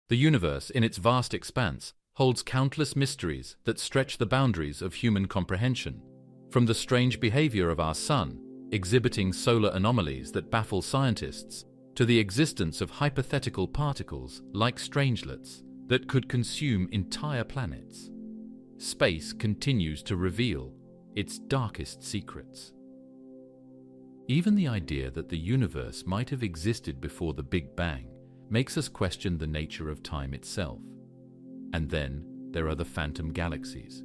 The universe, in its vast expanse, holds countless mysteries that stretch the boundaries of human comprehension. From the strange behavior of our sun, exhibiting solar anomalies that baffle scientists, to the existence of hypothetical particles like strangelets that could consume entire planets, space continues to reveal its darkest secrets. Even the idea that the universe might have existed before the Big Bang makes us question the nature of time itself. And then there are the phantom galaxies,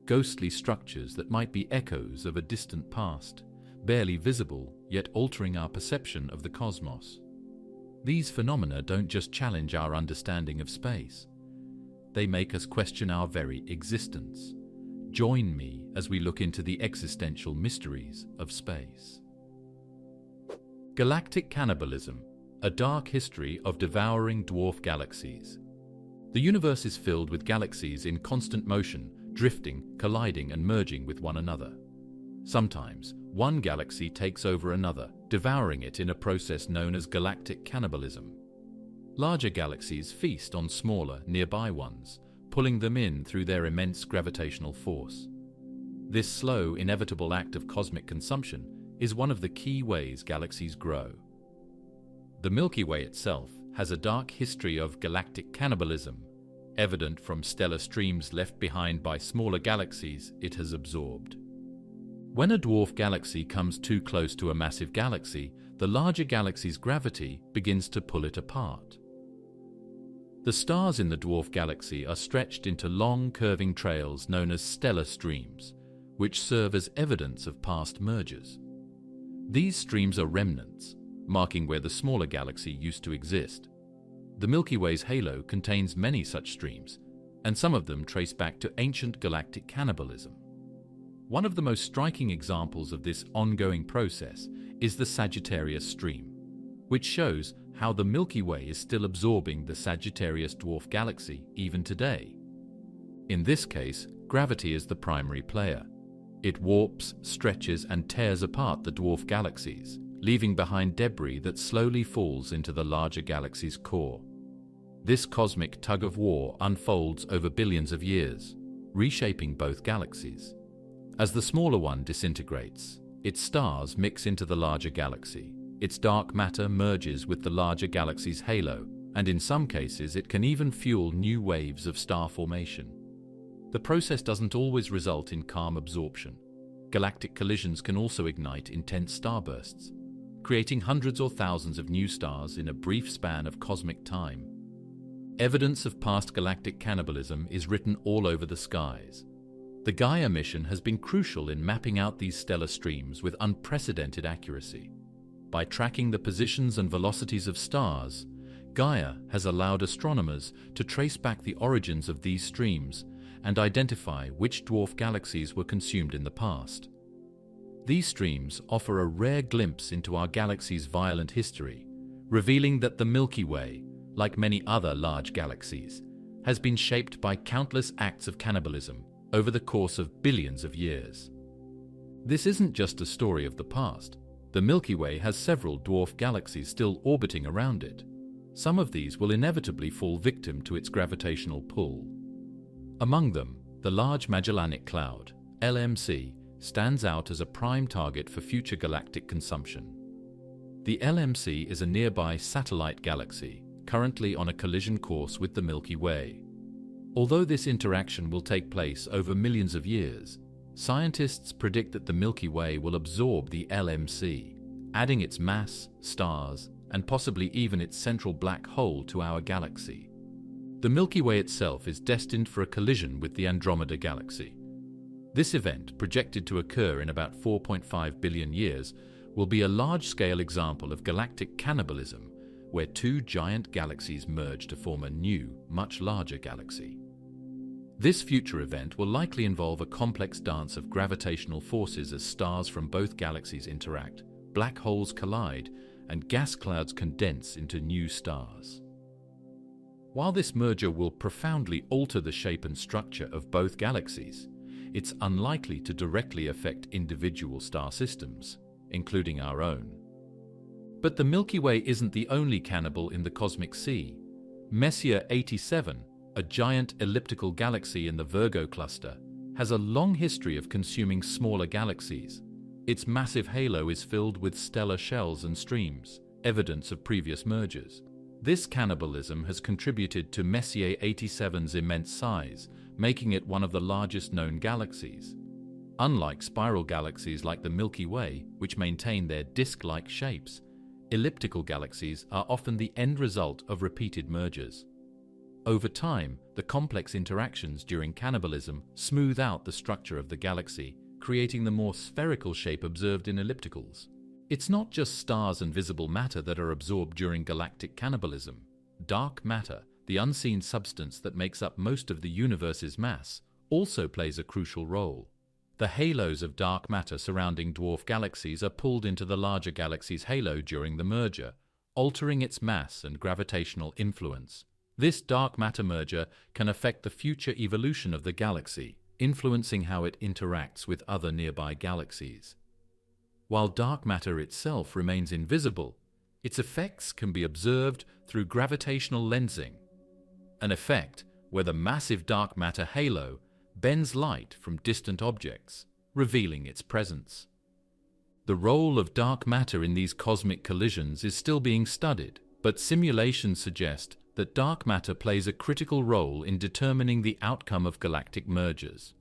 ghostly structures that might be echoes of a distant past, barely visible yet altering our perception of the cosmos. These phenomena don't just challenge our understanding of space. They make us question our very existence. Join me as we look into the existential mysteries of space. Galactic cannibalism, a dark history of devouring dwarf galaxies. The universe is filled with galaxies in constant motion, drifting, colliding, and merging with one another. Sometimes, one galaxy takes over another, devouring it in a process known as galactic cannibalism. Larger galaxies feast on smaller, nearby ones, pulling them in through their immense gravitational force. This slow, inevitable act of cosmic consumption is one of the key ways galaxies grow. The Milky Way itself has a dark history of galactic cannibalism, evident from stellar streams left behind by smaller galaxies it has absorbed. When a dwarf galaxy comes too close to a massive galaxy, the larger galaxy's gravity begins to pull it apart. The stars in the dwarf galaxy are stretched into long, curving trails known as stellar streams, which serve as evidence of past mergers. These streams are remnants, marking where the smaller galaxy used to exist. The Milky Way's halo contains many such streams, and some of them trace back to ancient galactic cannibalism. One of the most striking examples of this ongoing process is the Sagittarius stream, which shows how the Milky Way is still absorbing the Sagittarius dwarf galaxy even today. In this case, gravity is the primary player. It warps, stretches, and tears apart the dwarf galaxies, leaving behind debris that slowly falls into the larger galaxy's core. This cosmic tug-of-war unfolds over billions of years, reshaping both galaxies. As the smaller one disintegrates, its stars mix into the larger galaxy. Its dark matter merges with the larger galaxy's halo, and in some cases it can even fuel new waves of star formation. The process doesn't always result in calm absorption. Galactic collisions can also ignite intense starbursts, creating hundreds or thousands of new stars in a brief span of cosmic time. Evidence of past galactic cannibalism is written all over the skies. The Gaia mission has been crucial in mapping out these stellar streams with unprecedented accuracy. By tracking the positions and velocities of stars, Gaia has allowed astronomers to trace back the origins of these streams and identify which dwarf galaxies were consumed in the past. These streams offer a rare glimpse into our galaxy's violent history, revealing that the Milky Way, like many other large galaxies, has been shaped by countless acts of cannibalism over the course of billions of years. This isn't just a story of the past. The Milky Way has several dwarf galaxies still orbiting around it. Some of these will inevitably fall victim to its gravitational pull. Among them, the Large Magellanic Cloud, LMC, stands out as a prime target for future galactic consumption. The LMC is a nearby satellite galaxy, currently on a collision course with the Milky Way. Although this interaction will take place over millions of years, scientists predict that the Milky Way will absorb the LMC, adding its mass, stars, and possibly even its central black hole to our galaxy. The Milky Way itself is destined for a collision with the Andromeda Galaxy. This event, projected to occur in about 4.5 billion years, will be a large-scale example of galactic cannibalism, where two giant galaxies merge to form a new, much larger galaxy. This future event will likely involve a complex dance of gravitational forces as stars from both galaxies interact, black holes collide, and gas clouds condense into new stars. While this merger will profoundly alter the shape and structure of both galaxies, it's unlikely to directly affect individual star systems, including our own. But the Milky Way isn't the only cannibal in the cosmic sea. Messier 87, a giant elliptical galaxy in the Virgo cluster, has a long history of consuming smaller galaxies. Its massive halo is filled with stellar shells and streams, evidence of previous mergers. This cannibalism has contributed to Messier 87's immense size, making it one of the largest known galaxies. Unlike spiral galaxies like the Milky Way, which maintain their disk-like shapes, elliptical galaxies are often the end result of repeated mergers. Over time, the complex interactions during cannibalism smooth out the structure of the galaxy, creating the more spherical shape observed in ellipticals. It's not just stars and visible matter that are absorbed during galactic cannibalism. Dark matter, the unseen substance that makes up most of the universe's mass, also plays a crucial role. The halos of dark matter surrounding dwarf galaxies are pulled into the larger galaxy's halo during the merger, altering its mass and gravitational influence. This dark matter merger can affect the future evolution of the galaxy, influencing how it interacts with other nearby galaxies. While dark matter itself remains invisible, its effects can be observed through gravitational lensing, an effect where the massive dark matter halo bends light from distant objects, revealing its presence. The role of dark matter in these cosmic collisions is still being studied, but simulations suggest that dark matter plays a critical role in determining the outcome of galactic mergers.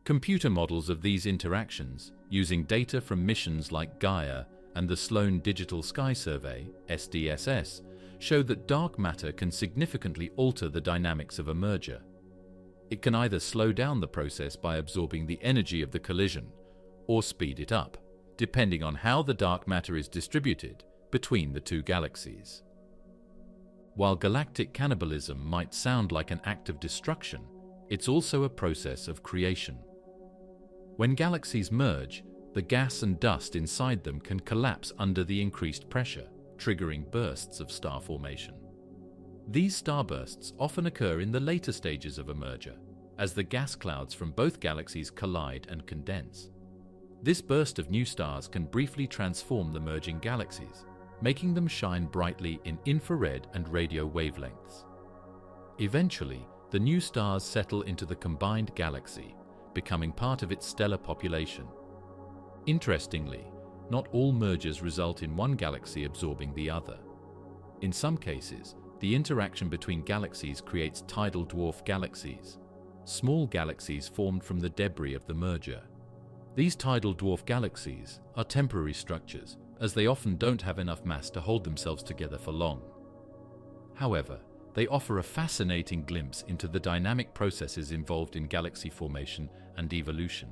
Computer models of these interactions, using data from missions like Gaia and the Sloan Digital Sky Survey, SDSS, show that dark matter can significantly alter the dynamics of a merger. It can either slow down the process by absorbing the energy of the collision, or speed it up, depending on how the dark matter is distributed between the two galaxies. While galactic cannibalism might sound like an act of destruction, it's also a process of creation. When galaxies merge, the gas and dust inside them can collapse under the increased pressure, triggering bursts of star formation. These starbursts often occur in the later stages of a merger, as the gas clouds from both galaxies collide and condense. This burst of new stars can briefly transform the merging galaxies, making them shine brightly in infrared and radio wavelengths. Eventually, the new stars settle into the combined galaxy, becoming part of its stellar population. Interestingly, not all mergers result in one galaxy absorbing the other. In some cases, the interaction between galaxies creates tidal dwarf galaxies, small galaxies formed from the debris of the merger. These tidal dwarf galaxies are temporary structures, as they often don't have enough mass to hold themselves together for long. However, they offer a fascinating glimpse into the dynamic processes involved in galaxy formation and evolution.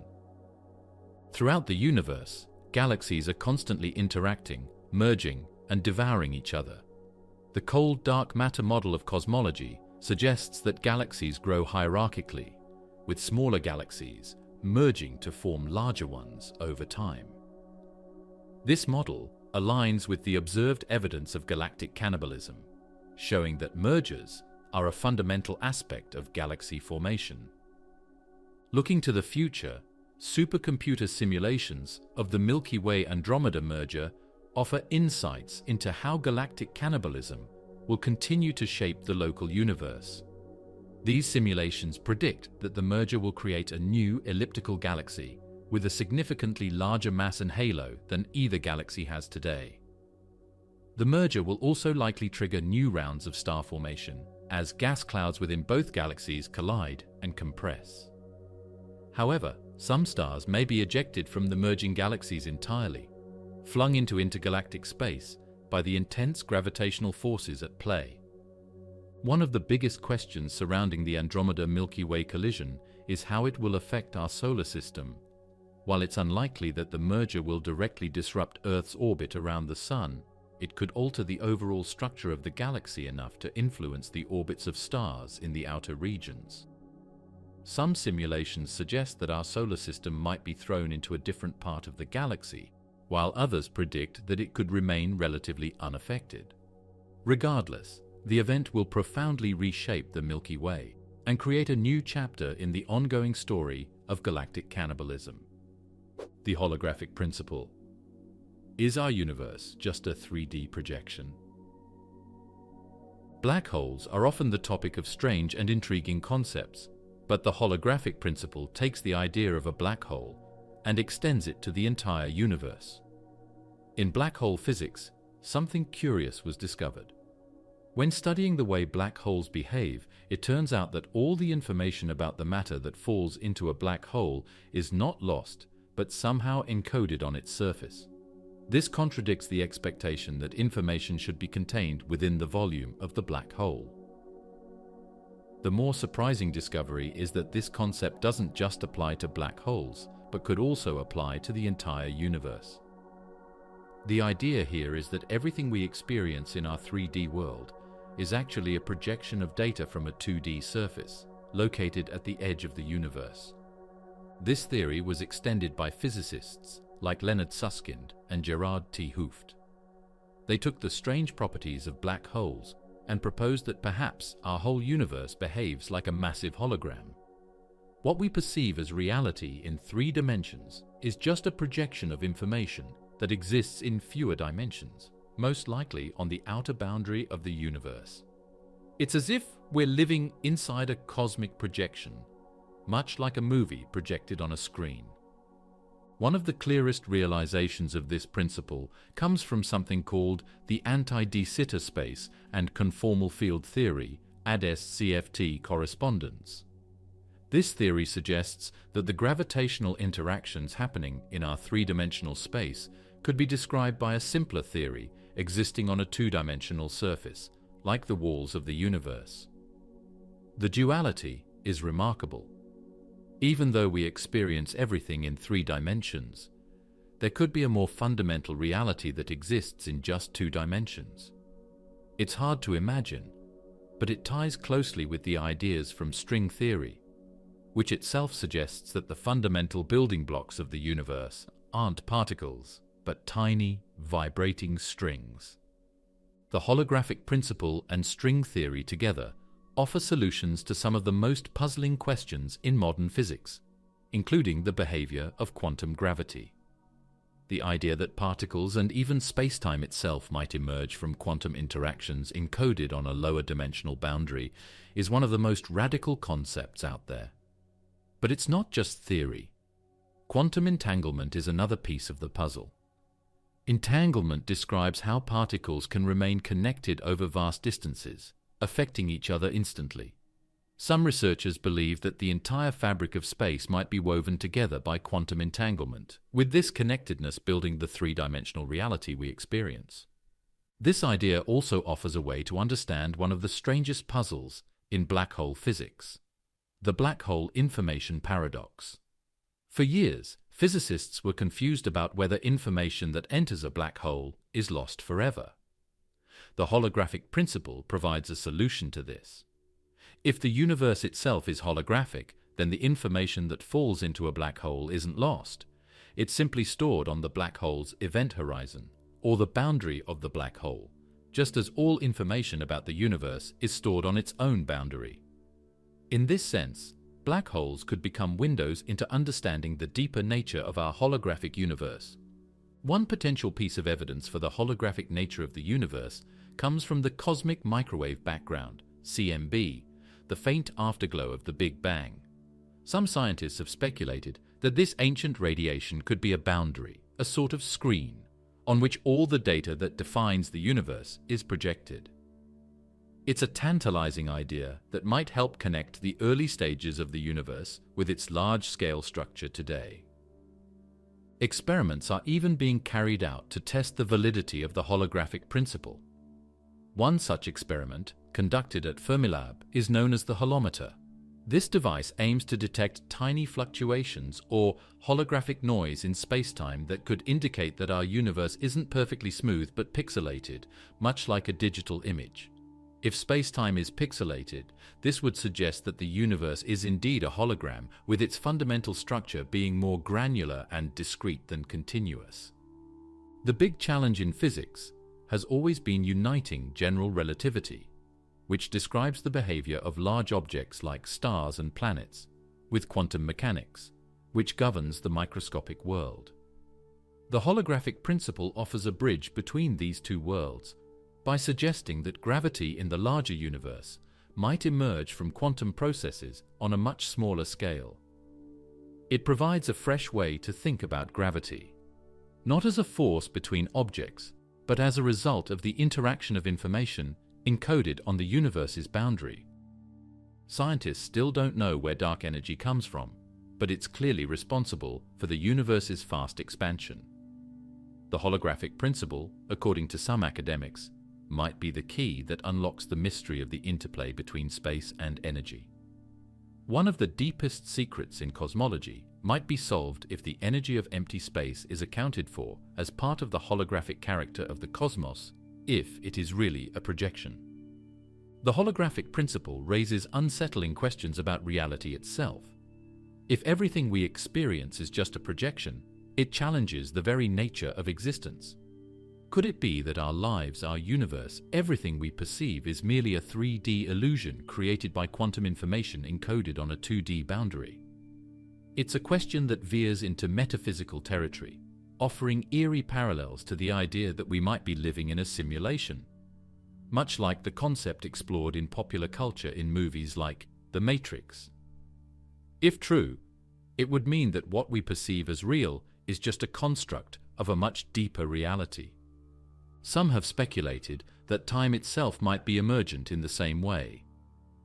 Throughout the universe, galaxies are constantly interacting, merging, and devouring each other. The cold dark matter model of cosmology suggests that galaxies grow hierarchically, with smaller galaxies merging to form larger ones over time. This model aligns with the observed evidence of galactic cannibalism, showing that mergers are a fundamental aspect of galaxy formation. Looking to the future, supercomputer simulations of the Milky Way Andromeda merger offer insights into how galactic cannibalism will continue to shape the local universe. These simulations predict that the merger will create a new elliptical galaxy with a significantly larger mass and halo than either galaxy has today. The merger will also likely trigger new rounds of star formation, as gas clouds within both galaxies collide and compress. However, some stars may be ejected from the merging galaxies entirely, flung into intergalactic space by the intense gravitational forces at play. One of the biggest questions surrounding the Andromeda-Milky Way collision is how it will affect our solar system. While it's unlikely that the merger will directly disrupt Earth's orbit around the Sun, it could alter the overall structure of the galaxy enough to influence the orbits of stars in the outer regions. Some simulations suggest that our solar system might be thrown into a different part of the galaxy, while others predict that it could remain relatively unaffected. Regardless, the event will profoundly reshape the Milky Way and create a new chapter in the ongoing story of galactic cannibalism. The holographic principle. Is our universe just a 3D projection? Black holes are often the topic of strange and intriguing concepts, but the holographic principle takes the idea of a black hole and extends it to the entire universe. In black hole physics, something curious was discovered. When studying the way black holes behave, it turns out that all the information about the matter that falls into a black hole is not lost, but somehow encoded on its surface. This contradicts the expectation that information should be contained within the volume of the black hole. The more surprising discovery is that this concept doesn't just apply to black holes, but could also apply to the entire universe. The idea here is that everything we experience in our 3D world is actually a projection of data from a 2D surface, located at the edge of the universe. This theory was extended by physicists like Leonard Susskind and Gerard T. Hooft. They took the strange properties of black holes and proposed that perhaps our whole universe behaves like a massive hologram. What we perceive as reality in 3 dimensions is just a projection of information that exists in fewer dimensions, most likely on the outer boundary of the universe. It's as if we're living inside a cosmic projection, much like a movie projected on a screen. One of the clearest realizations of this principle comes from something called the anti-de Sitter space and conformal field theory, ADS-CFT correspondence. This theory suggests that the gravitational interactions happening in our 3-dimensional space could be described by a simpler theory existing on a 2-dimensional surface, like the walls of the universe. The duality is remarkable. Even though we experience everything in 3 dimensions, there could be a more fundamental reality that exists in just 2 dimensions. It's hard to imagine, but it ties closely with the ideas from string theory, which itself suggests that the fundamental building blocks of the universe aren't particles, but tiny, vibrating strings. The holographic principle and string theory together offer solutions to some of the most puzzling questions in modern physics, including the behavior of quantum gravity. The idea that particles and even spacetime itself might emerge from quantum interactions encoded on a lower dimensional boundary is one of the most radical concepts out there. But it's not just theory. Quantum entanglement is another piece of the puzzle. Entanglement describes how particles can remain connected over vast distances, affecting each other instantly. Some researchers believe that the entire fabric of space might be woven together by quantum entanglement, with this connectedness building the 3-dimensional reality we experience. This idea also offers a way to understand one of the strangest puzzles in black hole physics: the black hole information paradox. For years, physicists were confused about whether information that enters a black hole is lost forever. The holographic principle provides a solution to this. If the universe itself is holographic, then the information that falls into a black hole isn't lost. It's simply stored on the black hole's event horizon, or the boundary of the black hole, just as all information about the universe is stored on its own boundary. In this sense, black holes could become windows into understanding the deeper nature of our holographic universe. One potential piece of evidence for the holographic nature of the universe comes from the cosmic microwave background, CMB, the faint afterglow of the Big Bang. Some scientists have speculated that this ancient radiation could be a boundary, a sort of screen, on which all the data that defines the universe is projected. It's a tantalizing idea that might help connect the early stages of the universe with its large-scale structure today. Experiments are even being carried out to test the validity of the holographic principle. One such experiment, conducted at Fermilab, is known as the holometer. This device aims to detect tiny fluctuations or holographic noise in spacetime that could indicate that our universe isn't perfectly smooth but pixelated, much like a digital image. If spacetime is pixelated, this would suggest that the universe is indeed a hologram, with its fundamental structure being more granular and discrete than continuous. The big challenge in physics has always been uniting general relativity, which describes the behavior of large objects like stars and planets, with quantum mechanics, which governs the microscopic world. The holographic principle offers a bridge between these two worlds, by suggesting that gravity in the larger universe might emerge from quantum processes on a much smaller scale. It provides a fresh way to think about gravity, not as a force between objects, but as a result of the interaction of information encoded on the universe's boundary. Scientists still don't know where dark energy comes from, but it's clearly responsible for the universe's fast expansion. The holographic principle, according to some academics, might be the key that unlocks the mystery of the interplay between space and energy. One of the deepest secrets in cosmology might be solved if the energy of empty space is accounted for as part of the holographic character of the cosmos, if it is really a projection. The holographic principle raises unsettling questions about reality itself. If everything we experience is just a projection, it challenges the very nature of existence. Could it be that our lives, our universe, everything we perceive is merely a 3D illusion created by quantum information encoded on a 2D boundary? It's a question that veers into metaphysical territory, offering eerie parallels to the idea that we might be living in a simulation, much like the concept explored in popular culture in movies like The Matrix. If true, it would mean that what we perceive as real is just a construct of a much deeper reality. Some have speculated that time itself might be emergent in the same way.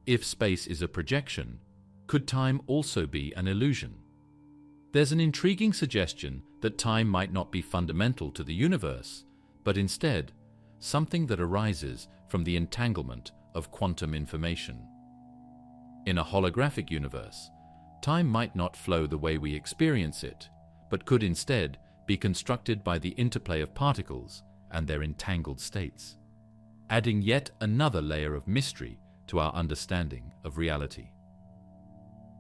If space is a projection, could time also be an illusion? There's an intriguing suggestion that time might not be fundamental to the universe, but instead something that arises from the entanglement of quantum information. In a holographic universe, time might not flow the way we experience it, but could instead be constructed by the interplay of particles and their entangled states, adding yet another layer of mystery to our understanding of reality.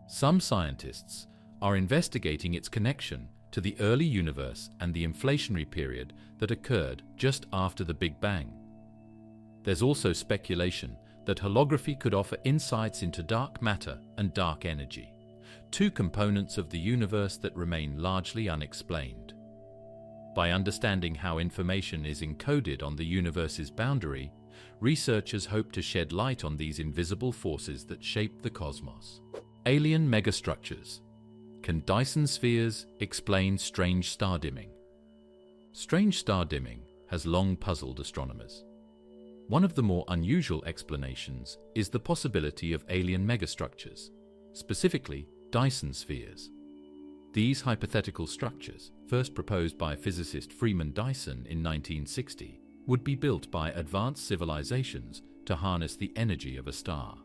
Some scientists are investigating its connection to the early universe and the inflationary period that occurred just after the Big Bang. There's also speculation that holography could offer insights into dark matter and dark energy, two components of the universe that remain largely unexplained. By understanding how information is encoded on the universe's boundary, researchers hope to shed light on these invisible forces that shape the cosmos. Alien megastructures. Can Dyson spheres explain strange star dimming? Strange star dimming has long puzzled astronomers. One of the more unusual explanations is the possibility of alien megastructures, specifically Dyson spheres. These hypothetical structures, first proposed by physicist Freeman Dyson in 1960, would be built by advanced civilizations to harness the energy of a star.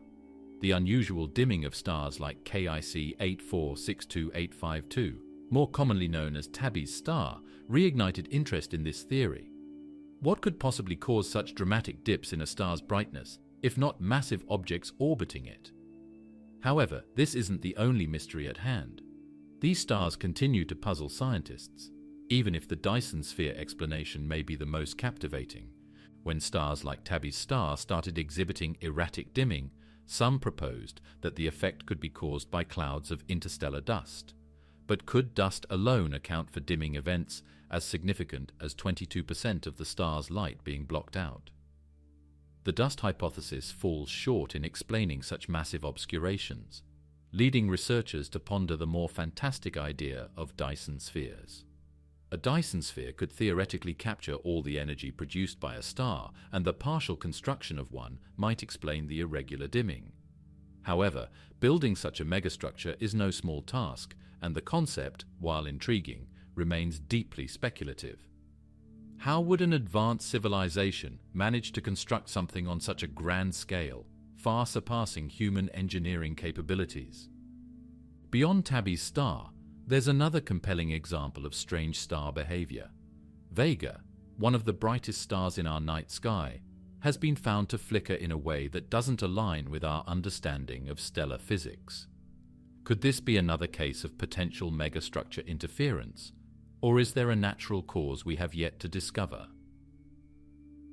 The unusual dimming of stars like KIC 8462852, more commonly known as Tabby's star, reignited interest in this theory. What could possibly cause such dramatic dips in a star's brightness, if not massive objects orbiting it? However, this isn't the only mystery at hand. These stars continue to puzzle scientists, even if the Dyson sphere explanation may be the most captivating. When stars like Tabby's star started exhibiting erratic dimming, some proposed that the effect could be caused by clouds of interstellar dust. But could dust alone account for dimming events as significant as 22% of the star's light being blocked out? The dust hypothesis falls short in explaining such massive obscurations, leading researchers to ponder the more fantastic idea of Dyson spheres. A Dyson sphere could theoretically capture all the energy produced by a star, and the partial construction of one might explain the irregular dimming. However, building such a megastructure is no small task, and the concept, while intriguing, remains deeply speculative. How would an advanced civilization manage to construct something on such a grand scale, far surpassing human engineering capabilities? Beyond Tabby's star, there's another compelling example of strange star behavior. Vega, one of the brightest stars in our night sky, has been found to flicker in a way that doesn't align with our understanding of stellar physics. Could this be another case of potential megastructure interference, or is there a natural cause we have yet to discover?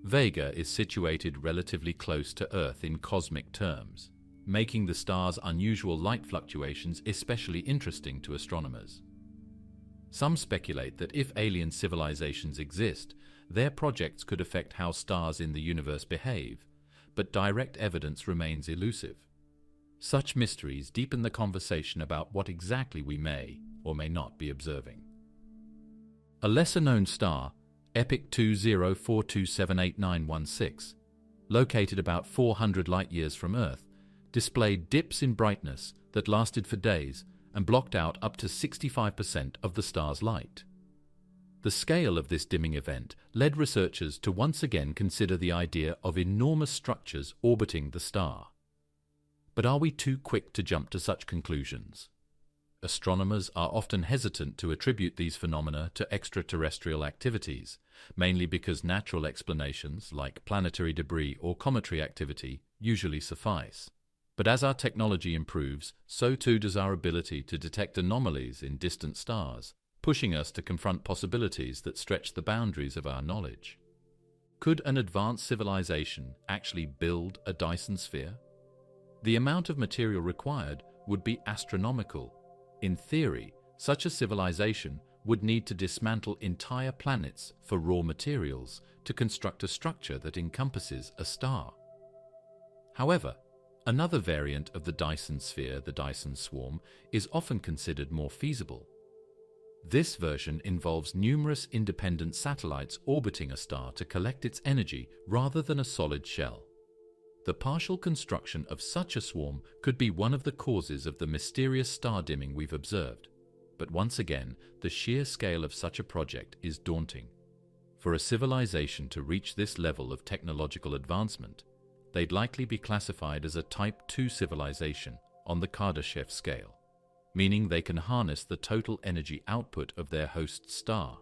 Vega is situated relatively close to Earth in cosmic terms, making the star's unusual light fluctuations especially interesting to astronomers. Some speculate that if alien civilizations exist, Their projects could affect how stars in the universe behave, but direct evidence remains elusive. Such mysteries deepen the conversation about what exactly we may or may not be observing. A lesser-known star, EPIC 2042789116, located about 400 light-years from Earth, displayed dips in brightness that lasted for days and blocked out up to 65% of the star's light. The scale of this dimming event led researchers to once again consider the idea of enormous structures orbiting the star. But are we too quick to jump to such conclusions? Astronomers are often hesitant to attribute these phenomena to extraterrestrial activities, mainly because natural explanations like planetary debris or cometary activity usually suffice. But as our technology improves, so too does our ability to detect anomalies in distant stars, pushing us to confront possibilities that stretch the boundaries of our knowledge. Could an advanced civilization actually build a Dyson sphere? The amount of material required would be astronomical. In theory, such a civilization would need to dismantle entire planets for raw materials to construct a structure that encompasses a star. However, another variant of the Dyson sphere, the Dyson swarm, is often considered more feasible. This version involves numerous independent satellites orbiting a star to collect its energy rather than a solid shell. The partial construction of such a swarm could be one of the causes of the mysterious star dimming we've observed. But once again, the sheer scale of such a project is daunting. For a civilization to reach this level of technological advancement, they'd likely be classified as a Type II civilization on the Kardashev scale, meaning they can harness the total energy output of their host star.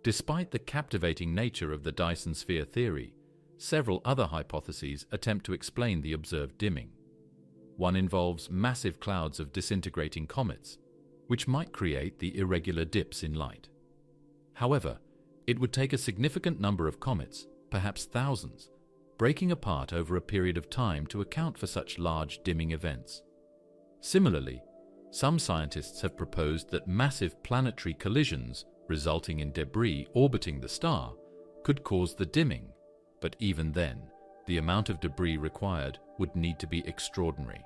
Despite the captivating nature of the Dyson sphere theory, several other hypotheses attempt to explain the observed dimming. One involves massive clouds of disintegrating comets, which might create the irregular dips in light. However, it would take a significant number of comets, perhaps thousands, breaking apart over a period of time to account for such large dimming events. Similarly, some scientists have proposed that massive planetary collisions resulting in debris orbiting the star could cause the dimming, but even then, the amount of debris required would need to be extraordinary.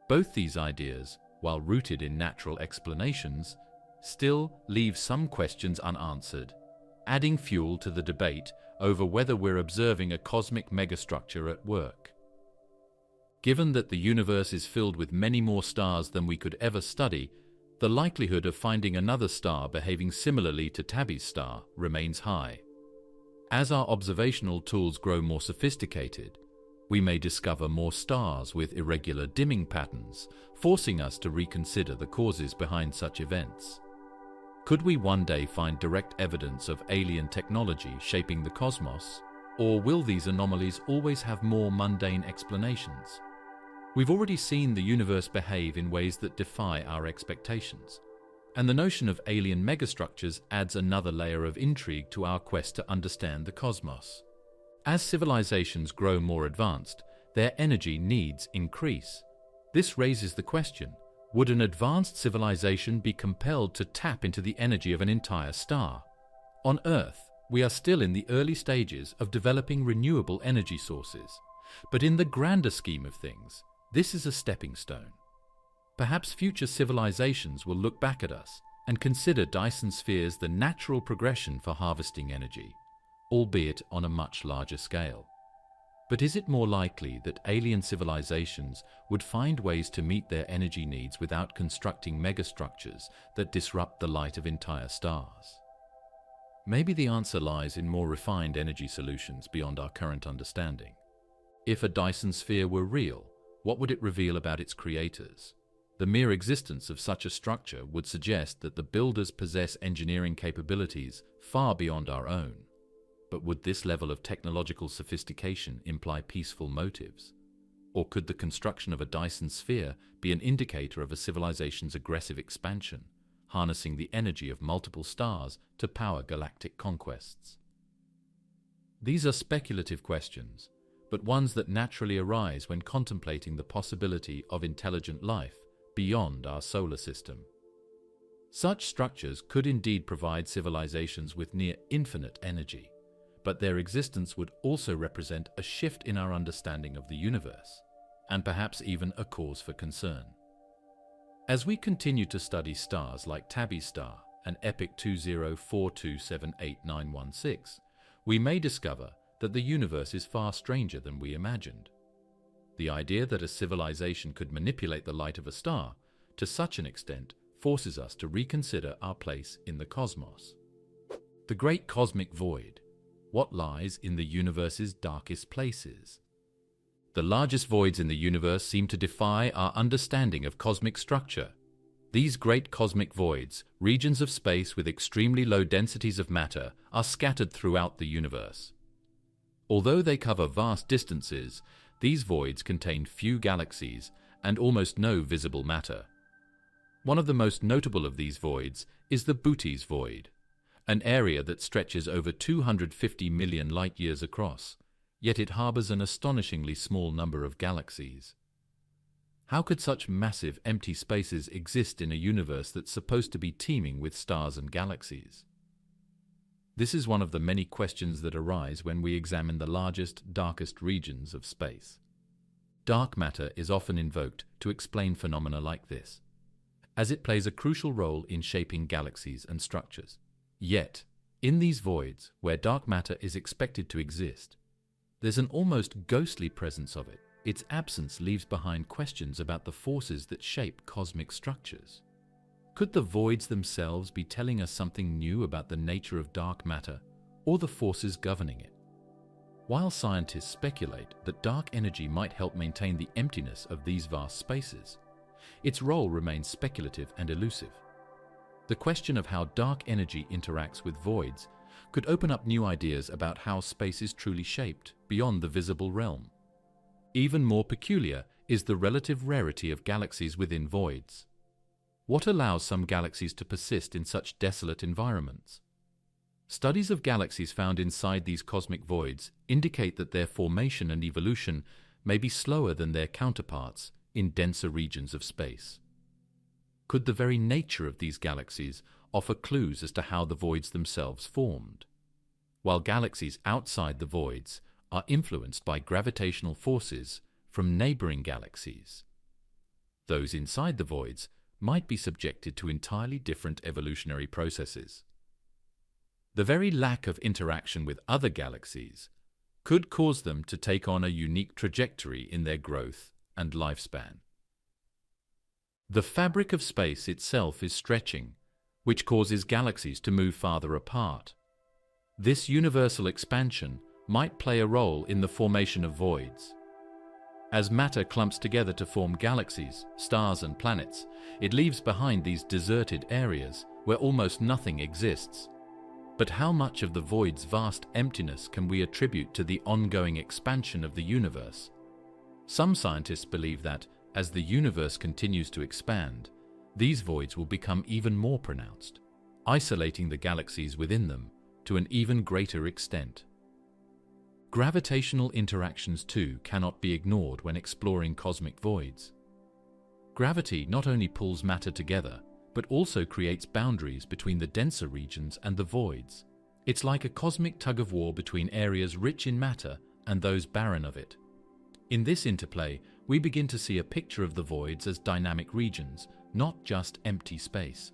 Both these ideas, while rooted in natural explanations, still leave some questions unanswered, adding fuel to the debate over whether we're observing a cosmic megastructure at work. Given that the universe is filled with many more stars than we could ever study, the likelihood of finding another star behaving similarly to Tabby's star remains high. As our observational tools grow more sophisticated, we may discover more stars with irregular dimming patterns, forcing us to reconsider the causes behind such events. Could we one day find direct evidence of alien technology shaping the cosmos, or will these anomalies always have more mundane explanations? We've already seen the universe behave in ways that defy our expectations, and the notion of alien megastructures adds another layer of intrigue to our quest to understand the cosmos. As civilizations grow more advanced, their energy needs increase. This raises the question, would an advanced civilization be compelled to tap into the energy of an entire star? On Earth, we are still in the early stages of developing renewable energy sources, but in the grander scheme of things, this is a stepping stone. Perhaps future civilizations will look back at us and consider Dyson spheres the natural progression for harvesting energy, albeit on a much larger scale. But is it more likely that alien civilizations would find ways to meet their energy needs without constructing megastructures that disrupt the light of entire stars? Maybe the answer lies in more refined energy solutions beyond our current understanding. If a Dyson sphere were real, what would it reveal about its creators? The mere existence of such a structure would suggest that the builders possess engineering capabilities far beyond our own. But would this level of technological sophistication imply peaceful motives? Or could the construction of a Dyson sphere be an indicator of a civilization's aggressive expansion, harnessing the energy of multiple stars to power galactic conquests? These are speculative questions, but ones that naturally arise when contemplating the possibility of intelligent life beyond our solar system. Such structures could indeed provide civilizations with near infinite energy, but their existence would also represent a shift in our understanding of the universe, and perhaps even a cause for concern. As we continue to study stars like Tabby's star and Epic 2042789116, we may discover that the universe is far stranger than we imagined. The idea that a civilization could manipulate the light of a star to such an extent forces us to reconsider our place in the cosmos. The great cosmic void. What lies in the universe's darkest places? The largest voids in the universe seem to defy our understanding of cosmic structure. These great cosmic voids, regions of space with extremely low densities of matter, are scattered throughout the universe. Although they cover vast distances, these voids contain few galaxies and almost no visible matter. One of the most notable of these voids is the Bootes void, an area that stretches over 250 million light-years across, yet it harbors an astonishingly small number of galaxies. How could such massive empty spaces exist in a universe that's supposed to be teeming with stars and galaxies? This is one of the many questions that arise when we examine the largest, darkest regions of space. Dark matter is often invoked to explain phenomena like this, as it plays a crucial role in shaping galaxies and structures. Yet, in these voids, where dark matter is expected to exist, there's an almost ghostly presence of it. Its absence leaves behind questions about the forces that shape cosmic structures. Could the voids themselves be telling us something new about the nature of dark matter or the forces governing it? While scientists speculate that dark energy might help maintain the emptiness of these vast spaces, its role remains speculative and elusive. The question of how dark energy interacts with voids could open up new ideas about how space is truly shaped beyond the visible realm. Even more peculiar is the relative rarity of galaxies within voids. What allows some galaxies to persist in such desolate environments? Studies of galaxies found inside these cosmic voids indicate that their formation and evolution may be slower than their counterparts in denser regions of space. Could the very nature of these galaxies offer clues as to how the voids themselves formed? While galaxies outside the voids are influenced by gravitational forces from neighboring galaxies, those inside the voids might be subjected to entirely different evolutionary processes. The very lack of interaction with other galaxies could cause them to take on a unique trajectory in their growth and lifespan. The fabric of space itself is stretching, which causes galaxies to move farther apart. This universal expansion might play a role in the formation of voids. As matter clumps together to form galaxies, stars, and planets, it leaves behind these deserted areas where almost nothing exists. But how much of the void's vast emptiness can we attribute to the ongoing expansion of the universe? Some scientists believe that, as the universe continues to expand, these voids will become even more pronounced, isolating the galaxies within them to an even greater extent. Gravitational interactions, too, cannot be ignored when exploring cosmic voids. Gravity not only pulls matter together, but also creates boundaries between the denser regions and the voids. It's like a cosmic tug-of-war between areas rich in matter and those barren of it. In this interplay, we begin to see a picture of the voids as dynamic regions, not just empty space.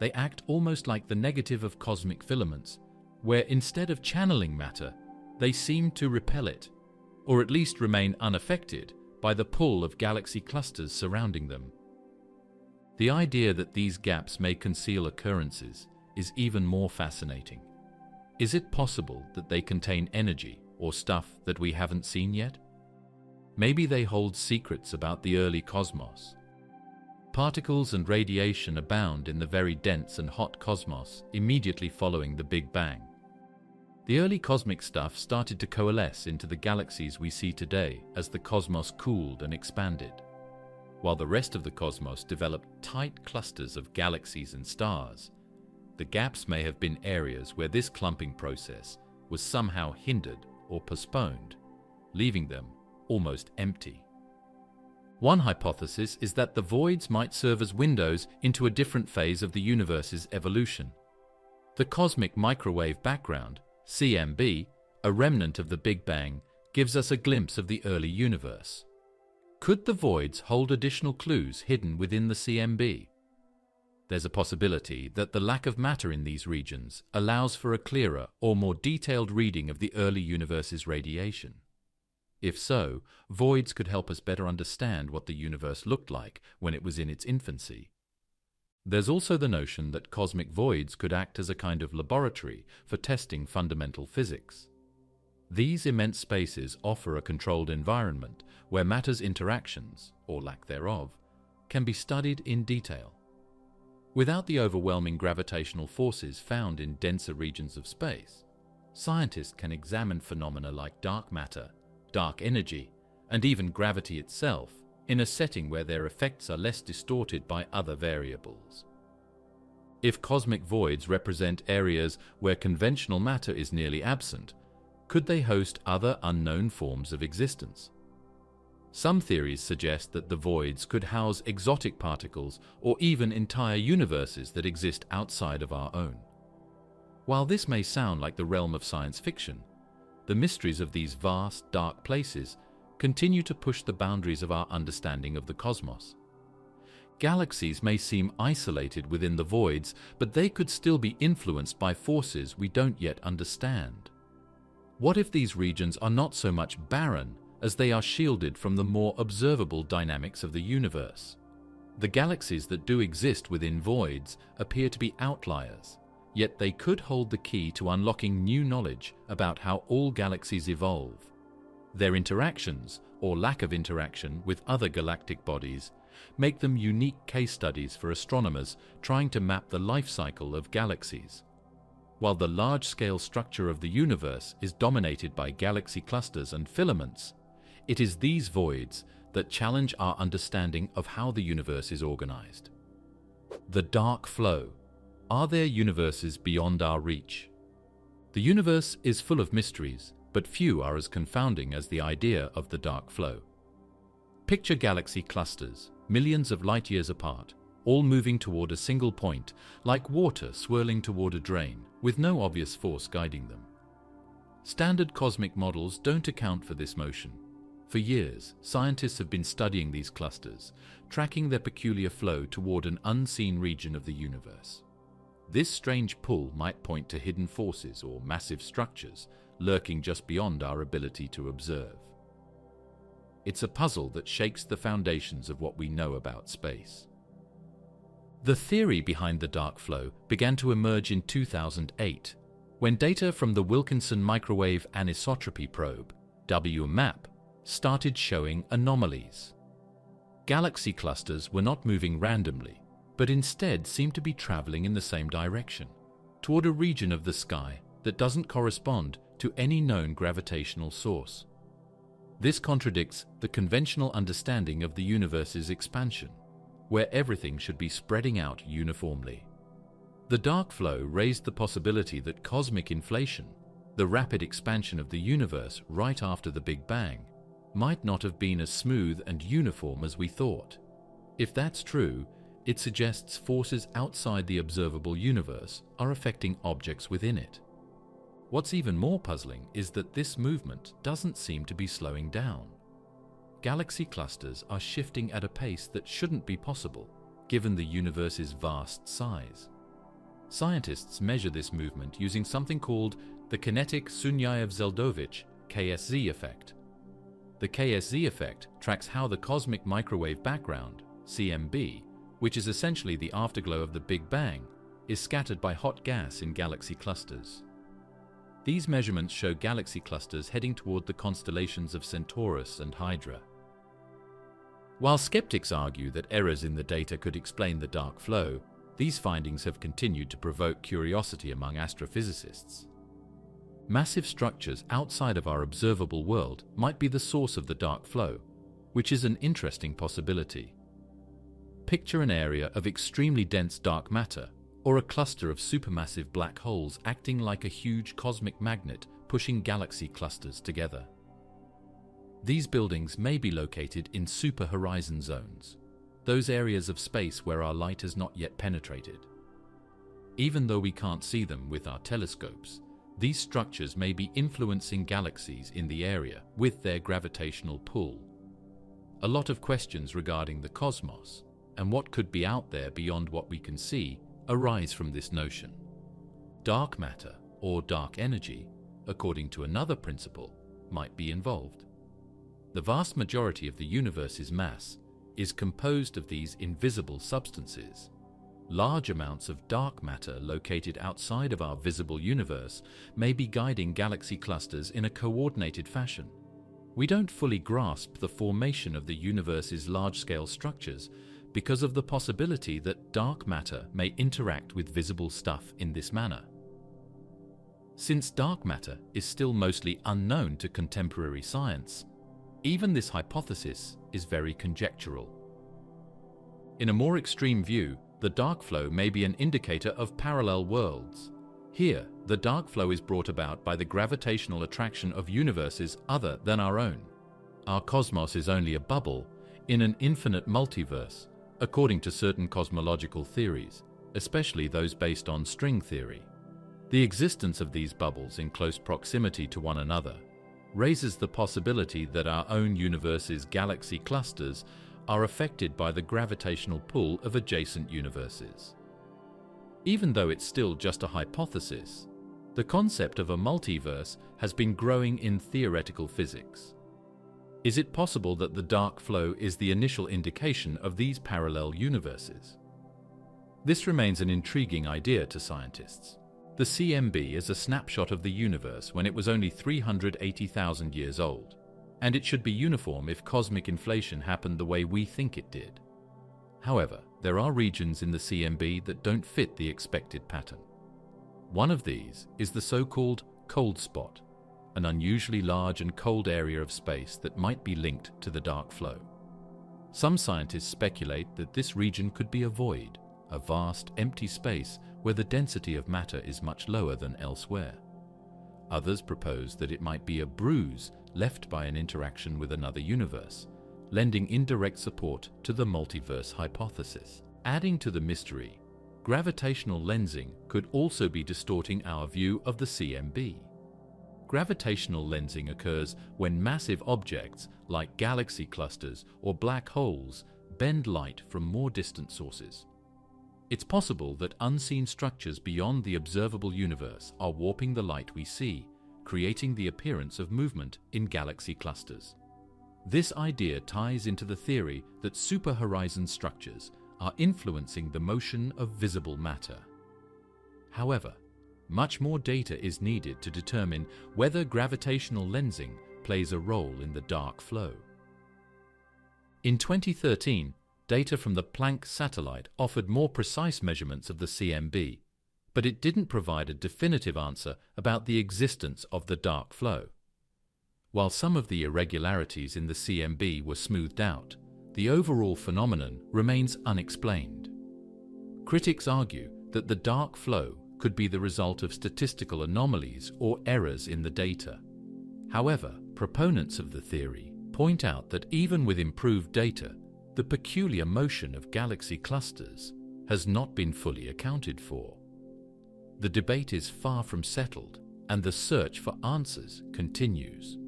They act almost like the negative of cosmic filaments, where instead of channeling matter, they seem to repel it, or at least remain unaffected by the pull of galaxy clusters surrounding them. The idea that these gaps may conceal occurrences is even more fascinating. Is it possible that they contain energy or stuff that we haven't seen yet? Maybe they hold secrets about the early cosmos. Particles and radiation abound in the very dense and hot cosmos immediately following the Big Bang. The early cosmic stuff started to coalesce into the galaxies we see today as the cosmos cooled and expanded, while the rest of the cosmos developed tight clusters of galaxies and stars. The gaps may have been areas where this clumping process was somehow hindered or postponed, leaving them almost empty. One hypothesis is that the voids might serve as windows into a different phase of the universe's evolution. The cosmic microwave background, CMB, a remnant of the Big Bang, gives us a glimpse of the early universe. Could the voids hold additional clues hidden within the CMB? There's a possibility that the lack of matter in these regions allows for a clearer or more detailed reading of the early universe's radiation. If so, voids could help us better understand what the universe looked like when it was in its infancy. There's also the notion that cosmic voids could act as a kind of laboratory for testing fundamental physics. These immense spaces offer a controlled environment where matter's interactions, or lack thereof, can be studied in detail. Without the overwhelming gravitational forces found in denser regions of space, scientists can examine phenomena like dark matter, dark energy, and even gravity itself in a setting where their effects are less distorted by other variables. If cosmic voids represent areas where conventional matter is nearly absent, could they host other unknown forms of existence? Some theories suggest that the voids could house exotic particles or even entire universes that exist outside of our own. While this may sound like the realm of science fiction, the mysteries of these vast, dark places continue to push the boundaries of our understanding of the cosmos. Galaxies may seem isolated within the voids, but they could still be influenced by forces we don't yet understand. What if these regions are not so much barren as they are shielded from the more observable dynamics of the universe? The galaxies that do exist within voids appear to be outliers, yet they could hold the key to unlocking new knowledge about how all galaxies evolve. Their interactions, or lack of interaction, with other galactic bodies make them unique case studies for astronomers trying to map the life cycle of galaxies. While the large-scale structure of the universe is dominated by galaxy clusters and filaments, it is these voids that challenge our understanding of how the universe is organized. The dark flow. Are there universes beyond our reach? The universe is full of mysteries, but few are as confounding as the idea of the dark flow. Picture galaxy clusters, millions of light years apart, all moving toward a single point, like water swirling toward a drain, with no obvious force guiding them. Standard cosmic models don't account for this motion. For years, scientists have been studying these clusters, tracking their peculiar flow toward an unseen region of the universe. This strange pull might point to hidden forces or massive structures lurking just beyond our ability to observe. It's a puzzle that shakes the foundations of what we know about space. The theory behind the dark flow began to emerge in 2008, when data from the Wilkinson Microwave Anisotropy Probe, WMAP, started showing anomalies. Galaxy clusters were not moving randomly, but instead seemed to be traveling in the same direction, toward a region of the sky that doesn't correspond to any known gravitational source. This contradicts the conventional understanding of the universe's expansion, where everything should be spreading out uniformly. The dark flow raised the possibility that cosmic inflation, the rapid expansion of the universe right after the Big Bang, might not have been as smooth and uniform as we thought. If that's true, it suggests forces outside the observable universe are affecting objects within it. What's even more puzzling is that this movement doesn't seem to be slowing down. Galaxy clusters are shifting at a pace that shouldn't be possible, given the universe's vast size. Scientists measure this movement using something called the kinetic Sunyaev-Zeldovich (KSZ) effect. The KSZ effect tracks how the cosmic microwave background, CMB, which is essentially the afterglow of the Big Bang, is scattered by hot gas in galaxy clusters. These measurements show galaxy clusters heading toward the constellations of Centaurus and Hydra. While skeptics argue that errors in the data could explain the dark flow, these findings have continued to provoke curiosity among astrophysicists. Massive structures outside of our observable world might be the source of the dark flow, which is an interesting possibility. Picture an area of extremely dense dark matter, or a cluster of supermassive black holes acting like a huge cosmic magnet pushing galaxy clusters together. These buildings may be located in super-horizon zones, those areas of space where our light has not yet penetrated. Even though we can't see them with our telescopes, these structures may be influencing galaxies in the area with their gravitational pull. A lot of questions regarding the cosmos and what could be out there beyond what we can see arise from this notion. Dark matter, or dark energy, according to another principle, might be involved. The vast majority of the universe's mass is composed of these invisible substances. Large amounts of dark matter located outside of our visible universe may be guiding galaxy clusters in a coordinated fashion. We don't fully grasp the formation of the universe's large-scale structures because of the possibility that dark matter may interact with visible stuff in this manner. Since dark matter is still mostly unknown to contemporary science, even this hypothesis is very conjectural. In a more extreme view, the dark flow may be an indicator of parallel worlds. Here, the dark flow is brought about by the gravitational attraction of universes other than our own. Our cosmos is only a bubble in an infinite multiverse, according to certain cosmological theories, especially those based on string theory. The existence of these bubbles in close proximity to one another raises the possibility that our own universe's galaxy clusters are affected by the gravitational pull of adjacent universes. Even though it's still just a hypothesis, the concept of a multiverse has been growing in theoretical physics. Is it possible that the dark flow is the initial indication of these parallel universes? This remains an intriguing idea to scientists. The CMB is a snapshot of the universe when it was only 380,000 years old, and it should be uniform if cosmic inflation happened the way we think it did. However, there are regions in the CMB that don't fit the expected pattern. One of these is the so-called cold spot, an unusually large and cold area of space that might be linked to the dark flow. Some scientists speculate that this region could be a void, a vast, empty space where the density of matter is much lower than elsewhere. Others propose that it might be a bruise left by an interaction with another universe, lending indirect support to the multiverse hypothesis. Adding to the mystery, gravitational lensing could also be distorting our view of the CMB. Gravitational lensing occurs when massive objects like galaxy clusters or black holes bend light from more distant sources. It's possible that unseen structures beyond the observable universe are warping the light we see, creating the appearance of movement in galaxy clusters. This idea ties into the theory that super-horizon structures are influencing the motion of visible matter. However, much more data is needed to determine whether gravitational lensing plays a role in the dark flow. In 2013, data from the Planck satellite offered more precise measurements of the CMB, but it didn't provide a definitive answer about the existence of the dark flow. While some of the irregularities in the CMB were smoothed out, the overall phenomenon remains unexplained. Critics argue that the dark flow could be the result of statistical anomalies or errors in the data. However, proponents of the theory point out that even with improved data, the peculiar motion of galaxy clusters has not been fully accounted for. The debate is far from settled, and the search for answers continues.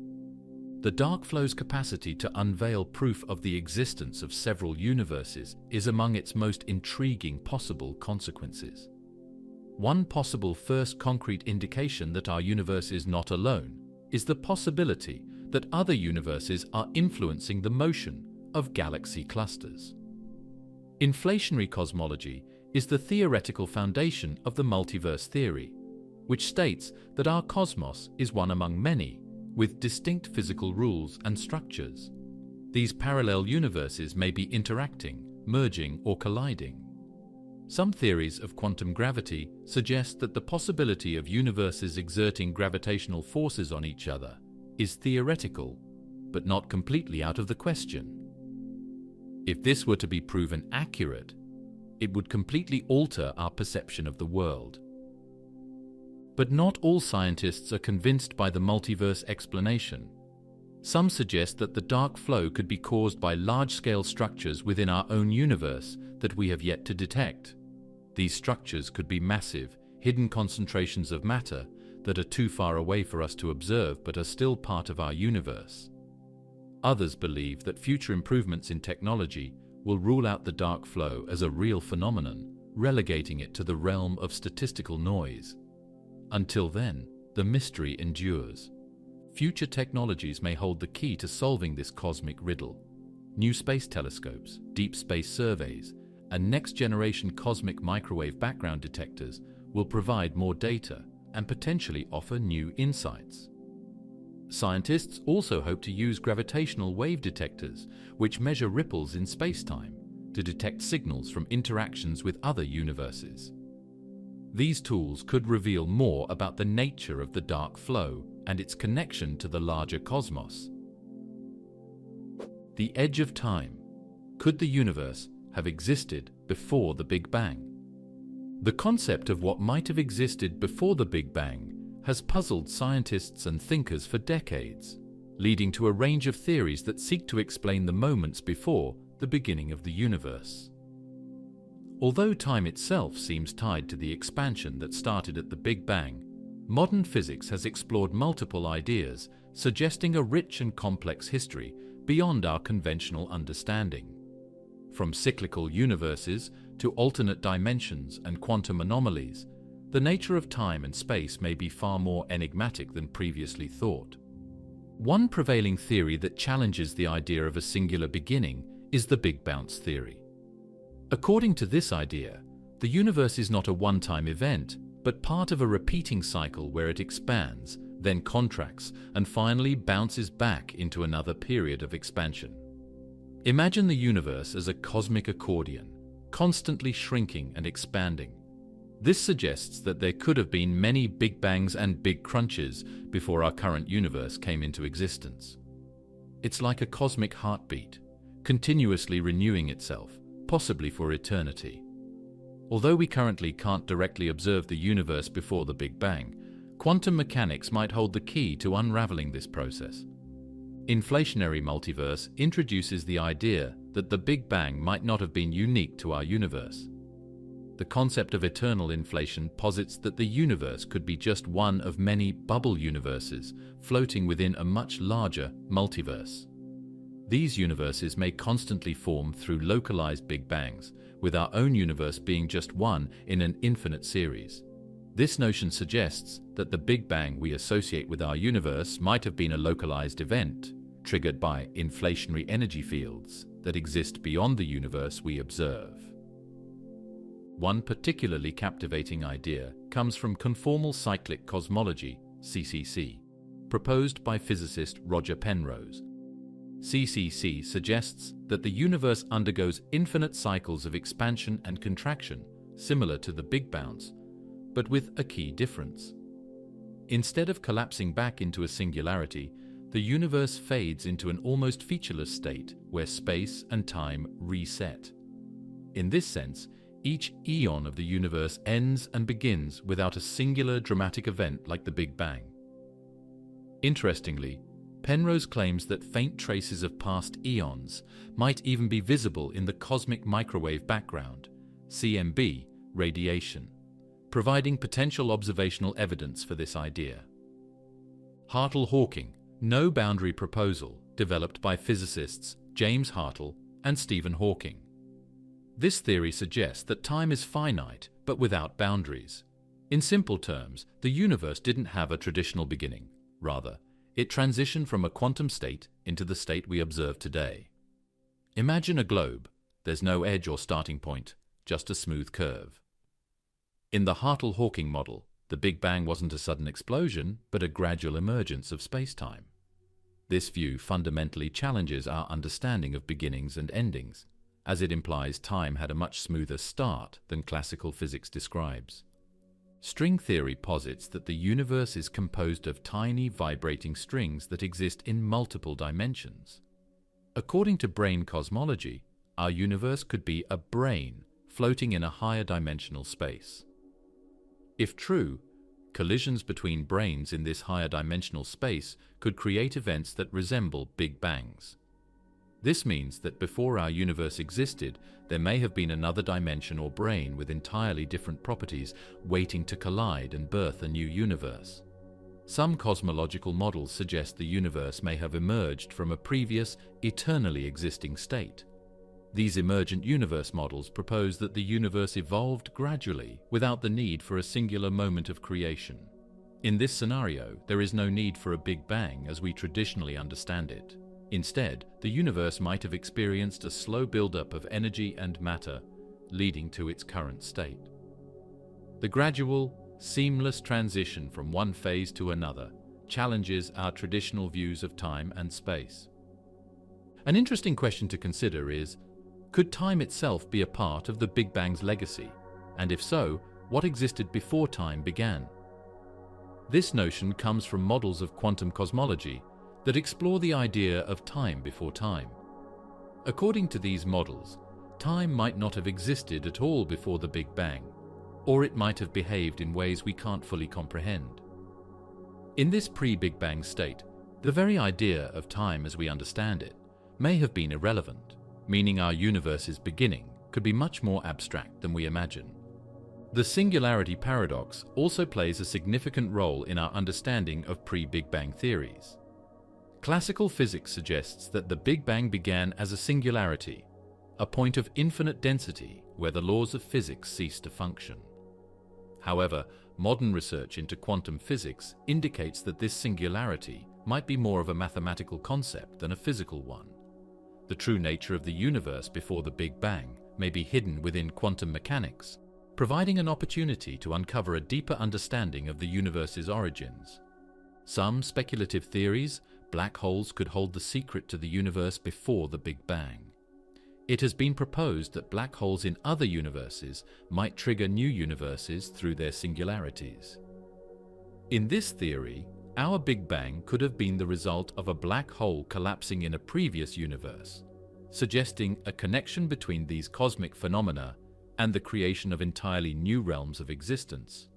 The dark flow's capacity to unveil proof of the existence of several universes is among its most intriguing possible consequences. One possible first concrete indication that our universe is not alone is the possibility that other universes are influencing the motion of galaxy clusters. Inflationary cosmology is the theoretical foundation of the multiverse theory, which states that our cosmos is one among many, with distinct physical rules and structures. These parallel universes may be interacting, merging, or colliding. Some theories of quantum gravity suggest that the possibility of universes exerting gravitational forces on each other is theoretical, but not completely out of the question. If this were to be proven accurate, it would completely alter our perception of the world. But not all scientists are convinced by the multiverse explanation. Some suggest that the dark flow could be caused by large-scale structures within our own universe that we have yet to detect. These structures could be massive, hidden concentrations of matter that are too far away for us to observe but are still part of our universe. Others believe that future improvements in technology will rule out the dark flow as a real phenomenon, relegating it to the realm of statistical noise. Until then, the mystery endures. Future technologies may hold the key to solving this cosmic riddle. New space telescopes, deep space surveys, and next-generation cosmic microwave background detectors will provide more data and potentially offer new insights. Scientists also hope to use gravitational wave detectors, which measure ripples in spacetime, to detect signals from interactions with other universes. These tools could reveal more about the nature of the dark flow and its connection to the larger cosmos. The edge of time. Could the universe have existed before the Big Bang? The concept of what might have existed before the Big Bang has puzzled scientists and thinkers for decades, leading to a range of theories that seek to explain the moments before the beginning of the universe. Although time itself seems tied to the expansion that started at the Big Bang, modern physics has explored multiple ideas suggesting a rich and complex history beyond our conventional understanding. From cyclical universes to alternate dimensions and quantum anomalies, the nature of time and space may be far more enigmatic than previously thought. One prevailing theory that challenges the idea of a singular beginning is the Big Bounce theory. According to this idea, the universe is not a one-time event, but part of a repeating cycle where it expands, then contracts, and finally bounces back into another period of expansion. Imagine the universe as a cosmic accordion, constantly shrinking and expanding. This suggests that there could have been many Big Bangs and Big Crunches before our current universe came into existence. It's like a cosmic heartbeat, continuously renewing itself, possibly for eternity. Although we currently can't directly observe the universe before the Big Bang, quantum mechanics might hold the key to unraveling this process. Inflationary multiverse introduces the idea that the Big Bang might not have been unique to our universe. The concept of eternal inflation posits that the universe could be just one of many bubble universes floating within a much larger multiverse. These universes may constantly form through localized Big Bangs, with our own universe being just one in an infinite series. This notion suggests that the Big Bang we associate with our universe might have been a localized event, triggered by inflationary energy fields that exist beyond the universe we observe. One particularly captivating idea comes from conformal cyclic cosmology, CCC, proposed by physicist Roger Penrose. CCC suggests that the universe undergoes infinite cycles of expansion and contraction, similar to the Big Bounce, but with a key difference. Instead of collapsing back into a singularity, the universe fades into an almost featureless state where space and time reset. In this sense, each eon of the universe ends and begins without a singular dramatic event like the Big Bang. Interestingly, Penrose claims that faint traces of past eons might even be visible in the cosmic microwave background, CMB, radiation, providing potential observational evidence for this idea. Hartle-Hawking, no boundary proposal, developed by physicists James Hartle and Stephen Hawking. This theory suggests that time is finite, but without boundaries. In simple terms, the universe didn't have a traditional beginning. Rather, it transitioned from a quantum state into the state we observe today. Imagine a globe. There's no edge or starting point, just a smooth curve. In the Hartle-Hawking model, the Big Bang wasn't a sudden explosion, but a gradual emergence of spacetime. This view fundamentally challenges our understanding of beginnings and endings, as it implies time had a much smoother start than classical physics describes. String theory posits that the universe is composed of tiny vibrating strings that exist in multiple dimensions. According to brane cosmology, our universe could be a brane floating in a higher dimensional space. If true, collisions between branes in this higher dimensional space could create events that resemble Big Bangs. This means that before our universe existed, there may have been another dimension or brane with entirely different properties waiting to collide and birth a new universe. Some cosmological models suggest the universe may have emerged from a previous, eternally existing state. These emergent universe models propose that the universe evolved gradually without the need for a singular moment of creation. In this scenario, there is no need for a Big Bang as we traditionally understand it. Instead, the universe might have experienced a slow buildup of energy and matter, leading to its current state. The gradual, seamless transition from one phase to another challenges our traditional views of time and space. An interesting question to consider is, could time itself be a part of the Big Bang's legacy? And if so, what existed before time began? This notion comes from models of quantum cosmology that explore the idea of time before time. According to these models, time might not have existed at all before the Big Bang, or it might have behaved in ways we can't fully comprehend. In this pre-Big Bang state, the very idea of time as we understand it may have been irrelevant, meaning our universe's beginning could be much more abstract than we imagine. The singularity paradox also plays a significant role in our understanding of pre-Big Bang theories. Classical physics suggests that the Big Bang began as a singularity, a point of infinite density where the laws of physics cease to function. However, modern research into quantum physics indicates that this singularity might be more of a mathematical concept than a physical one. The true nature of the universe before the Big Bang may be hidden within quantum mechanics, providing an opportunity to uncover a deeper understanding of the universe's origins. Some speculative theories, black holes could hold the secret to the universe before the Big Bang. It has been proposed that black holes in other universes might trigger new universes through their singularities. In this theory, our Big Bang could have been the result of a black hole collapsing in a previous universe, suggesting a connection between these cosmic phenomena and the creation of entirely new realms of existence.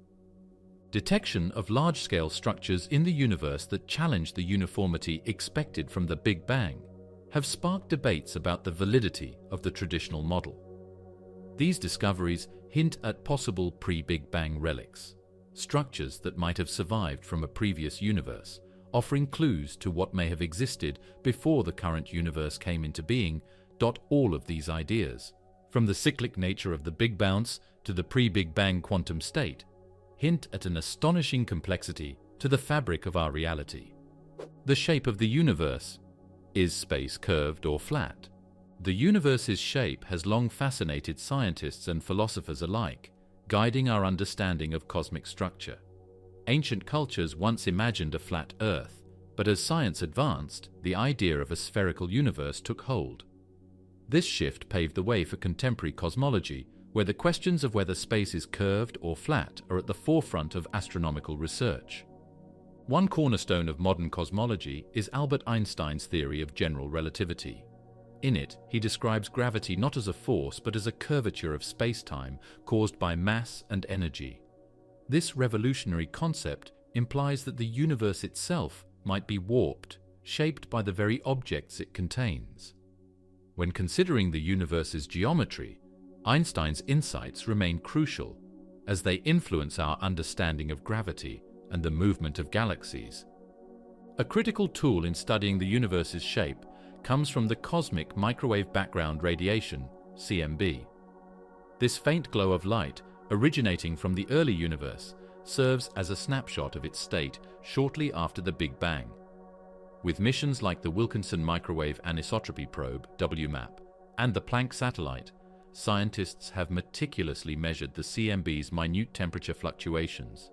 Detection of large-scale structures in the universe that challenge the uniformity expected from the Big Bang have sparked debates about the validity of the traditional model. These discoveries hint at possible pre-Big Bang relics, structures that might have survived from a previous universe, offering clues to what may have existed before the current universe came into being. All of these ideas, from the cyclic nature of the Big Bounce to the pre-Big Bang quantum state, hint at an astonishing complexity to the fabric of our reality. The shape of the universe. Is space curved or flat? The universe's shape has long fascinated scientists and philosophers alike, guiding our understanding of cosmic structure. Ancient cultures once imagined a flat Earth, but as science advanced, the idea of a spherical universe took hold. This shift paved the way for contemporary cosmology, where the questions of whether space is curved or flat are at the forefront of astronomical research. One cornerstone of modern cosmology is Albert Einstein's theory of general relativity. In it, he describes gravity not as a force but as a curvature of space-time caused by mass and energy. This revolutionary concept implies that the universe itself might be warped, shaped by the very objects it contains. When considering the universe's geometry, Einstein's insights remain crucial, as they influence our understanding of gravity and the movement of galaxies. A critical tool in studying the universe's shape comes from the cosmic microwave background radiation, CMB. This faint glow of light, originating from the early universe, serves as a snapshot of its state shortly after the Big Bang. With missions like the Wilkinson Microwave Anisotropy Probe, WMAP, and the Planck satellite, scientists have meticulously measured the CMB's minute temperature fluctuations.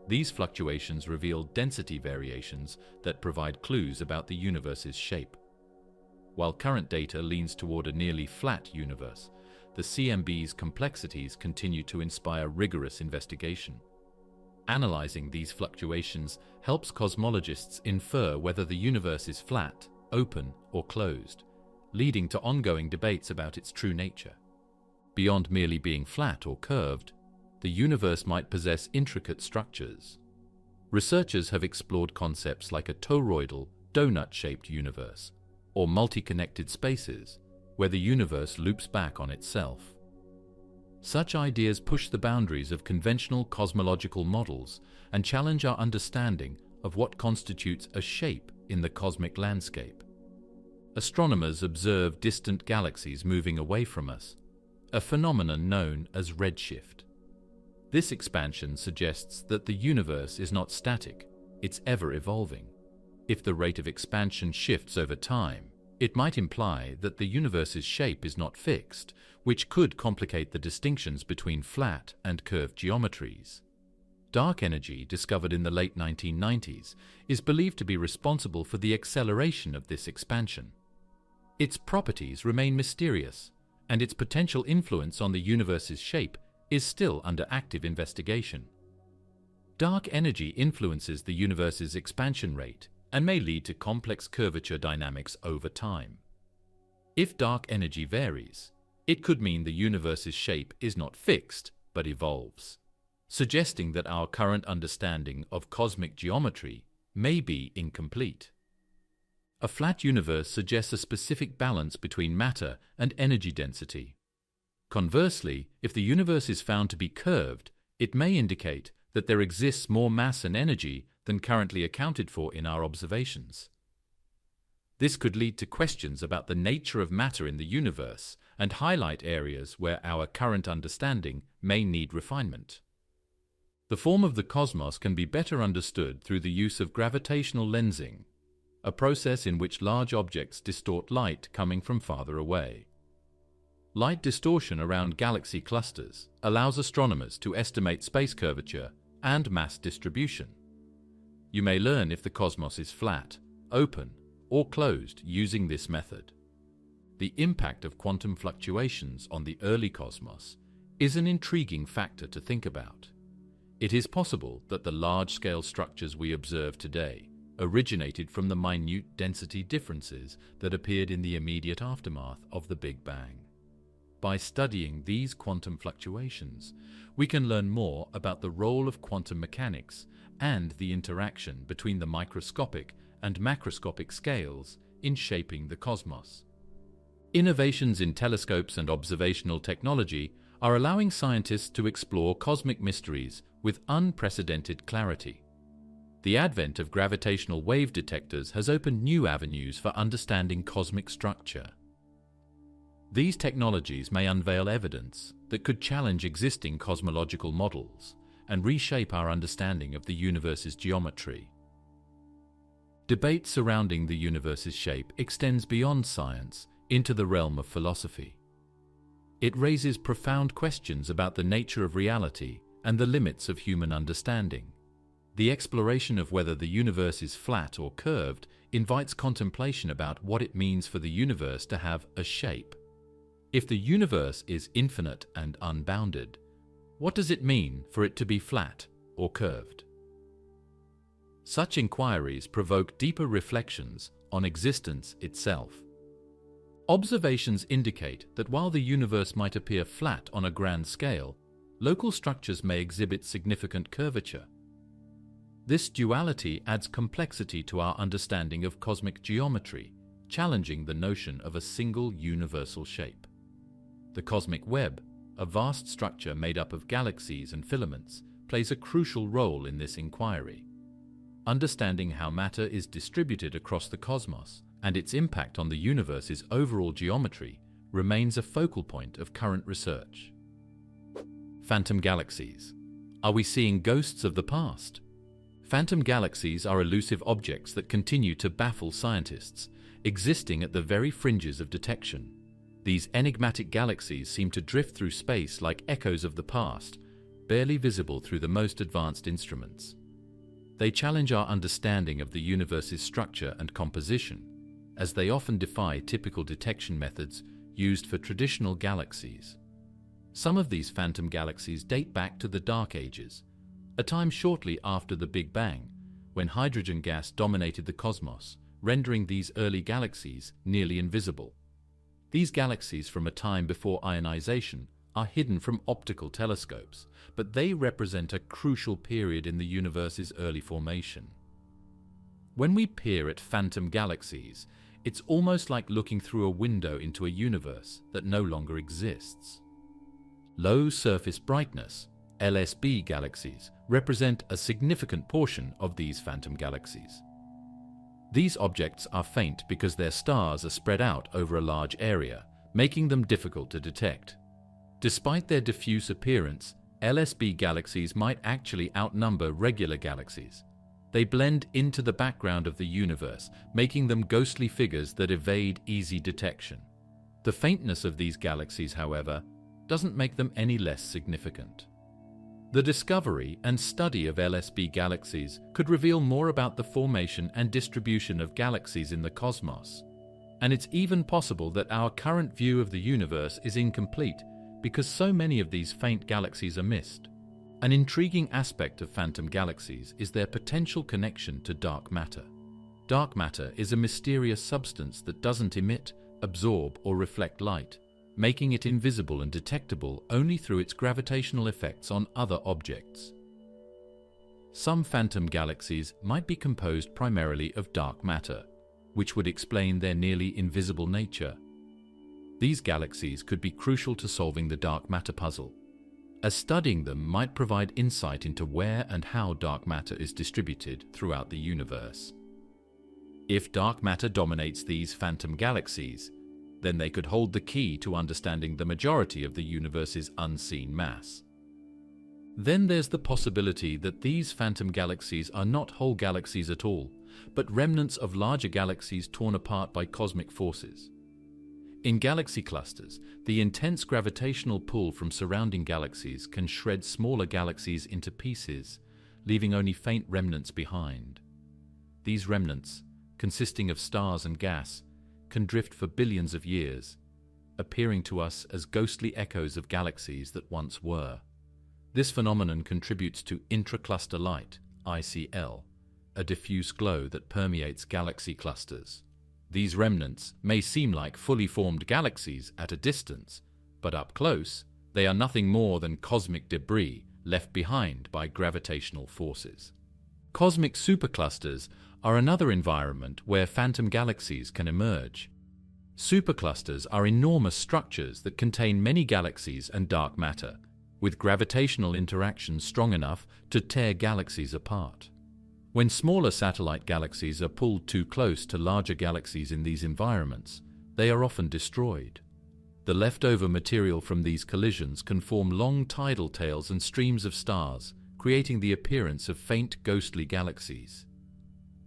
These fluctuations reveal density variations that provide clues about the universe's shape. While current data leans toward a nearly flat universe, the CMB's complexities continue to inspire rigorous investigation. Analyzing these fluctuations helps cosmologists infer whether the universe is flat, open, or closed, leading to ongoing debates about its true nature. Beyond merely being flat or curved, the universe might possess intricate structures. Researchers have explored concepts like a toroidal, donut-shaped universe, or multi-connected spaces, where the universe loops back on itself. Such ideas push the boundaries of conventional cosmological models and challenge our understanding of what constitutes a shape in the cosmic landscape. Astronomers observe distant galaxies moving away from us, a phenomenon known as redshift. This expansion suggests that the universe is not static, it's ever-evolving. If the rate of expansion shifts over time, it might imply that the universe's shape is not fixed, which could complicate the distinctions between flat and curved geometries. Dark energy, discovered in the late 1990s, is believed to be responsible for the acceleration of this expansion. Its properties remain mysterious, and its potential influence on the universe's shape is still under active investigation. Dark energy influences the universe's expansion rate and may lead to complex curvature dynamics over time. If dark energy varies, it could mean the universe's shape is not fixed but evolves, suggesting that our current understanding of cosmic geometry may be incomplete. A flat universe suggests a specific balance between matter and energy density. Conversely, if the universe is found to be curved, it may indicate that there exists more mass and energy than currently accounted for in our observations. This could lead to questions about the nature of matter in the universe and highlight areas where our current understanding may need refinement. The form of the cosmos can be better understood through the use of gravitational lensing, a process in which large objects distort light coming from farther away. Light distortion around galaxy clusters allows astronomers to estimate space curvature and mass distribution. You may learn if the cosmos is flat, open, or closed using this method. The impact of quantum fluctuations on the early cosmos is an intriguing factor to think about. It is possible that the large-scale structures we observe today originated from the minute density differences that appeared in the immediate aftermath of the Big Bang. By studying these quantum fluctuations, we can learn more about the role of quantum mechanics and the interaction between the microscopic and macroscopic scales in shaping the cosmos. Innovations in telescopes and observational technology are allowing scientists to explore cosmic mysteries with unprecedented clarity. The advent of gravitational wave detectors has opened new avenues for understanding cosmic structure. These technologies may unveil evidence that could challenge existing cosmological models and reshape our understanding of the universe's geometry. Debate surrounding the universe's shape extends beyond science into the realm of philosophy. It raises profound questions about the nature of reality and the limits of human understanding. The exploration of whether the universe is flat or curved invites contemplation about what it means for the universe to have a shape. If the universe is infinite and unbounded, what does it mean for it to be flat or curved? Such inquiries provoke deeper reflections on existence itself. Observations indicate that while the universe might appear flat on a grand scale, local structures may exhibit significant curvature. This duality adds complexity to our understanding of cosmic geometry, challenging the notion of a single universal shape. The cosmic web, a vast structure made up of galaxies and filaments, plays a crucial role in this inquiry. Understanding how matter is distributed across the cosmos and its impact on the universe's overall geometry remains a focal point of current research. Phantom galaxies. Are we seeing ghosts of the past? Phantom galaxies are elusive objects that continue to baffle scientists, existing at the very fringes of detection. These enigmatic galaxies seem to drift through space like echoes of the past, barely visible through the most advanced instruments. They challenge our understanding of the universe's structure and composition, as they often defy typical detection methods used for traditional galaxies. Some of these phantom galaxies date back to the Dark Ages, a time shortly after the Big Bang, when hydrogen gas dominated the cosmos, rendering these early galaxies nearly invisible. These galaxies from a time before ionization are hidden from optical telescopes, but they represent a crucial period in the universe's early formation. When we peer at phantom galaxies, it's almost like looking through a window into a universe that no longer exists. Low surface brightness, LSB galaxies, represent a significant portion of these phantom galaxies. These objects are faint because their stars are spread out over a large area, making them difficult to detect. Despite their diffuse appearance, LSB galaxies might actually outnumber regular galaxies. They blend into the background of the universe, making them ghostly figures that evade easy detection. The faintness of these galaxies, however, doesn't make them any less significant. The discovery and study of LSB galaxies could reveal more about the formation and distribution of galaxies in the cosmos. And it's even possible that our current view of the universe is incomplete because so many of these faint galaxies are missed. An intriguing aspect of phantom galaxies is their potential connection to dark matter. Dark matter is a mysterious substance that doesn't emit, absorb, or reflect light, making it invisible and detectable only through its gravitational effects on other objects. Some phantom galaxies might be composed primarily of dark matter, which would explain their nearly invisible nature. These galaxies could be crucial to solving the dark matter puzzle, as studying them might provide insight into where and how dark matter is distributed throughout the universe. If dark matter dominates these phantom galaxies, then they could hold the key to understanding the majority of the universe's unseen mass. Then there's the possibility that these phantom galaxies are not whole galaxies at all, but remnants of larger galaxies torn apart by cosmic forces. In galaxy clusters, the intense gravitational pull from surrounding galaxies can shred smaller galaxies into pieces, leaving only faint remnants behind. These remnants, consisting of stars and gas, can drift for billions of years, appearing to us as ghostly echoes of galaxies that once were. This phenomenon contributes to intracluster light, ICL, a diffuse glow that permeates galaxy clusters. These remnants may seem like fully formed galaxies at a distance, but up close, they are nothing more than cosmic debris left behind by gravitational forces. Cosmic superclusters are another environment where phantom galaxies can emerge. Superclusters are enormous structures that contain many galaxies and dark matter, with gravitational interactions strong enough to tear galaxies apart. When smaller satellite galaxies are pulled too close to larger galaxies in these environments, they are often destroyed. The leftover material from these collisions can form long tidal tails and streams of stars, creating the appearance of faint ghostly galaxies.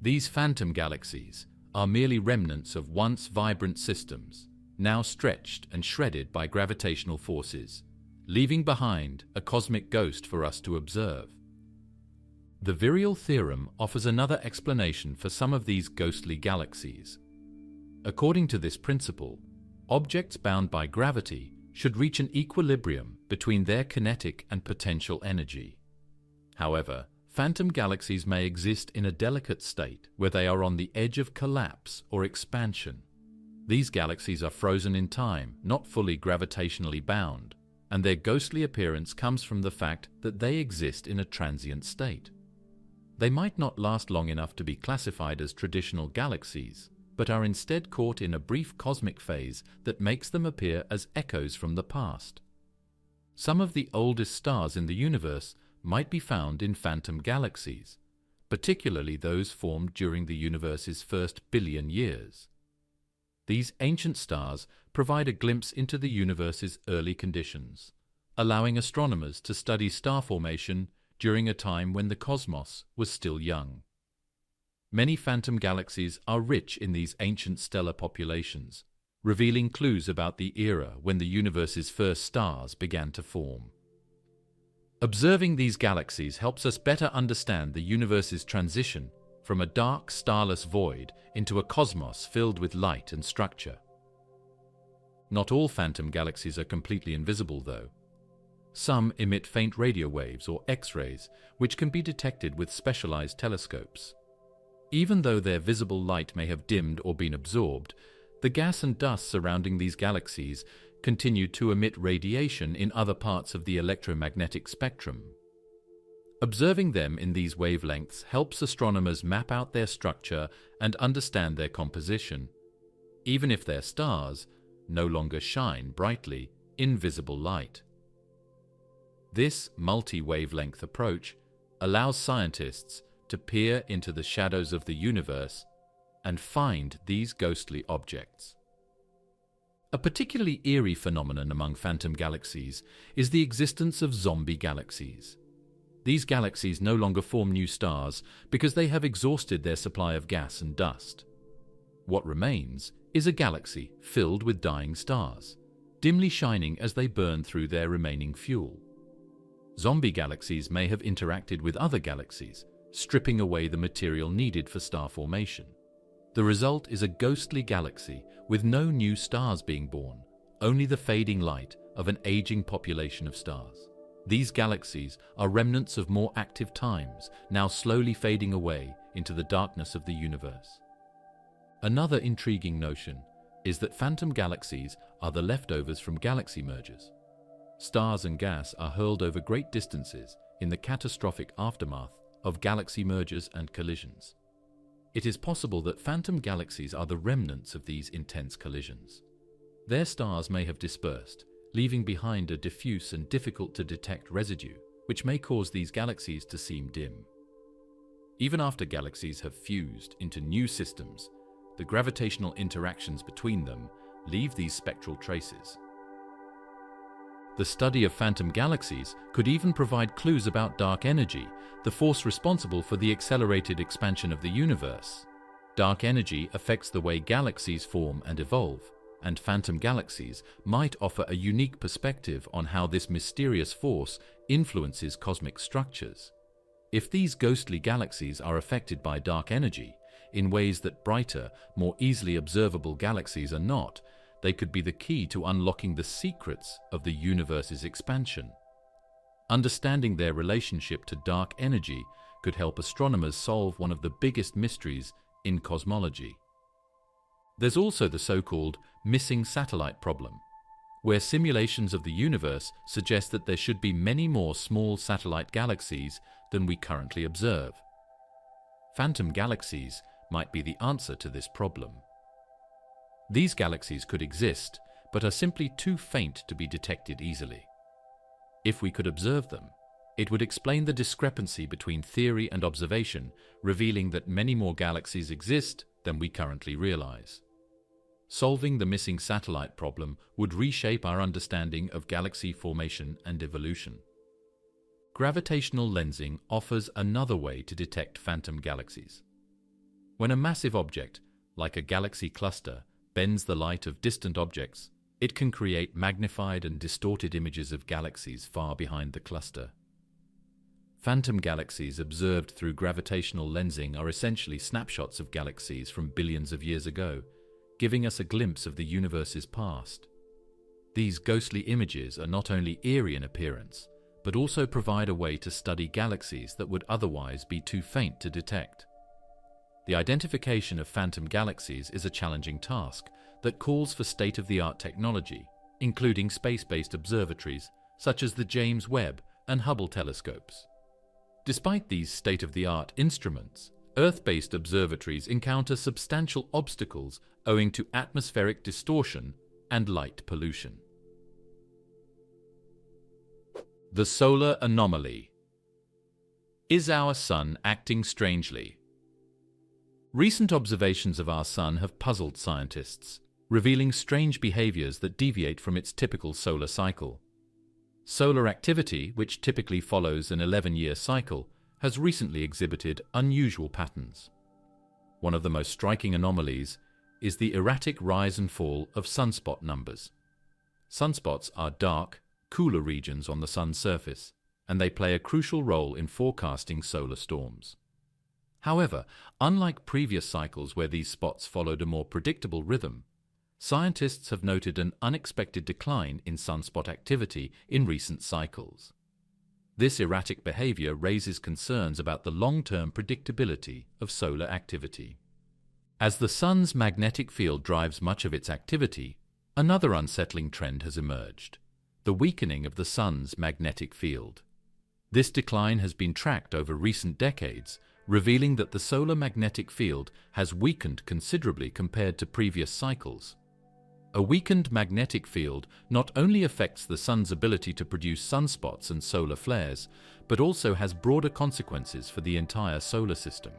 These phantom galaxies are merely remnants of once vibrant systems, now stretched and shredded by gravitational forces, leaving behind a cosmic ghost for us to observe. The virial theorem offers another explanation for some of these ghostly galaxies. According to this principle, objects bound by gravity should reach an equilibrium between their kinetic and potential energy. However, phantom galaxies may exist in a delicate state where they are on the edge of collapse or expansion. These galaxies are frozen in time, not fully gravitationally bound, and their ghostly appearance comes from the fact that they exist in a transient state. They might not last long enough to be classified as traditional galaxies, but are instead caught in a brief cosmic phase that makes them appear as echoes from the past. Some of the oldest stars in the universe might be found in phantom galaxies, particularly those formed during the universe's first billion years. These ancient stars provide a glimpse into the universe's early conditions, allowing astronomers to study star formation during a time when the cosmos was still young. Many phantom galaxies are rich in these ancient stellar populations, revealing clues about the era when the universe's first stars began to form. Observing these galaxies helps us better understand the universe's transition from a dark, starless void into a cosmos filled with light and structure. Not all phantom galaxies are completely invisible, though. Some emit faint radio waves or X-rays, which can be detected with specialized telescopes. Even though their visible light may have dimmed or been absorbed, the gas and dust surrounding these galaxies continue to emit radiation in other parts of the electromagnetic spectrum. Observing them in these wavelengths helps astronomers map out their structure and understand their composition, even if their stars no longer shine brightly in visible light. This multi-wavelength approach allows scientists to peer into the shadows of the universe and find these ghostly objects. A particularly eerie phenomenon among phantom galaxies is the existence of zombie galaxies. These galaxies no longer form new stars because they have exhausted their supply of gas and dust. What remains is a galaxy filled with dying stars, dimly shining as they burn through their remaining fuel. Zombie galaxies may have interacted with other galaxies, stripping away the material needed for star formation. The result is a ghostly galaxy with no new stars being born, only the fading light of an aging population of stars. These galaxies are remnants of more active times, now slowly fading away into the darkness of the universe. Another intriguing notion is that phantom galaxies are the leftovers from galaxy mergers. Stars and gas are hurled over great distances in the catastrophic aftermath of galaxy mergers and collisions. It is possible that phantom galaxies are the remnants of these intense collisions. Their stars may have dispersed, leaving behind a diffuse and difficult-to-detect residue, which may cause these galaxies to seem dim. Even after galaxies have fused into new systems, the gravitational interactions between them leave these spectral traces. The study of phantom galaxies could even provide clues about dark energy, the force responsible for the accelerated expansion of the universe. Dark energy affects the way galaxies form and evolve, and phantom galaxies might offer a unique perspective on how this mysterious force influences cosmic structures. If these ghostly galaxies are affected by dark energy in ways that brighter, more easily observable galaxies are not, they could be the key to unlocking the secrets of the universe's expansion. Understanding their relationship to dark energy could help astronomers solve one of the biggest mysteries in cosmology. There's also the so-called missing satellite problem, where simulations of the universe suggest that there should be many more small satellite galaxies than we currently observe. Phantom galaxies might be the answer to this problem. These galaxies could exist, but are simply too faint to be detected easily. If we could observe them, it would explain the discrepancy between theory and observation, revealing that many more galaxies exist than we currently realize. Solving the missing satellite problem would reshape our understanding of galaxy formation and evolution. Gravitational lensing offers another way to detect phantom galaxies. When a massive object, like a galaxy cluster, bends the light of distant objects, it can create magnified and distorted images of galaxies far behind the cluster. Phantom galaxies observed through gravitational lensing are essentially snapshots of galaxies from billions of years ago, giving us a glimpse of the universe's past. These ghostly images are not only eerie in appearance, but also provide a way to study galaxies that would otherwise be too faint to detect. The identification of phantom galaxies is a challenging task that calls for state-of-the-art technology, including space-based observatories such as the James Webb and Hubble telescopes. Despite these state-of-the-art instruments, Earth-based observatories encounter substantial obstacles owing to atmospheric distortion and light pollution. The solar anomaly. Is our Sun acting strangely? Recent observations of our Sun have puzzled scientists, revealing strange behaviors that deviate from its typical solar cycle. Solar activity, which typically follows an 11-year cycle, has recently exhibited unusual patterns. One of the most striking anomalies is the erratic rise and fall of sunspot numbers. Sunspots are dark, cooler regions on the Sun's surface, and they play a crucial role in forecasting solar storms. However, unlike previous cycles where these spots followed a more predictable rhythm, scientists have noted an unexpected decline in sunspot activity in recent cycles. This erratic behavior raises concerns about the long-term predictability of solar activity. As the Sun's magnetic field drives much of its activity, Another unsettling trend has emerged: the weakening of the Sun's magnetic field. This decline has been tracked over recent decades, revealing that the solar magnetic field has weakened considerably compared to previous cycles. A weakened magnetic field not only affects the Sun's ability to produce sunspots and solar flares, but also has broader consequences for the entire solar system.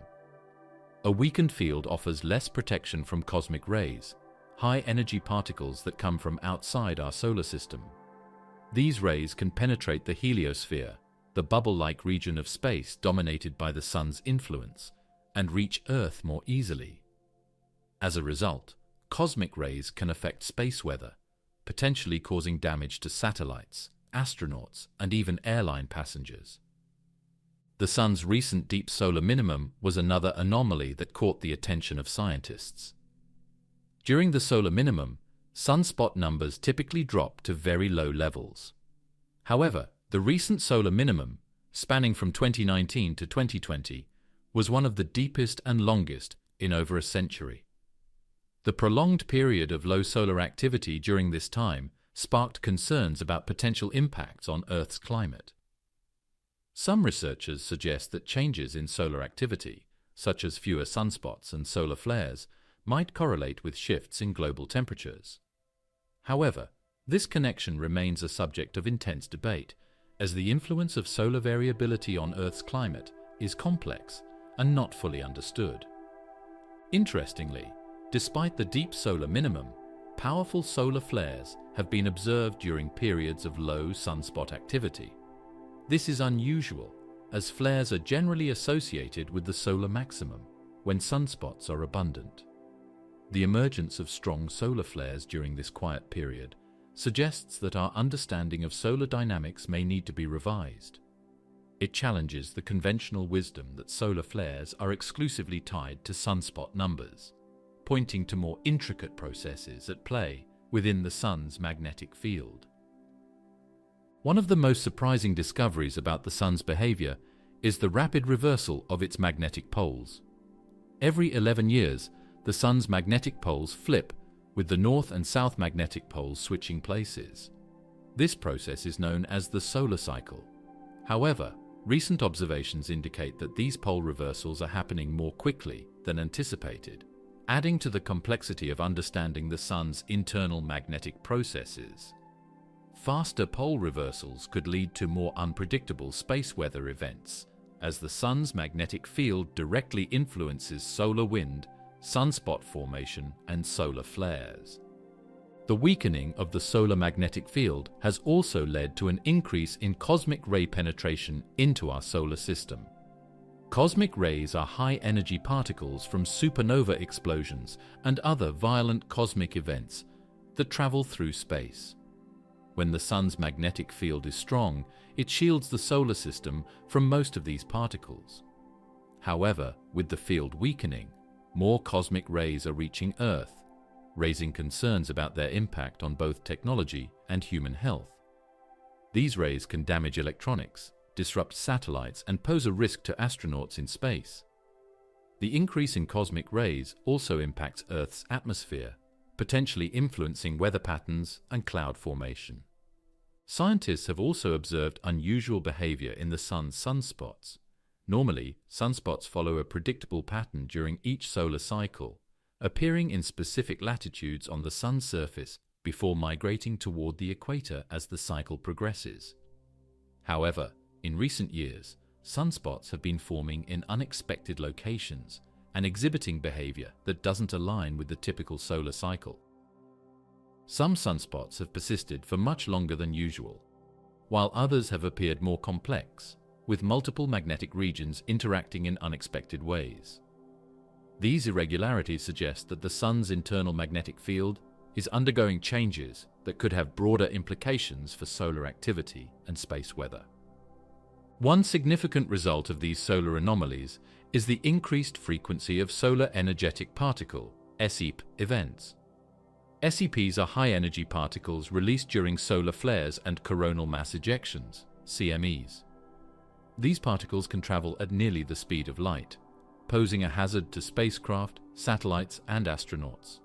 A weakened field offers less protection from cosmic rays, high-energy particles that come from outside our solar system. These rays can penetrate the heliosphere, the bubble-like region of space dominated by the Sun's influence, and reach Earth more easily. As a result, cosmic rays can affect space weather, potentially causing damage to satellites, astronauts, and even airline passengers. The Sun's recent deep solar minimum was another anomaly that caught the attention of scientists. During the solar minimum, sunspot numbers typically drop to very low levels. However, the recent solar minimum, spanning from 2019 to 2020, was one of the deepest and longest in over a century. The prolonged period of low solar activity during this time sparked concerns about potential impacts on Earth's climate. Some researchers suggest that changes in solar activity, such as fewer sunspots and solar flares, might correlate with shifts in global temperatures. However, this connection remains a subject of intense debate, as the influence of solar variability on Earth's climate is complex and not fully understood. Interestingly, despite the deep solar minimum, powerful solar flares have been observed during periods of low sunspot activity. This is unusual, as flares are generally associated with the solar maximum, when sunspots are abundant. The emergence of strong solar flares during this quiet period suggests that our understanding of solar dynamics may need to be revised. It challenges the conventional wisdom that solar flares are exclusively tied to sunspot numbers, pointing to more intricate processes at play within the Sun's magnetic field. One of the most surprising discoveries about the Sun's behavior is the rapid reversal of its magnetic poles. Every 11 years, the Sun's magnetic poles flip, with the north and south magnetic poles switching places. This process is known as the solar cycle. However, recent observations indicate that these pole reversals are happening more quickly than anticipated, adding to the complexity of understanding the Sun's internal magnetic processes. Faster pole reversals could lead to more unpredictable space weather events, as the Sun's magnetic field directly influences solar wind, sunspot formation, and solar flares. The weakening of the solar magnetic field has also led to an increase in cosmic ray penetration into our solar system. Cosmic rays are high-energy particles from supernova explosions and other violent cosmic events that travel through space. When the Sun's magnetic field is strong, it shields the solar system from most of these particles. However, with the field weakening, more cosmic rays are reaching Earth, raising concerns about their impact on both technology and human health. These rays can damage electronics, disrupt satellites, and pose a risk to astronauts in space. The increase in cosmic rays also impacts Earth's atmosphere, potentially influencing weather patterns and cloud formation. Scientists have also observed unusual behavior in the Sun's sunspots. Normally, sunspots follow a predictable pattern during each solar cycle, appearing in specific latitudes on the Sun's surface before migrating toward the equator as the cycle progresses. However, in recent years, sunspots have been forming in unexpected locations and exhibiting behavior that doesn't align with the typical solar cycle. Some sunspots have persisted for much longer than usual, while others have appeared more complex, with multiple magnetic regions interacting in unexpected ways. These irregularities suggest that the Sun's internal magnetic field is undergoing changes that could have broader implications for solar activity and space weather. One significant result of these solar anomalies is the increased frequency of solar energetic particle (SEP) events. SEPs are high-energy particles released during solar flares and coronal mass ejections (CMEs). These particles can travel at nearly the speed of light, posing a hazard to spacecraft, satellites, and astronauts.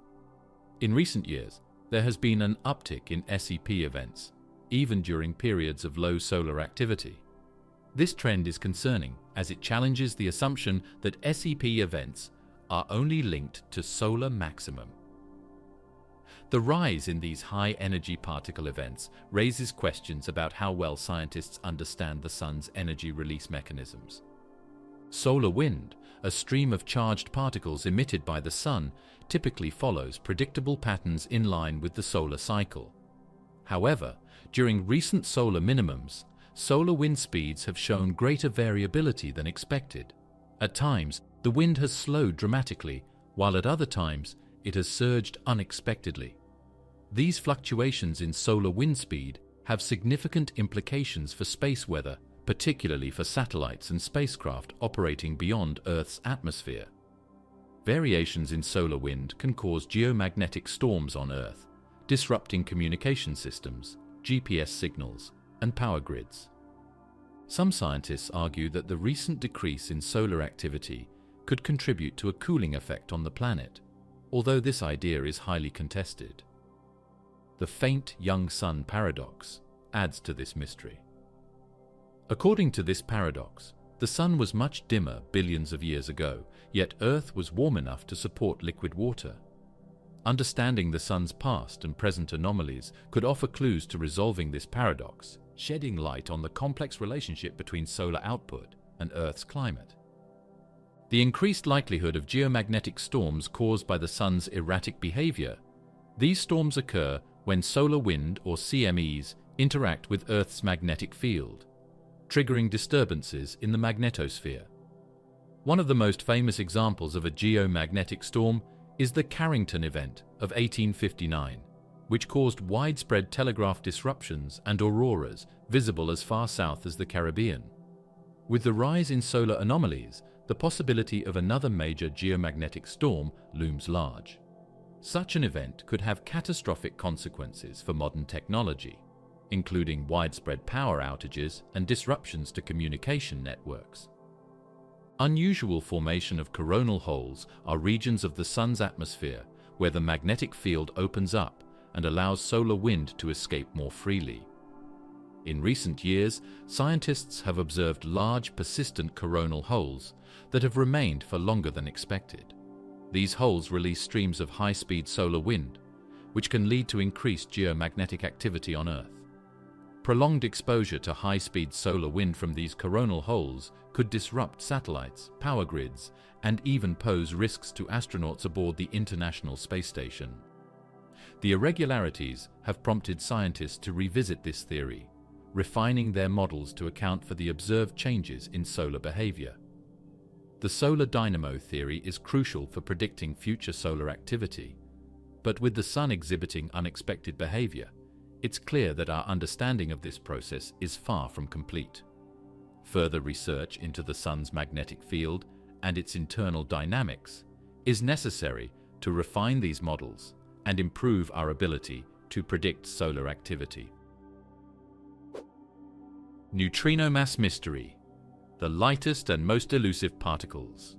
In recent years, there has been an uptick in SEP events, even during periods of low solar activity. This trend is concerning as it challenges the assumption that SEP events are only linked to solar maximum. The rise in these high-energy particle events raises questions about how well scientists understand the Sun's energy release mechanisms. Solar wind, a stream of charged particles emitted by the Sun, typically follows predictable patterns in line with the solar cycle. However, during recent solar minimums, solar wind speeds have shown greater variability than expected. At times, the wind has slowed dramatically, while at other times, it has surged unexpectedly. These fluctuations in solar wind speed have significant implications for space weather, particularly for satellites and spacecraft operating beyond Earth's atmosphere. Variations in solar wind can cause geomagnetic storms on Earth, disrupting communication systems, GPS signals, and power grids. Some scientists argue that the recent decrease in solar activity could contribute to a cooling effect on the planet, although this idea is highly contested. The faint young sun paradox adds to this mystery. According to this paradox, the Sun was much dimmer billions of years ago, yet Earth was warm enough to support liquid water. Understanding the Sun's past and present anomalies could offer clues to resolving this paradox, shedding light on the complex relationship between solar output and Earth's climate. The increased likelihood of geomagnetic storms caused by the Sun's erratic behavior. These storms occur when solar wind, or CMEs, interact with Earth's magnetic field, triggering disturbances in the magnetosphere. One of the most famous examples of a geomagnetic storm is the Carrington event of 1859, which caused widespread telegraph disruptions and auroras visible as far south as the Caribbean. With the rise in solar anomalies, the possibility of another major geomagnetic storm looms large. Such an event could have catastrophic consequences for modern technology, including widespread power outages and disruptions to communication networks. Unusual formation of coronal holes are regions of the Sun's atmosphere where the magnetic field opens up and allows solar wind to escape more freely. In recent years, scientists have observed large, persistent coronal holes that have remained for longer than expected. These holes release streams of high-speed solar wind, which can lead to increased geomagnetic activity on Earth. Prolonged exposure to high-speed solar wind from these coronal holes could disrupt satellites, power grids, and even pose risks to astronauts aboard the International Space Station. The irregularities have prompted scientists to revisit this theory, refining their models to account for the observed changes in solar behavior. The solar dynamo theory is crucial for predicting future solar activity, but with the Sun exhibiting unexpected behavior, it's clear that our understanding of this process is far from complete. Further research into the Sun's magnetic field and its internal dynamics is necessary to refine these models and improve our ability to predict solar activity. Neutrino mass mystery, the lightest and most elusive particles.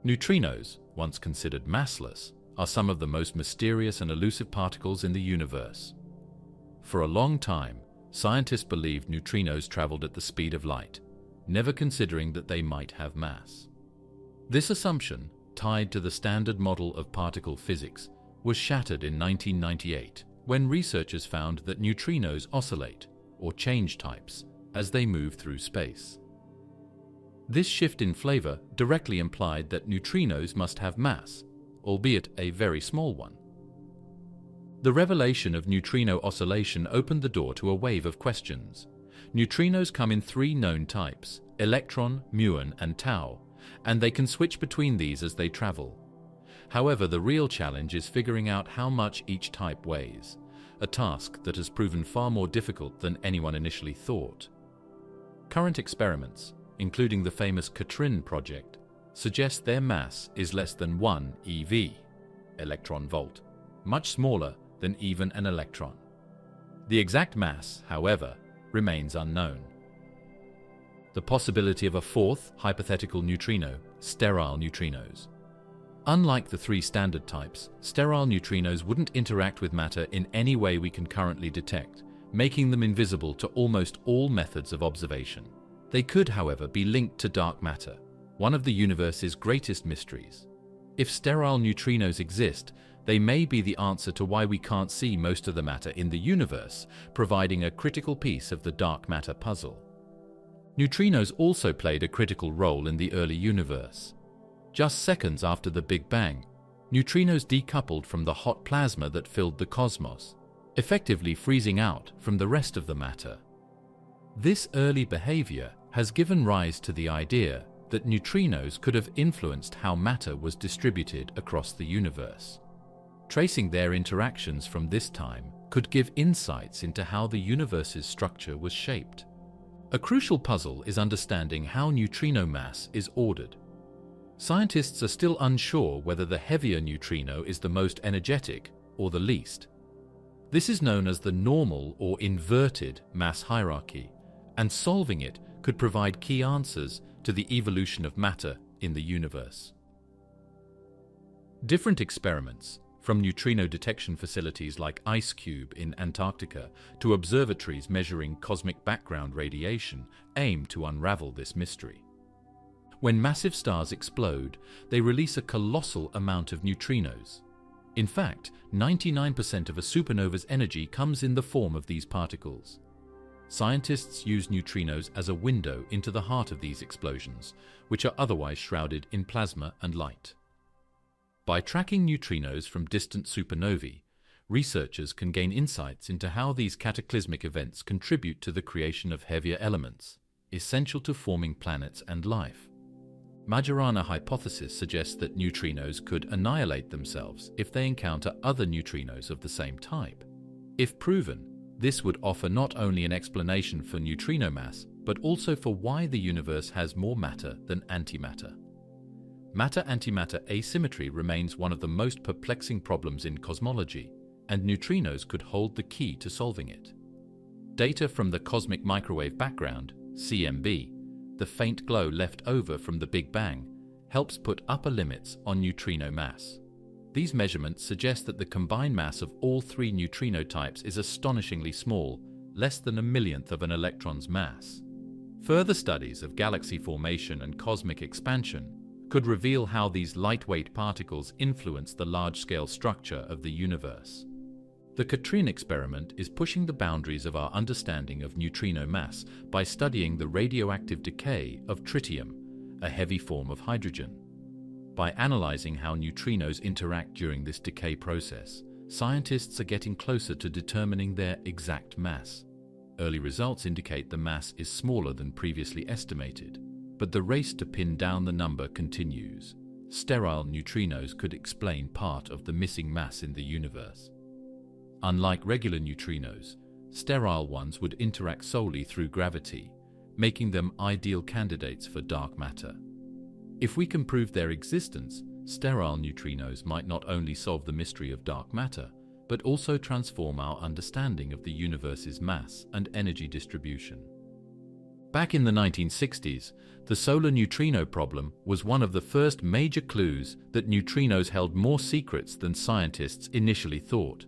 Neutrinos, once considered massless, are some of the most mysterious and elusive particles in the universe. For a long time, scientists believed neutrinos traveled at the speed of light, never considering that they might have mass. This assumption, tied to the standard model of particle physics, was shattered in 1998 when researchers found that neutrinos oscillate, or change types, as they move through space. This shift in flavor directly implied that neutrinos must have mass, albeit a very small one. The revelation of neutrino oscillation opened the door to a wave of questions. Neutrinos come in three known types: electron, muon, and tau, and they can switch between these as they travel. However, the real challenge is figuring out how much each type weighs, a task that has proven far more difficult than anyone initially thought. Current experiments, including the famous Catrin project, suggest their mass is less than 1 eV, electron volt, much smaller than even an electron. The exact mass, however, remains unknown. The possibility of a fourth hypothetical neutrino, sterile neutrinos. Unlike the three standard types, sterile neutrinos wouldn't interact with matter in any way we can currently detect, making them invisible to almost all methods of observation. They could, however, be linked to dark matter, one of the universe's greatest mysteries. If sterile neutrinos exist, they may be the answer to why we can't see most of the matter in the universe, providing a critical piece of the dark matter puzzle. Neutrinos also played a critical role in the early universe. Just seconds after the Big Bang, neutrinos decoupled from the hot plasma that filled the cosmos, effectively freezing out from the rest of the matter. This early behavior has given rise to the idea that neutrinos could have influenced how matter was distributed across the universe. Tracing their interactions from this time could give insights into how the universe's structure was shaped. A crucial puzzle is understanding how neutrino mass is ordered. Scientists are still unsure whether the heavier neutrino is the most energetic or the least. This is known as the normal or inverted mass hierarchy, and solving it could provide key answers to the evolution of matter in the universe. Different experiments, from neutrino detection facilities like IceCube in Antarctica to observatories measuring cosmic background radiation, aim to unravel this mystery. When massive stars explode, they release a colossal amount of neutrinos. In fact, 99% of a supernova's energy comes in the form of these particles. Scientists use neutrinos as a window into the heart of these explosions, which are otherwise shrouded in plasma and light. By tracking neutrinos from distant supernovae, researchers can gain insights into how these cataclysmic events contribute to the creation of heavier elements, essential to forming planets and life. Majorana hypothesis suggests that neutrinos could annihilate themselves if they encounter other neutrinos of the same type. If proven, this would offer not only an explanation for neutrino mass, but also for why the universe has more matter than antimatter. Matter-antimatter asymmetry remains one of the most perplexing problems in cosmology, and neutrinos could hold the key to solving it. Data from the cosmic microwave background, CMB, the faint glow left over from the Big Bang, helps put upper limits on neutrino mass. These measurements suggest that the combined mass of all three neutrino types is astonishingly small, less than a millionth of an electron's mass. Further studies of galaxy formation and cosmic expansion could reveal how these lightweight particles influence the large-scale structure of the universe. The Katrine experiment is pushing the boundaries of our understanding of neutrino mass by studying the radioactive decay of tritium, a heavy form of hydrogen. By analyzing how neutrinos interact during this decay process, scientists are getting closer to determining their exact mass. Early results indicate the mass is smaller than previously estimated, but the race to pin down the number continues. Sterile neutrinos could explain part of the missing mass in the universe. Unlike regular neutrinos, sterile ones would interact solely through gravity, making them ideal candidates for dark matter. If we can prove their existence, sterile neutrinos might not only solve the mystery of dark matter, but also transform our understanding of the universe's mass and energy distribution. Back in the 1960s, the solar neutrino problem was one of the first major clues that neutrinos held more secrets than scientists initially thought.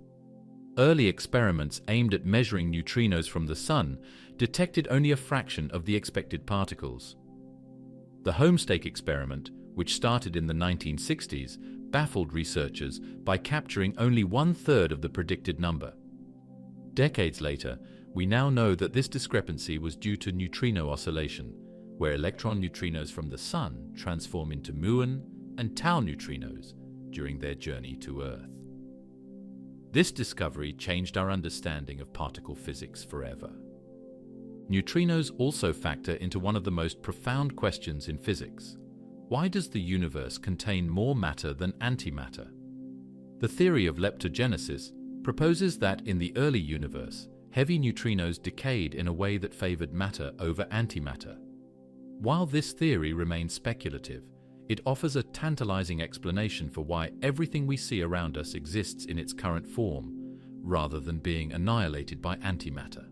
Early experiments aimed at measuring neutrinos from the Sun detected only a fraction of the expected particles. The Homestake experiment, which started in the 1960s, baffled researchers by capturing only 1/3 of the predicted number. Decades later, we now know that this discrepancy was due to neutrino oscillation, where electron neutrinos from the Sun transform into muon and tau neutrinos during their journey to Earth. This discovery changed our understanding of particle physics forever. Neutrinos also factor into one of the most profound questions in physics. Why does the universe contain more matter than antimatter? The theory of leptogenesis proposes that in the early universe, heavy neutrinos decayed in a way that favored matter over antimatter. While this theory remains speculative, it offers a tantalizing explanation for why everything we see around us exists in its current form, rather than being annihilated by antimatter.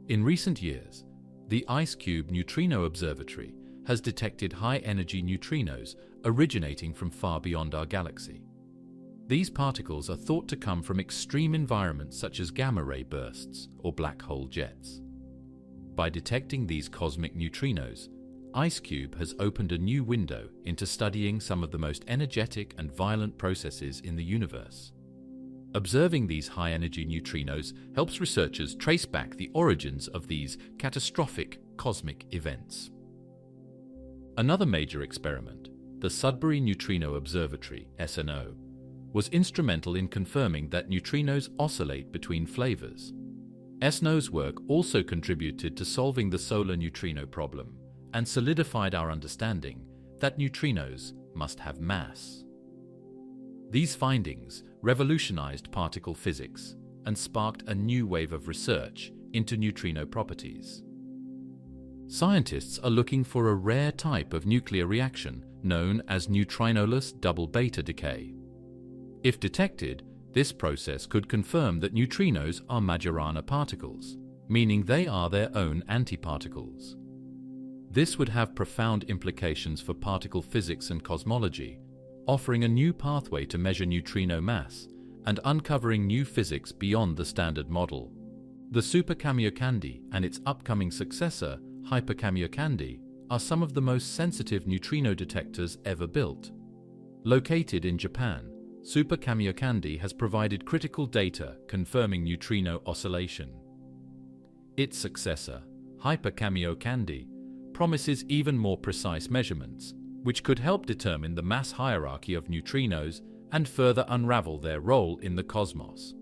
In recent years, the IceCube Neutrino Observatory has detected high-energy neutrinos originating from far beyond our galaxy. These particles are thought to come from extreme environments such as gamma-ray bursts or black hole jets. By detecting these cosmic neutrinos, IceCube has opened a new window into studying some of the most energetic and violent processes in the universe. Observing these high-energy neutrinos helps researchers trace back the origins of these catastrophic cosmic events. Another major experiment, the Sudbury Neutrino Observatory (SNO), was instrumental in confirming that neutrinos oscillate between flavors. SNO's work also contributed to solving the solar neutrino problem and solidified our understanding that neutrinos must have mass. These findings revolutionized particle physics and sparked a new wave of research into neutrino properties. Scientists are looking for a rare type of nuclear reaction known as neutrinoless double beta decay. If detected, this process could confirm that neutrinos are Majorana particles, meaning they are their own antiparticles. This would have profound implications for particle physics and cosmology, offering a new pathway to measure neutrino mass and uncovering new physics beyond the standard model. The Super Kamiokande and its upcoming successor, Hyper Kamiokande, are some of the most sensitive neutrino detectors ever built. Located in Japan, Super Kamiokande has provided critical data confirming neutrino oscillation. Its successor, Hyper Kamiokande, promises even more precise measurements, which could help determine the mass hierarchy of neutrinos and further unravel their role in the cosmos.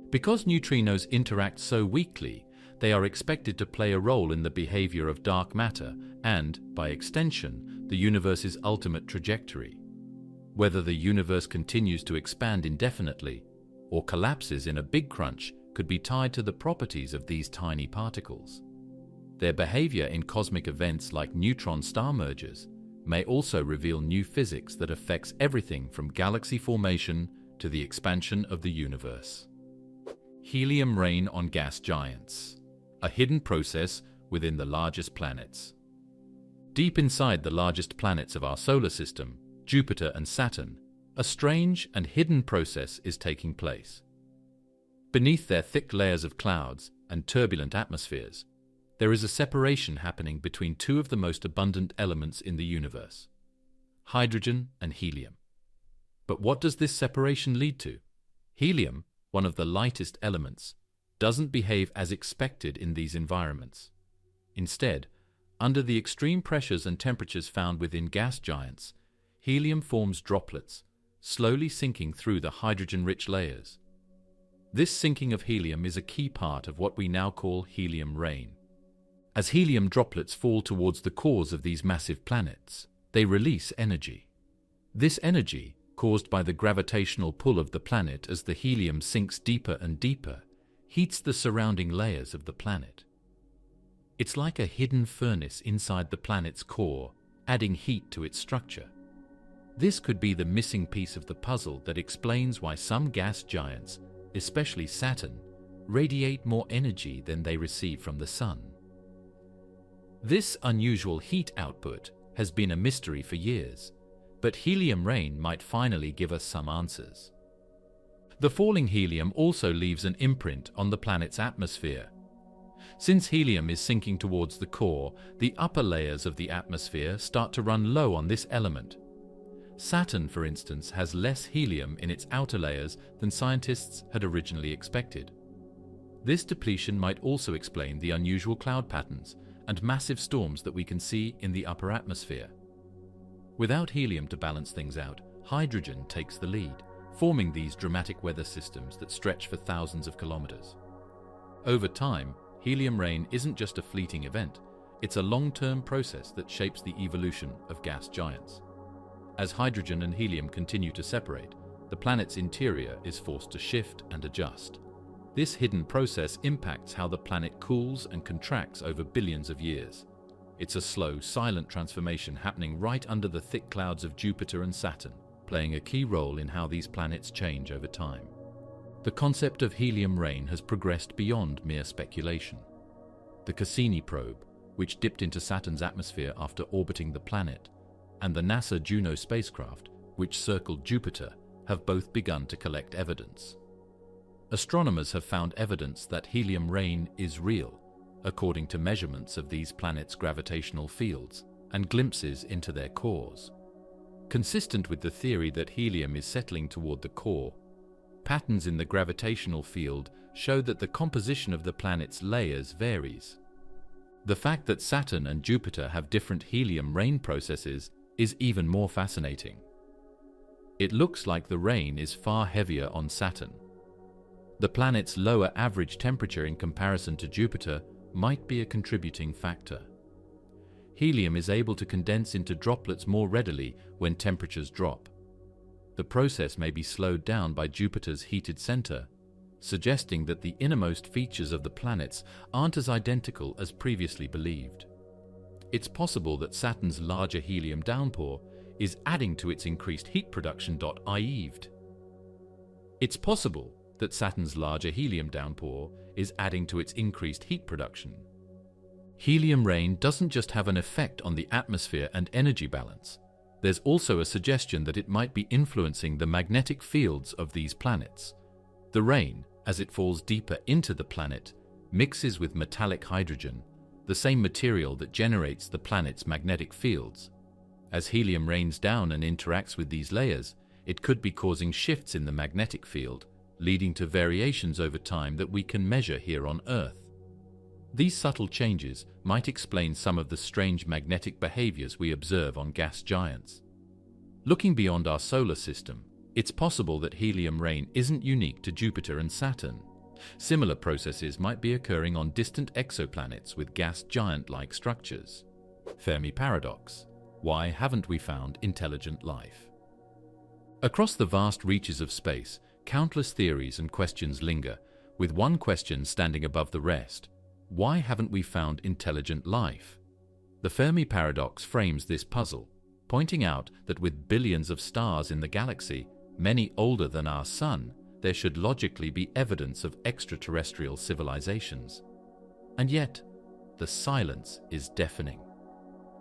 Because neutrinos interact so weakly, they are expected to play a role in the behavior of dark matter and, by extension, the universe's ultimate trajectory. Whether the universe continues to expand indefinitely or collapses in a big crunch could be tied to the properties of these tiny particles. Their behavior in cosmic events like neutron star mergers may also reveal new physics that affects everything from galaxy formation to the expansion of the universe. Helium rain on gas giants, a hidden process within the largest planets. Deep inside the largest planets of our solar system, Jupiter and Saturn, a strange and hidden process is taking place. Beneath their thick layers of clouds and turbulent atmospheres, there is a separation happening between two of the most abundant elements in the universe, hydrogen and helium. But what does this separation lead to? Helium, one of the lightest elements, doesn't behave as expected in these environments. Instead, under the extreme pressures and temperatures found within gas giants, helium forms droplets, slowly sinking through the hydrogen-rich layers. This sinking of helium is a key part of what we now call helium rain. As helium droplets fall towards the cores of these massive planets, they release energy. This energy, caused by the gravitational pull of the planet as the helium sinks deeper and deeper, heats the surrounding layers of the planet. It's like a hidden furnace inside the planet's core, adding heat to its structure. This could be the missing piece of the puzzle that explains why some gas giants, especially Saturn, radiate more energy than they receive from the Sun. This unusual heat output has been a mystery for years, but helium rain might finally give us some answers. The falling helium also leaves an imprint on the planet's atmosphere. Since helium is sinking towards the core, the upper layers of the atmosphere start to run low on this element. Saturn, for instance, has less helium in its outer layers than scientists had originally expected. This depletion might also explain the unusual cloud patterns and massive storms that we can see in the upper atmosphere. Without helium to balance things out, hydrogen takes the lead, forming these dramatic weather systems that stretch for thousands of kilometers. Over time, helium rain isn't just a fleeting event, it's a long-term process that shapes the evolution of gas giants. As hydrogen and helium continue to separate, the planet's interior is forced to shift and adjust. This hidden process impacts how the planet cools and contracts over billions of years. It's a slow, silent transformation happening right under the thick clouds of Jupiter and Saturn, playing a key role in how these planets change over time. The concept of helium rain has progressed beyond mere speculation. The Cassini probe, which dipped into Saturn's atmosphere after orbiting the planet, and the NASA Juno spacecraft, which circled Jupiter, have both begun to collect evidence. Astronomers have found evidence that helium rain is real, according to measurements of these planets' gravitational fields and glimpses into their cores. Consistent with the theory that helium is settling toward the core, patterns in the gravitational field show that the composition of the planet's layers varies. The fact that Saturn and Jupiter have different helium rain processes is even more fascinating. It looks like the rain is far heavier on Saturn. The planet's lower average temperature in comparison to Jupiter might be a contributing factor. Helium is able to condense into droplets more readily when temperatures drop. The process may be slowed down by Jupiter's heated center, suggesting that the innermost features of the planets aren't as identical as previously believed. It's possible that Saturn's larger helium downpour is adding to its increased heat production. It's possible that Saturn's larger helium downpour is adding to its increased heat production. Helium rain doesn't just have an effect on the atmosphere and energy balance. There's also a suggestion that it might be influencing the magnetic fields of these planets. The rain, as it falls deeper into the planet, mixes with metallic hydrogen, the same material that generates the planet's magnetic fields. As helium rains down and interacts with these layers, it could be causing shifts in the magnetic field, leading to variations over time that we can measure here on Earth. These subtle changes might explain some of the strange magnetic behaviors we observe on gas giants. Looking beyond our solar system, it's possible that helium rain isn't unique to Jupiter and Saturn. Similar processes might be occurring on distant exoplanets with gas giant-like structures. Fermi paradox. Why haven't we found intelligent life? Across the vast reaches of space, countless theories and questions linger, with one question standing above the rest. Why haven't we found intelligent life? The Fermi paradox frames this puzzle, pointing out that with billions of stars in the galaxy, many older than our Sun, there should logically be evidence of extraterrestrial civilizations. And yet, the silence is deafening.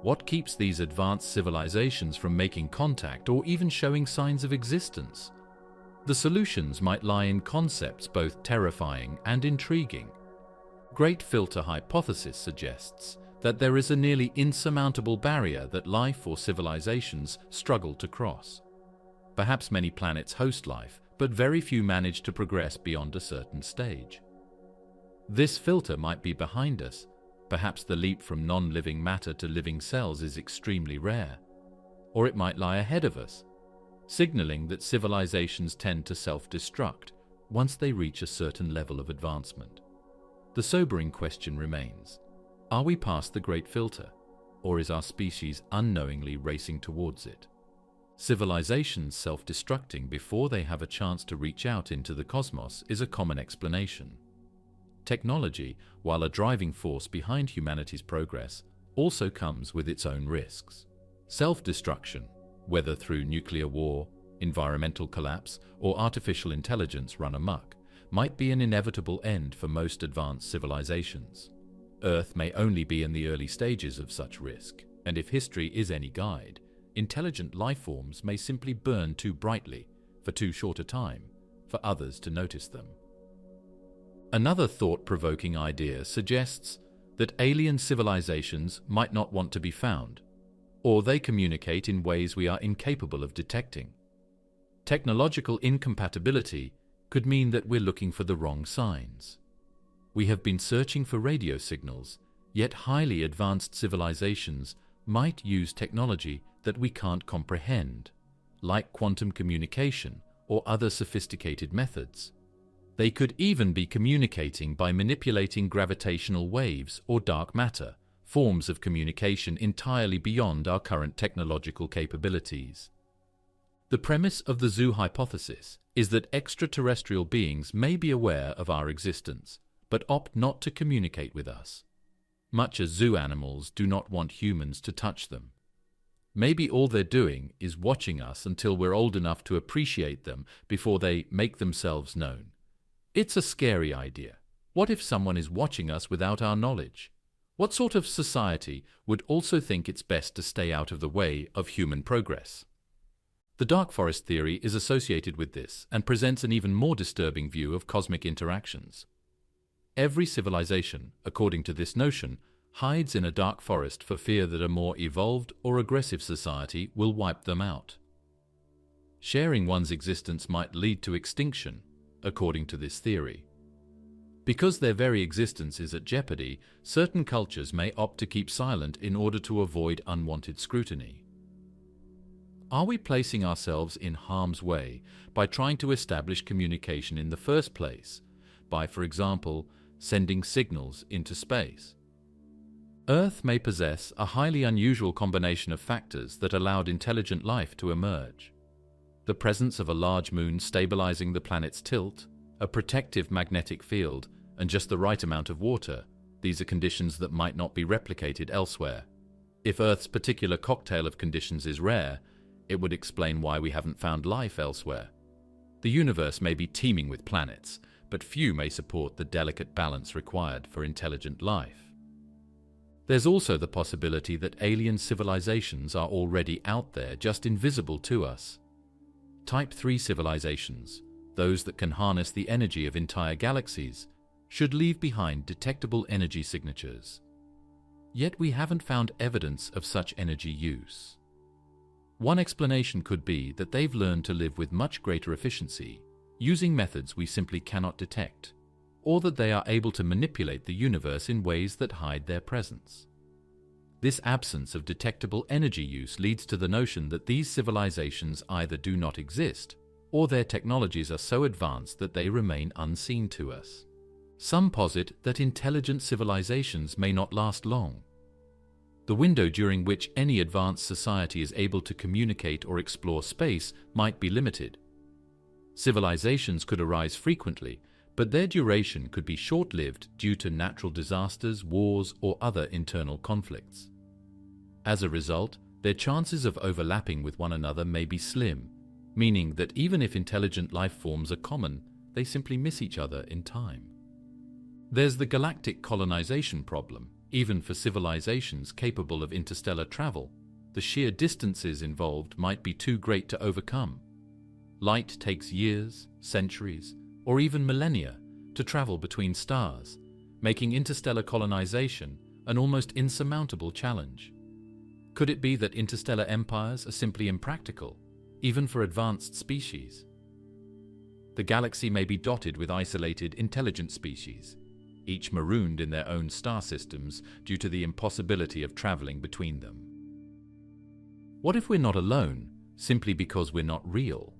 What keeps these advanced civilizations from making contact or even showing signs of existence? The solutions might lie in concepts both terrifying and intriguing. Great Filter hypothesis suggests that there is a nearly insurmountable barrier that life or civilizations struggle to cross. Perhaps many planets host life, but very few manage to progress beyond a certain stage. This filter might be behind us. Perhaps the leap from non-living matter to living cells is extremely rare. Or it might lie ahead of us, signaling that civilizations tend to self-destruct once they reach a certain level of advancement. The sobering question remains: are we past the Great Filter, or is our species unknowingly racing towards it? Civilizations self-destructing before they have a chance to reach out into the cosmos is a common explanation. Technology, while a driving force behind humanity's progress, also comes with its own risks. Self-destruction, whether through nuclear war, environmental collapse, or artificial intelligence run amok, might be an inevitable end for most advanced civilizations. Earth may only be in the early stages of such risk, and if history is any guide, intelligent life forms may simply burn too brightly for too short a time for others to notice them. Another thought-provoking idea suggests that alien civilizations might not want to be found, or they communicate in ways we are incapable of detecting. Technological incompatibility could mean that we're looking for the wrong signs. We have been searching for radio signals, yet highly advanced civilizations might use technology that we can't comprehend, like quantum communication or other sophisticated methods. They could even be communicating by manipulating gravitational waves or dark matter, forms of communication entirely beyond our current technological capabilities. The premise of the zoo hypothesis is that extraterrestrial beings may be aware of our existence, but opt not to communicate with us, much as zoo animals do not want humans to touch them. Maybe all they're doing is watching us until we're old enough to appreciate them before they make themselves known. It's a scary idea. What if someone is watching us without our knowledge? What sort of society would also think it's best to stay out of the way of human progress? The dark forest theory is associated with this and presents an even more disturbing view of cosmic interactions. Every civilization, according to this notion, hides in a dark forest for fear that a more evolved or aggressive society will wipe them out. Sharing one's existence might lead to extinction, according to this theory. Because their very existence is at jeopardy, certain cultures may opt to keep silent in order to avoid unwanted scrutiny. Are we placing ourselves in harm's way by trying to establish communication in the first place, by, for example, sending signals into space? Earth may possess a highly unusual combination of factors that allowed intelligent life to emerge. The presence of a large moon stabilizing the planet's tilt, a protective magnetic field, and just the right amount of water. These are conditions that might not be replicated elsewhere. If Earth's particular cocktail of conditions is rare, it would explain why we haven't found life elsewhere. The universe may be teeming with planets, but few may support the delicate balance required for intelligent life. There's also the possibility that alien civilizations are already out there, just invisible to us. Type 3 civilizations, those that can harness the energy of entire galaxies, should leave behind detectable energy signatures. Yet we haven't found evidence of such energy use. One explanation could be that they've learned to live with much greater efficiency, using methods we simply cannot detect, or that they are able to manipulate the universe in ways that hide their presence. This absence of detectable energy use leads to the notion that these civilizations either do not exist, or their technologies are so advanced that they remain unseen to us. Some posit that intelligent civilizations may not last long. The window during which any advanced society is able to communicate or explore space might be limited. Civilizations could arise frequently, but their duration could be short-lived due to natural disasters, wars, or other internal conflicts. As a result, their chances of overlapping with one another may be slim, meaning that even if intelligent life forms are common, they simply miss each other in time. There's the galactic colonization problem. Even for civilizations capable of interstellar travel, the sheer distances involved might be too great to overcome. Light takes years, centuries, or even millennia to travel between stars, making interstellar colonization an almost insurmountable challenge. Could it be that interstellar empires are simply impractical, even for advanced species? The galaxy may be dotted with isolated, intelligent species, each marooned in their own star systems due to the impossibility of traveling between them. What if we're not alone, simply because we're not real?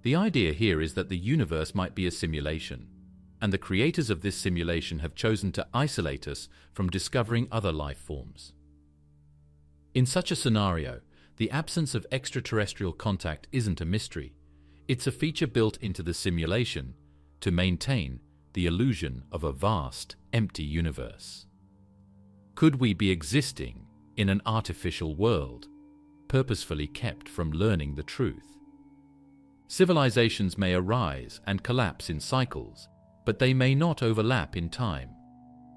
The idea here is that the universe might be a simulation, and the creators of this simulation have chosen to isolate us from discovering other life forms. In such a scenario, the absence of extraterrestrial contact isn't a mystery. It's a feature built into the simulation to maintain the illusion of a vast, empty universe. Could we be existing in an artificial world, purposefully kept from learning the truth? Civilizations may arise and collapse in cycles, but they may not overlap in time.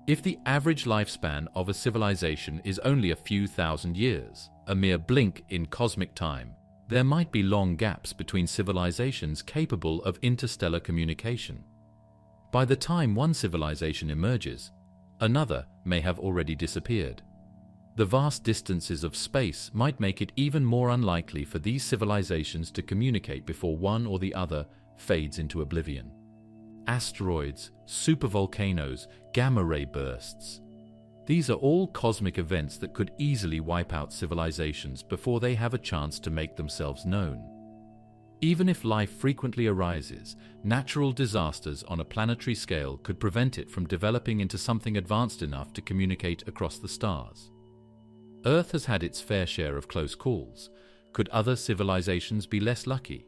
If the average lifespan of a civilization is only a few thousand years, a mere blink in cosmic time, there might be long gaps between civilizations capable of interstellar communication. By the time one civilization emerges, another may have already disappeared. The vast distances of space might make it even more unlikely for these civilizations to communicate before one or the other fades into oblivion. Asteroids, supervolcanoes, gamma-ray bursts. These are all cosmic events that could easily wipe out civilizations before they have a chance to make themselves known. Even if life frequently arises, natural disasters on a planetary scale could prevent it from developing into something advanced enough to communicate across the stars. Earth has had its fair share of close calls. Could other civilizations be less lucky?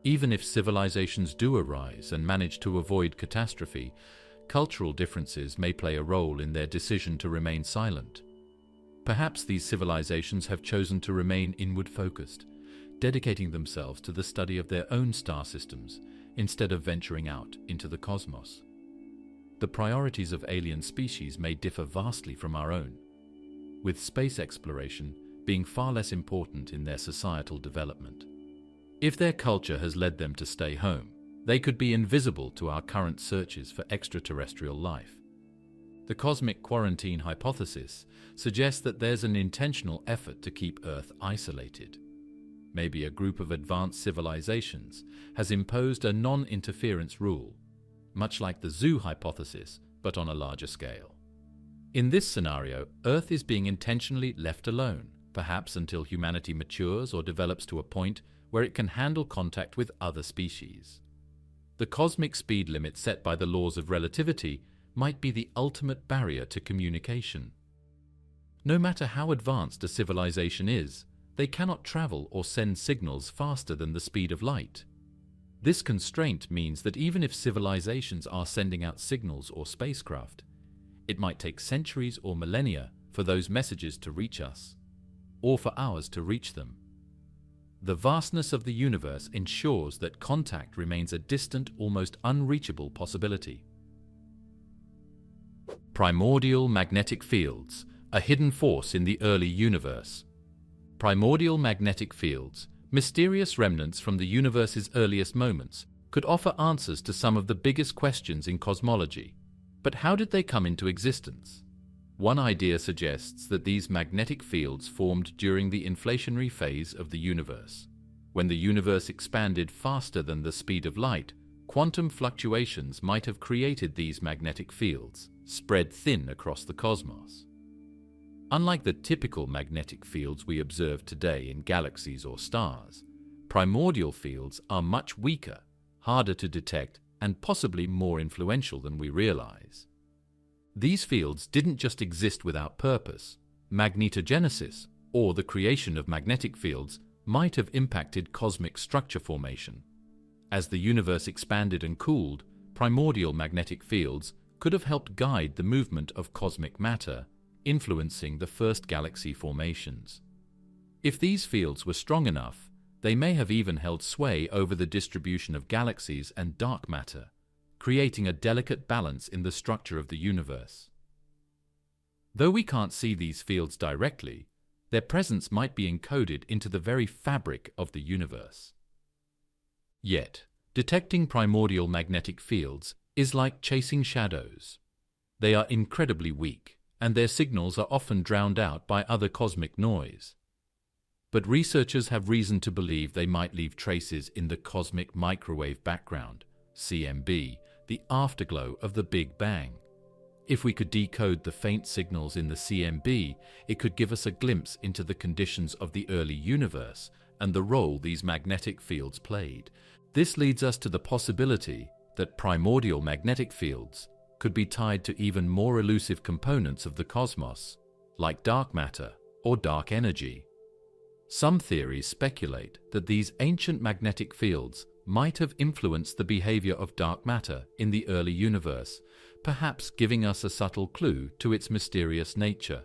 Even if civilizations do arise and manage to avoid catastrophe, cultural differences may play a role in their decision to remain silent. Perhaps these civilizations have chosen to remain inward-focused, dedicating themselves to the study of their own star systems instead of venturing out into the cosmos. the priorities of alien species may differ vastly from our own, with space exploration being far less important in their societal development. If their culture has led them to stay home, they could be invisible to our current searches for extraterrestrial life. The cosmic quarantine hypothesis suggests that there's an intentional effort to keep Earth isolated. Maybe a group of advanced civilizations has imposed a non-interference rule, much like the zoo hypothesis, but on a larger scale. In this scenario, Earth is being intentionally left alone, perhaps until humanity matures or develops to a point where it can handle contact with other species. The cosmic speed limit set by the laws of relativity might be the ultimate barrier to communication. No matter how advanced a civilization is, they cannot travel or send signals faster than the speed of light. This constraint means that even if civilizations are sending out signals or spacecraft, it might take centuries or millennia for those messages to reach us, or for ours to reach them. The vastness of the universe ensures that contact remains a distant, almost unreachable possibility. Primordial magnetic fields, a hidden force in the early universe. Primordial magnetic fields, mysterious remnants from the universe's earliest moments, could offer answers to some of the biggest questions in cosmology. But how did they come into existence? One idea suggests that these magnetic fields formed during the inflationary phase of the universe. When the universe expanded faster than the speed of light, quantum fluctuations might have created these magnetic fields, spread thin across the cosmos. Unlike the typical magnetic fields we observe today in galaxies or stars, primordial fields are much weaker, harder to detect, and possibly more influential than we realize. These fields didn't just exist without purpose. Magnetogenesis, or the creation of magnetic fields, might have impacted cosmic structure formation. As the universe expanded and cooled, primordial magnetic fields could have helped guide the movement of cosmic matter, influencing the first galaxy formations. If these fields were strong enough, they may have even held sway over the distribution of galaxies and dark matter, creating a delicate balance in the structure of the universe. Though we can't see these fields directly, their presence might be encoded into the very fabric of the universe. Yet, detecting primordial magnetic fields is like chasing shadows. They are incredibly weak, and their signals are often drowned out by other cosmic noise. But researchers have reason to believe they might leave traces in the cosmic microwave background, CMB, the afterglow of the Big Bang. If we could decode the faint signals in the CMB, it could give us a glimpse into the conditions of the early universe and the role these magnetic fields played. This leads us to the possibility that primordial magnetic fields could be tied to even more elusive components of the cosmos, like dark matter or dark energy. Some theories speculate that these ancient magnetic fields might have influenced the behavior of dark matter in the early universe, perhaps giving us a subtle clue to its mysterious nature.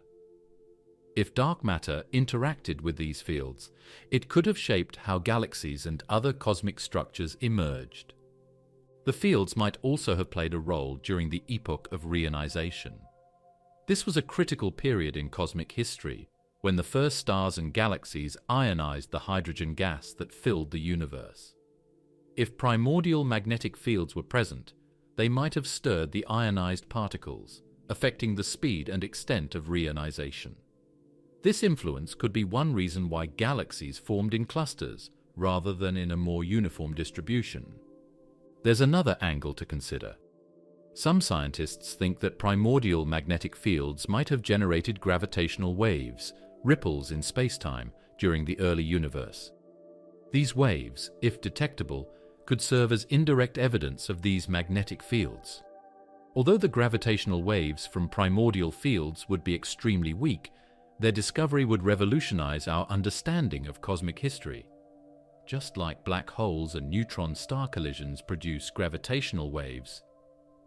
If dark matter interacted with these fields, it could have shaped how galaxies and other cosmic structures emerged. The fields might also have played a role during the epoch of reionization. This was a critical period in cosmic history, when the first stars and galaxies ionized the hydrogen gas that filled the universe. If primordial magnetic fields were present, they might have stirred the ionized particles, affecting the speed and extent of reionization. This influence could be one reason why galaxies formed in clusters rather than in a more uniform distribution. There's another angle to consider. Some scientists think that primordial magnetic fields might have generated gravitational waves, ripples in spacetime, during the early universe. These waves, if detectable, could serve as indirect evidence of these magnetic fields. Although the gravitational waves from primordial fields would be extremely weak, their discovery would revolutionize our understanding of cosmic history. Just like black holes and neutron star collisions produce gravitational waves,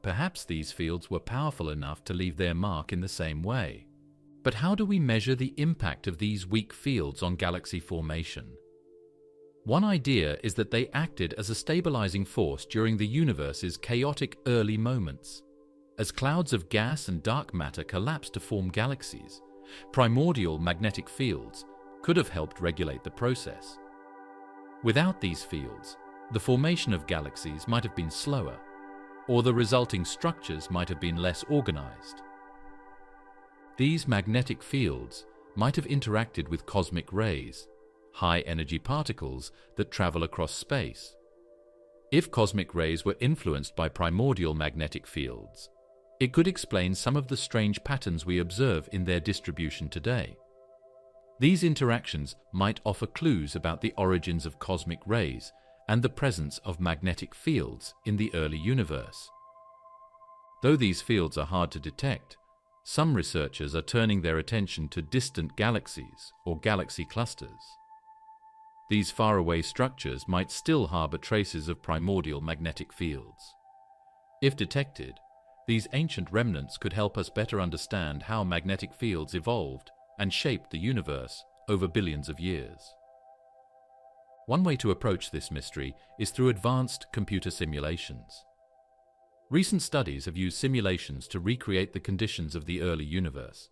perhaps these fields were powerful enough to leave their mark in the same way. But how do we measure the impact of these weak fields on galaxy formation? One idea is that they acted as a stabilizing force during the universe's chaotic early moments. As clouds of gas and dark matter collapse to form galaxies, primordial magnetic fields could have helped regulate the process. Without these fields, the formation of galaxies might have been slower, or the resulting structures might have been less organized. These magnetic fields might have interacted with cosmic rays, high-energy particles that travel across space. If cosmic rays were influenced by primordial magnetic fields, it could explain some of the strange patterns we observe in their distribution today. These interactions might offer clues about the origins of cosmic rays and the presence of magnetic fields in the early universe. Though these fields are hard to detect, some researchers are turning their attention to distant galaxies or galaxy clusters. These faraway structures might still harbor traces of primordial magnetic fields. If detected, these ancient remnants could help us better understand how magnetic fields evolved and shaped the universe over billions of years. One way to approach this mystery is through advanced computer simulations. Recent studies have used simulations to recreate the conditions of the early universe,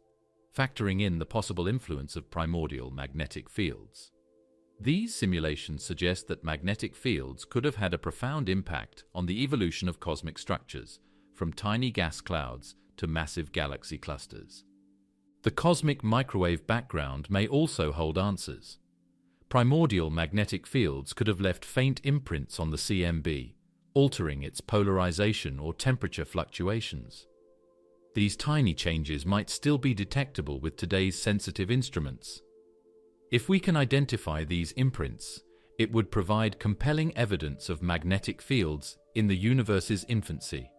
factoring in the possible influence of primordial magnetic fields. These simulations suggest that magnetic fields could have had a profound impact on the evolution of cosmic structures, from tiny gas clouds to massive galaxy clusters. The cosmic microwave background may also hold answers. Primordial magnetic fields could have left faint imprints on the CMB, altering its polarization or temperature fluctuations. These tiny changes might still be detectable with today's sensitive instruments. If we can identify these imprints, it would provide compelling evidence of magnetic fields in the universe's infancy.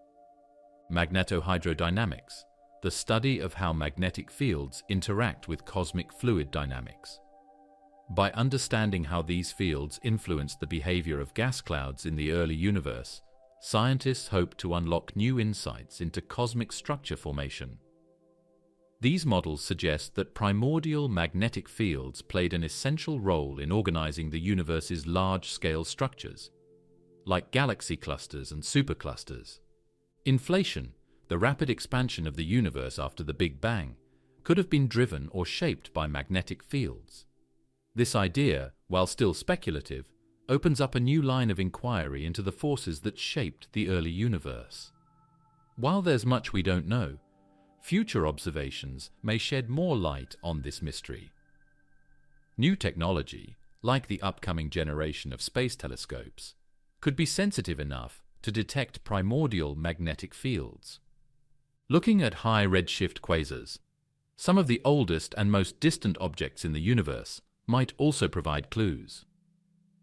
Magnetohydrodynamics, the study of how magnetic fields interact with cosmic fluid dynamics. By understanding how these fields influence the behavior of gas clouds in the early universe, scientists hope to unlock new insights into cosmic structure formation. These models suggest that primordial magnetic fields played an essential role in organizing the universe's large-scale structures, like galaxy clusters and superclusters. Inflation, the rapid expansion of the universe after the Big Bang, could have been driven or shaped by magnetic fields. This idea, while still speculative, opens up a new line of inquiry into the forces that shaped the early universe. While there's much we don't know, future observations may shed more light on this mystery. New technology, like the upcoming generation of space telescopes, could be sensitive enough to detect primordial magnetic fields. Looking at high redshift quasars, some of the oldest and most distant objects in the universe might also provide clues.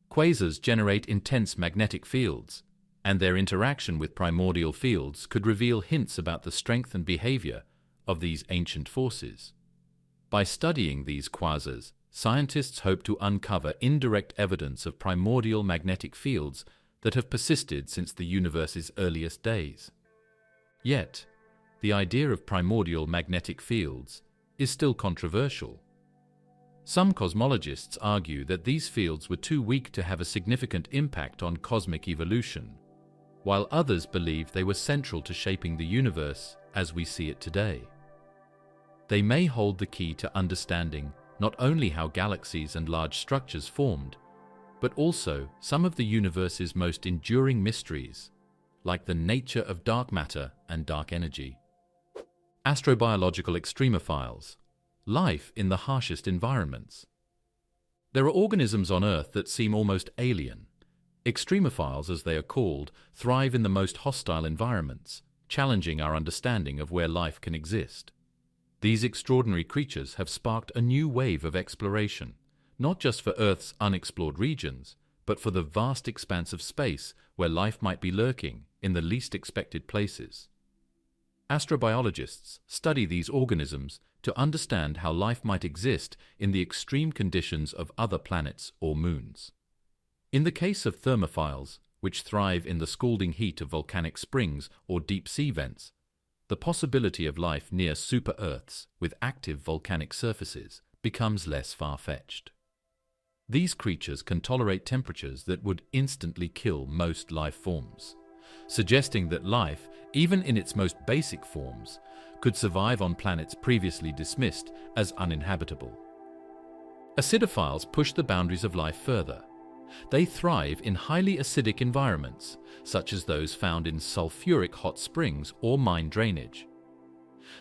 Quasars generate intense magnetic fields, and their interaction with primordial fields could reveal hints about the strength and behavior of these ancient forces. By studying these quasars, scientists hope to uncover indirect evidence of primordial magnetic fields that have persisted since the universe's earliest days. Yet, the idea of primordial magnetic fields is still controversial. Some cosmologists argue that these fields were too weak to have a significant impact on cosmic evolution, while others believe they were central to shaping the universe as we see it today. They may hold the key to understanding not only how galaxies and large structures formed, but also some of the universe's most enduring mysteries, like the nature of dark matter and dark energy. Astrobiological extremophiles, life in the harshest environments. There are organisms on Earth that seem almost alien. Extremophiles, as they are called, thrive in the most hostile environments, challenging our understanding of where life can exist. These extraordinary creatures have sparked a new wave of exploration, not just for Earth's unexplored regions, but for the vast expanse of space where life might be lurking in the least expected places. Astrobiologists study these organisms to understand how life might exist in the extreme conditions of other planets or moons. In the case of thermophiles, which thrive in the scalding heat of volcanic springs or deep-sea vents, the possibility of life near super-Earths with active volcanic surfaces becomes less far-fetched. These creatures can tolerate temperatures that would instantly kill most life forms, suggesting that life, even in its most basic forms, could survive on planets previously dismissed as uninhabitable. Acidophiles push the boundaries of life further. They thrive in highly acidic environments, such as those found in sulfuric hot springs or mine drainage.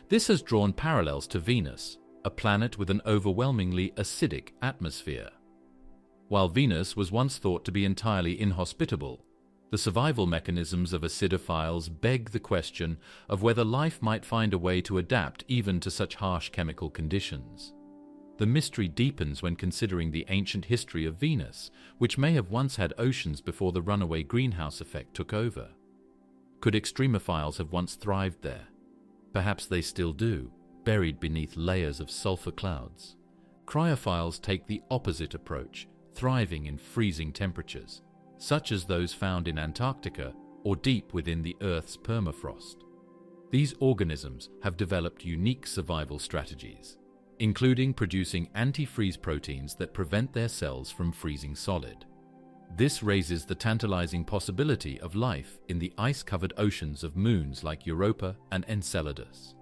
This has drawn parallels to Venus, a planet with an overwhelmingly acidic atmosphere. While Venus was once thought to be entirely inhospitable, the survival mechanisms of acidophiles beg the question of whether life might find a way to adapt even to such harsh chemical conditions. The mystery deepens when considering the ancient history of Venus, which may have once had oceans before the runaway greenhouse effect took over. Could extremophiles have once thrived there? Perhaps they still do, buried beneath layers of sulfur clouds. Cryophiles take the opposite approach, thriving in freezing temperatures, such as those found in Antarctica or deep within the Earth's permafrost. These organisms have developed unique survival strategies, including producing antifreeze proteins that prevent their cells from freezing solid. This raises the tantalizing possibility of life in the ice-covered oceans of moons like Europa and Enceladus.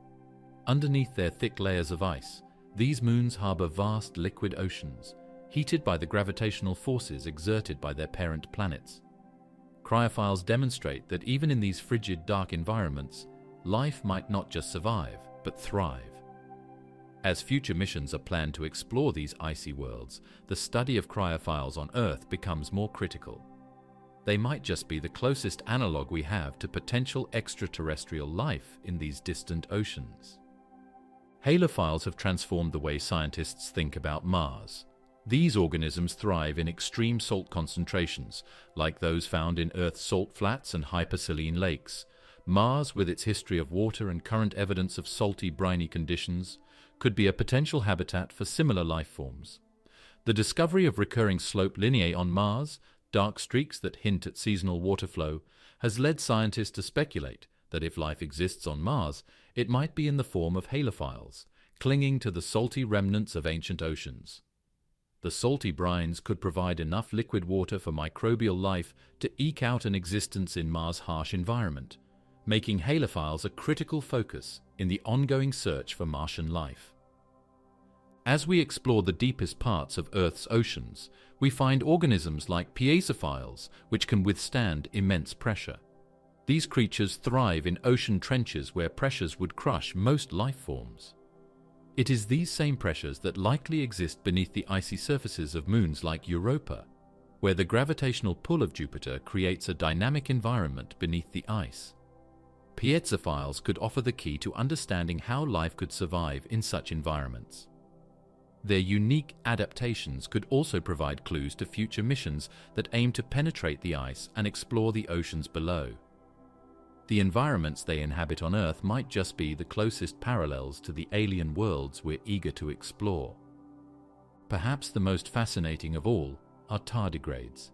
Underneath their thick layers of ice, these moons harbor vast liquid oceans, heated by the gravitational forces exerted by their parent planets. Cryophiles demonstrate that even in these frigid, dark environments, life might not just survive, but thrive. As future missions are planned to explore these icy worlds, the study of cryophiles on Earth becomes more critical. They might just be the closest analog we have to potential extraterrestrial life in these distant oceans. Halophiles have transformed the way scientists think about Mars. These organisms thrive in extreme salt concentrations, like those found in Earth's salt flats and hypersaline lakes. Mars, with its history of water and current evidence of salty, briny conditions, could be a potential habitat for similar life forms. The discovery of recurring slope lineae on Mars, dark streaks that hint at seasonal water flow, has led scientists to speculate that if life exists on Mars, it might be in the form of halophiles, clinging to the salty remnants of ancient oceans. The salty brines could provide enough liquid water for microbial life to eke out an existence in Mars' harsh environment, making halophiles a critical focus in the ongoing search for Martian life. As we explore the deepest parts of Earth's oceans, we find organisms like piezophiles, which can withstand immense pressure. These creatures thrive in ocean trenches where pressures would crush most life forms. It is these same pressures that likely exist beneath the icy surfaces of moons like Europa, where the gravitational pull of Jupiter creates a dynamic environment beneath the ice. Piezophiles could offer the key to understanding how life could survive in such environments. Their unique adaptations could also provide clues to future missions that aim to penetrate the ice and explore the oceans below. The environments they inhabit on Earth might just be the closest parallels to the alien worlds we're eager to explore. Perhaps the most fascinating of all are tardigrades,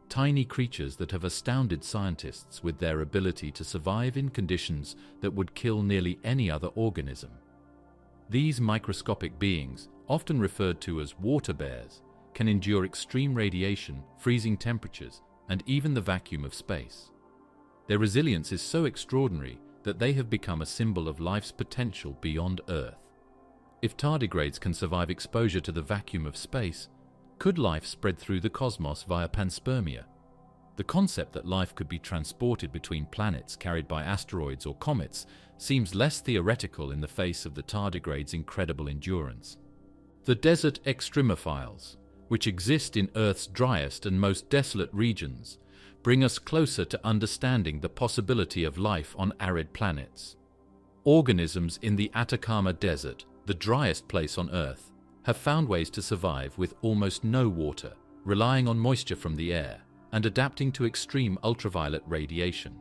tiny creatures that have astounded scientists with their ability to survive in conditions that would kill nearly any other organism. These microscopic beings, often referred to as water bears, can endure extreme radiation, freezing temperatures, and even the vacuum of space. Their resilience is so extraordinary that they have become a symbol of life's potential beyond Earth. If tardigrades can survive exposure to the vacuum of space, could life spread through the cosmos via panspermia? The concept that life could be transported between planets carried by asteroids or comets seems less theoretical in the face of the tardigrades' incredible endurance. The desert extremophiles, which exist in Earth's driest and most desolate regions, bring us closer to understanding the possibility of life on arid planets. Organisms in the Atacama Desert, the driest place on Earth, have found ways to survive with almost no water, relying on moisture from the air and adapting to extreme ultraviolet radiation.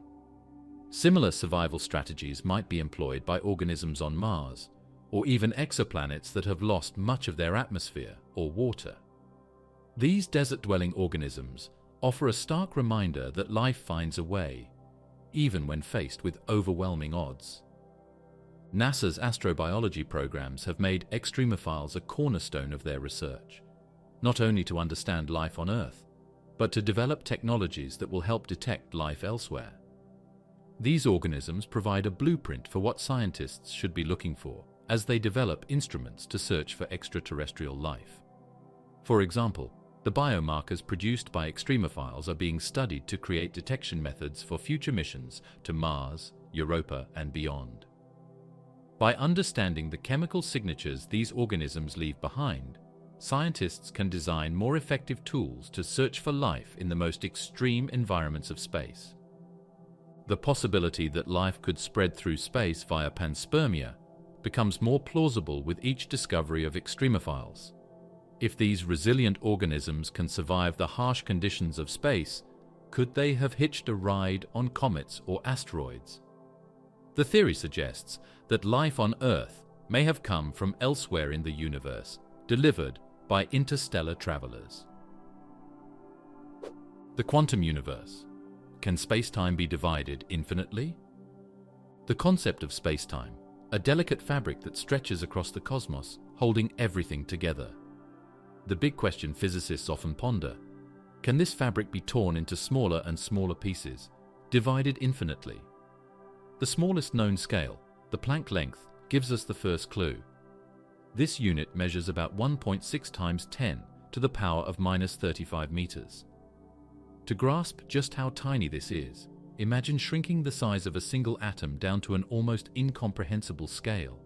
Similar survival strategies might be employed by organisms on Mars, or even exoplanets that have lost much of their atmosphere or water. These desert-dwelling organisms offer a stark reminder that life finds a way, even when faced with overwhelming odds. NASA's astrobiology programs have made extremophiles a cornerstone of their research, not only to understand life on Earth, but to develop technologies that will help detect life elsewhere. These organisms provide a blueprint for what scientists should be looking for as they develop instruments to search for extraterrestrial life. For example, the biomarkers produced by extremophiles are being studied to create detection methods for future missions to Mars, Europa, and beyond. By understanding the chemical signatures these organisms leave behind, scientists can design more effective tools to search for life in the most extreme environments of space. The possibility that life could spread through space via panspermia becomes more plausible with each discovery of extremophiles. If these resilient organisms can survive the harsh conditions of space, could they have hitched a ride on comets or asteroids? The theory suggests that life on Earth may have come from elsewhere in the universe, delivered by interstellar travelers. The quantum universe. Can spacetime be divided infinitely? The concept of spacetime, a delicate fabric that stretches across the cosmos, holding everything together. The big question physicists often ponder: can this fabric be torn into smaller and smaller pieces, divided infinitely? The smallest known scale, the Planck length, gives us the first clue. This unit measures about 1.6 times 10 to the power of minus 35 meters. To grasp just how tiny this is, imagine shrinking the size of a single atom down to an almost incomprehensible scale,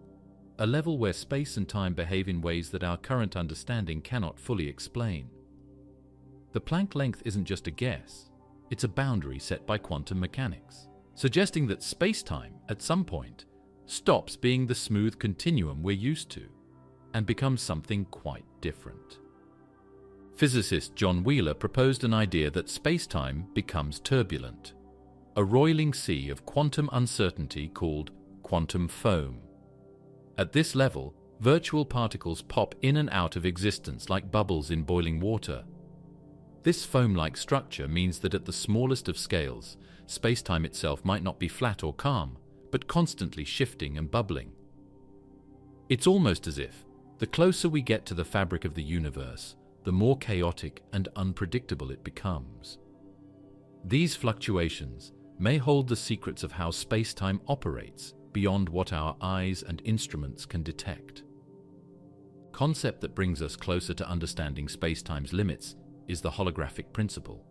a level where space and time behave in ways that our current understanding cannot fully explain. The Planck length isn't just a guess, it's a boundary set by quantum mechanics, suggesting that space-time, at some point, stops being the smooth continuum we're used to and becomes something quite different. Physicist John Wheeler proposed an idea that space-time becomes turbulent, a roiling sea of quantum uncertainty called quantum foam. At this level, virtual particles pop in and out of existence like bubbles in boiling water. This foam-like structure means that at the smallest of scales, space-time itself might not be flat or calm, but constantly shifting and bubbling. It's almost as if, the closer we get to the fabric of the universe, the more chaotic and unpredictable it becomes. These fluctuations may hold the secrets of how space-time operates beyond what our eyes and instruments can detect. Concept that brings us closer to understanding space-time's limits is the holographic principle.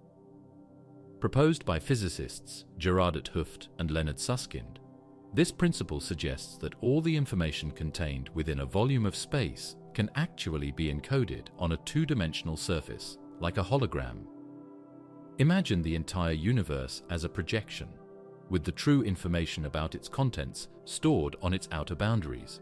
Proposed by physicists Gerard 't Hooft and Leonard Susskind, this principle suggests that all the information contained within a volume of space can actually be encoded on a two-dimensional surface, like a hologram. Imagine the entire universe as a projection, with the true information about its contents stored on its outer boundaries.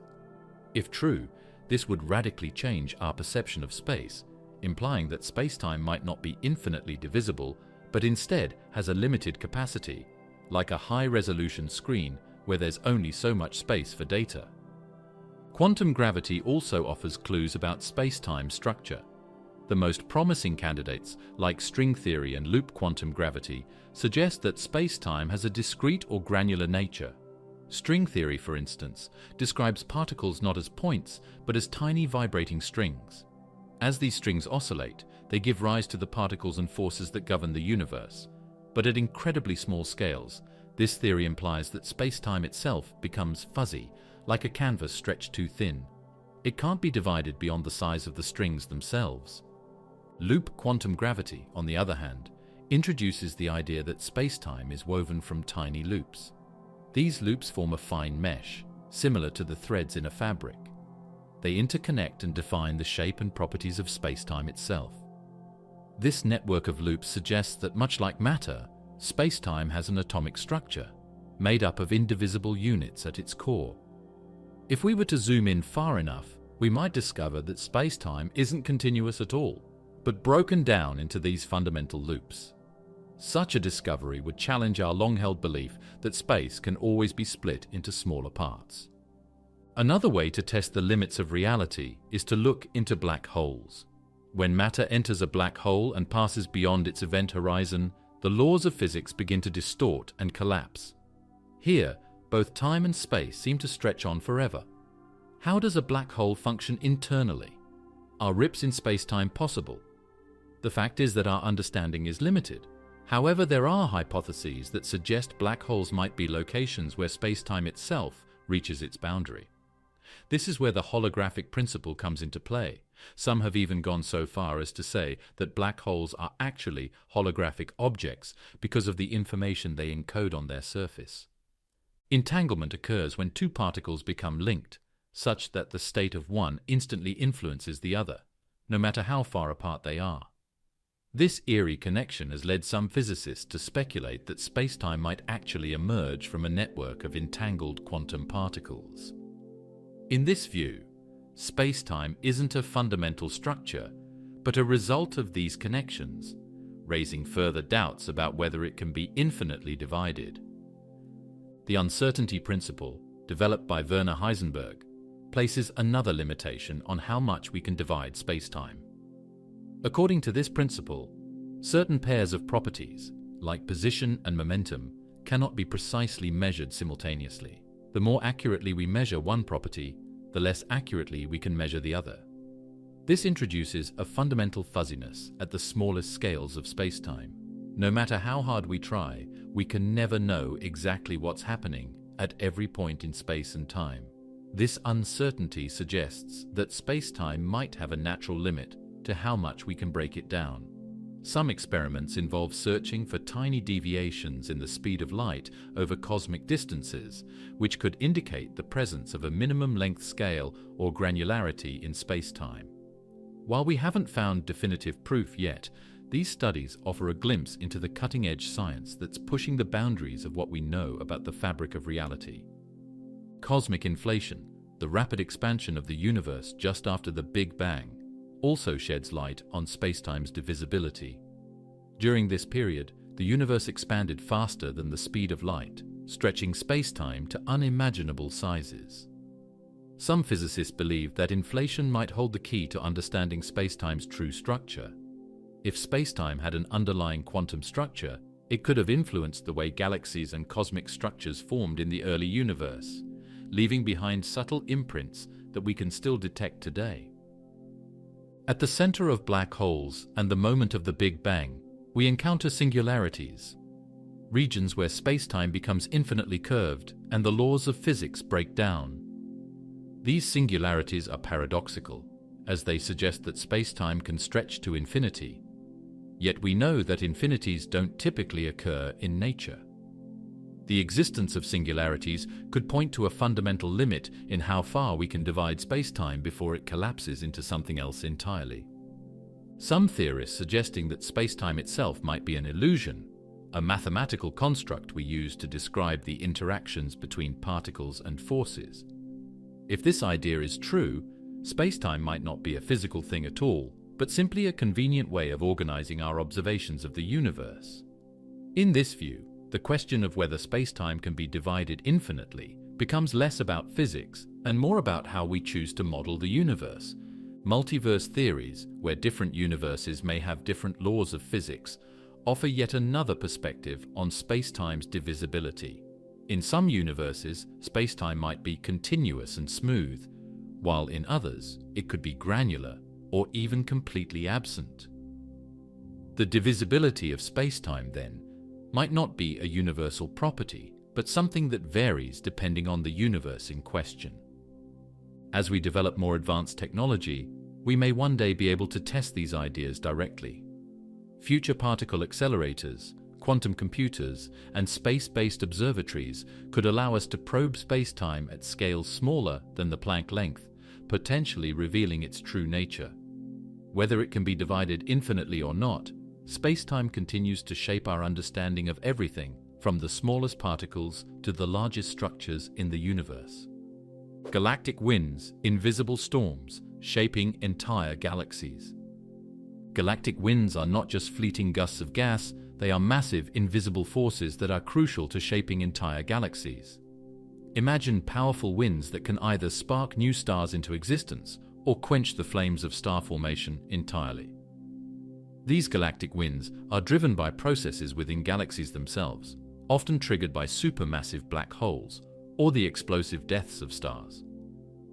If true, this would radically change our perception of space, implying that space-time might not be infinitely divisible, but instead has a limited capacity, like a high-resolution screen where there's only so much space for data. Quantum gravity also offers clues about space-time structure. The most promising candidates, like string theory and loop quantum gravity, suggest that space-time has a discrete or granular nature. String theory, for instance, describes particles not as points, but as tiny vibrating strings. As these strings oscillate, they give rise to the particles and forces that govern the universe. But at incredibly small scales, this theory implies that space-time itself becomes fuzzy, like a canvas stretched too thin. It can't be divided beyond the size of the strings themselves. Loop quantum gravity, on the other hand, introduces the idea that space-time is woven from tiny loops. These loops form a fine mesh, similar to the threads in a fabric. They interconnect and define the shape and properties of space-time itself. This network of loops suggests that, much like matter, space-time has an atomic structure, made up of indivisible units at its core. If we were to zoom in far enough, we might discover that space-time isn't continuous at all, but broken down into these fundamental loops. Such a discovery would challenge our long-held belief that space can always be split into smaller parts. Another way to test the limits of reality is to look into black holes. When matter enters a black hole and passes beyond its event horizon, the laws of physics begin to distort and collapse. Here, both time and space seem to stretch on forever. How does a black hole function internally? Are rips in space-time possible? The fact is that our understanding is limited. However, there are hypotheses that suggest black holes might be locations where spacetime itself reaches its boundary. This is where the holographic principle comes into play. Some have even gone so far as to say that black holes are actually holographic objects because of the information they encode on their surface. Entanglement occurs when two particles become linked, such that the state of one instantly influences the other, no matter how far apart they are. This eerie connection has led some physicists to speculate that spacetime might actually emerge from a network of entangled quantum particles. In this view, spacetime isn't a fundamental structure, but a result of these connections, raising further doubts about whether it can be infinitely divided. The uncertainty principle, developed by Werner Heisenberg, places another limitation on how much we can divide spacetime. According to this principle, certain pairs of properties, like position and momentum, cannot be precisely measured simultaneously. The more accurately we measure one property, the less accurately we can measure the other. This introduces a fundamental fuzziness at the smallest scales of spacetime. No matter how hard we try, we can never know exactly what's happening at every point in space and time. This uncertainty suggests that spacetime might have a natural limit to how much we can break it down. Some experiments involve searching for tiny deviations in the speed of light over cosmic distances, which could indicate the presence of a minimum length scale or granularity in spacetime. While we haven't found definitive proof yet, these studies offer a glimpse into the cutting-edge science that's pushing the boundaries of what we know about the fabric of reality. Cosmic inflation, the rapid expansion of the universe just after the Big Bang, also sheds light on spacetime's divisibility. During this period, the universe expanded faster than the speed of light, stretching spacetime to unimaginable sizes. Some physicists believe that inflation might hold the key to understanding spacetime's true structure. If spacetime had an underlying quantum structure, it could have influenced the way galaxies and cosmic structures formed in the early universe, leaving behind subtle imprints that we can still detect today. At the center of black holes and the moment of the Big Bang, we encounter singularities, regions where spacetime becomes infinitely curved and the laws of physics break down. These singularities are paradoxical, as they suggest that spacetime can stretch to infinity. Yet we know that infinities don't typically occur in nature. The existence of singularities could point to a fundamental limit in how far we can divide spacetime before it collapses into something else entirely. Some theorists suggesting that spacetime itself might be an illusion, a mathematical construct we use to describe the interactions between particles and forces. If this idea is true, spacetime might not be a physical thing at all, but simply a convenient way of organizing our observations of the universe. In this view, the question of whether spacetime can be divided infinitely becomes less about physics and more about how we choose to model the universe. Multiverse theories, where different universes may have different laws of physics, offer yet another perspective on spacetime's divisibility. In some universes, spacetime might be continuous and smooth, while in others, it could be granular or even completely absent. The divisibility of spacetime, then, might not be a universal property, but something that varies depending on the universe in question. As we develop more advanced technology, we may one day be able to test these ideas directly. Future particle accelerators, quantum computers, and space-based observatories could allow us to probe spacetime at scales smaller than the Planck length, potentially revealing its true nature. Whether it can be divided infinitely or not, spacetime continues to shape our understanding of everything, from the smallest particles to the largest structures in the universe. Galactic winds, invisible storms, shaping entire galaxies. Galactic winds are not just fleeting gusts of gas, they are massive, invisible forces that are crucial to shaping entire galaxies. Imagine powerful winds that can either spark new stars into existence or quench the flames of star formation entirely. These galactic winds are driven by processes within galaxies themselves, often triggered by supermassive black holes or the explosive deaths of stars.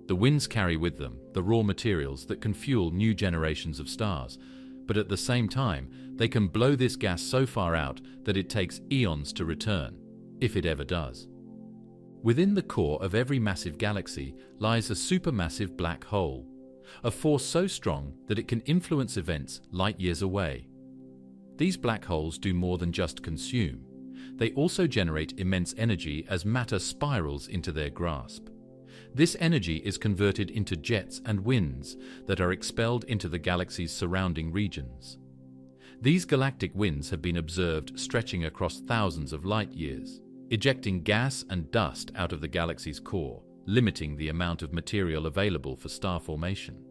The winds carry with them the raw materials that can fuel new generations of stars, but at the same time, they can blow this gas so far out that it takes eons to return, if it ever does. Within the core of every massive galaxy lies a supermassive black hole, a force so strong that it can influence events light years away. These black holes do more than just consume. They also generate immense energy as matter spirals into their grasp. This energy is converted into jets and winds that are expelled into the galaxy's surrounding regions. These galactic winds have been observed stretching across thousands of light years, ejecting gas and dust out of the galaxy's core, limiting the amount of material available for star formation.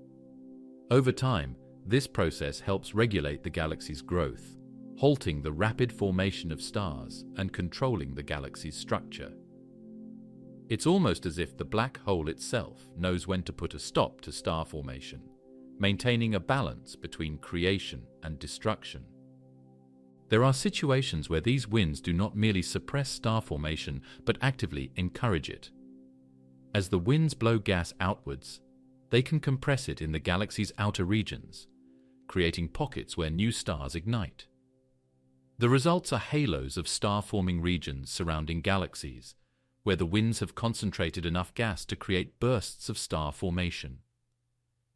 Over time, this process helps regulate the galaxy's growth, halting the rapid formation of stars and controlling the galaxy's structure. It's almost as if the black hole itself knows when to put a stop to star formation, maintaining a balance between creation and destruction. There are situations where these winds do not merely suppress star formation, but actively encourage it. As the winds blow gas outwards, they can compress it in the galaxy's outer regions, creating pockets where new stars ignite. The results are halos of star-forming regions surrounding galaxies, where the winds have concentrated enough gas to create bursts of star formation.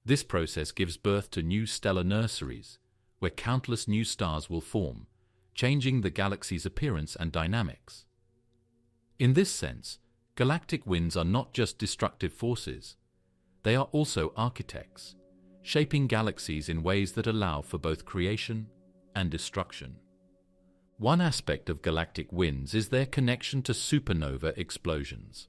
This process gives birth to new stellar nurseries, where countless new stars will form, changing the galaxy's appearance and dynamics. In this sense, galactic winds are not just destructive forces. They are also architects, shaping galaxies in ways that allow for both creation and destruction. One aspect of galactic winds is their connection to supernova explosions.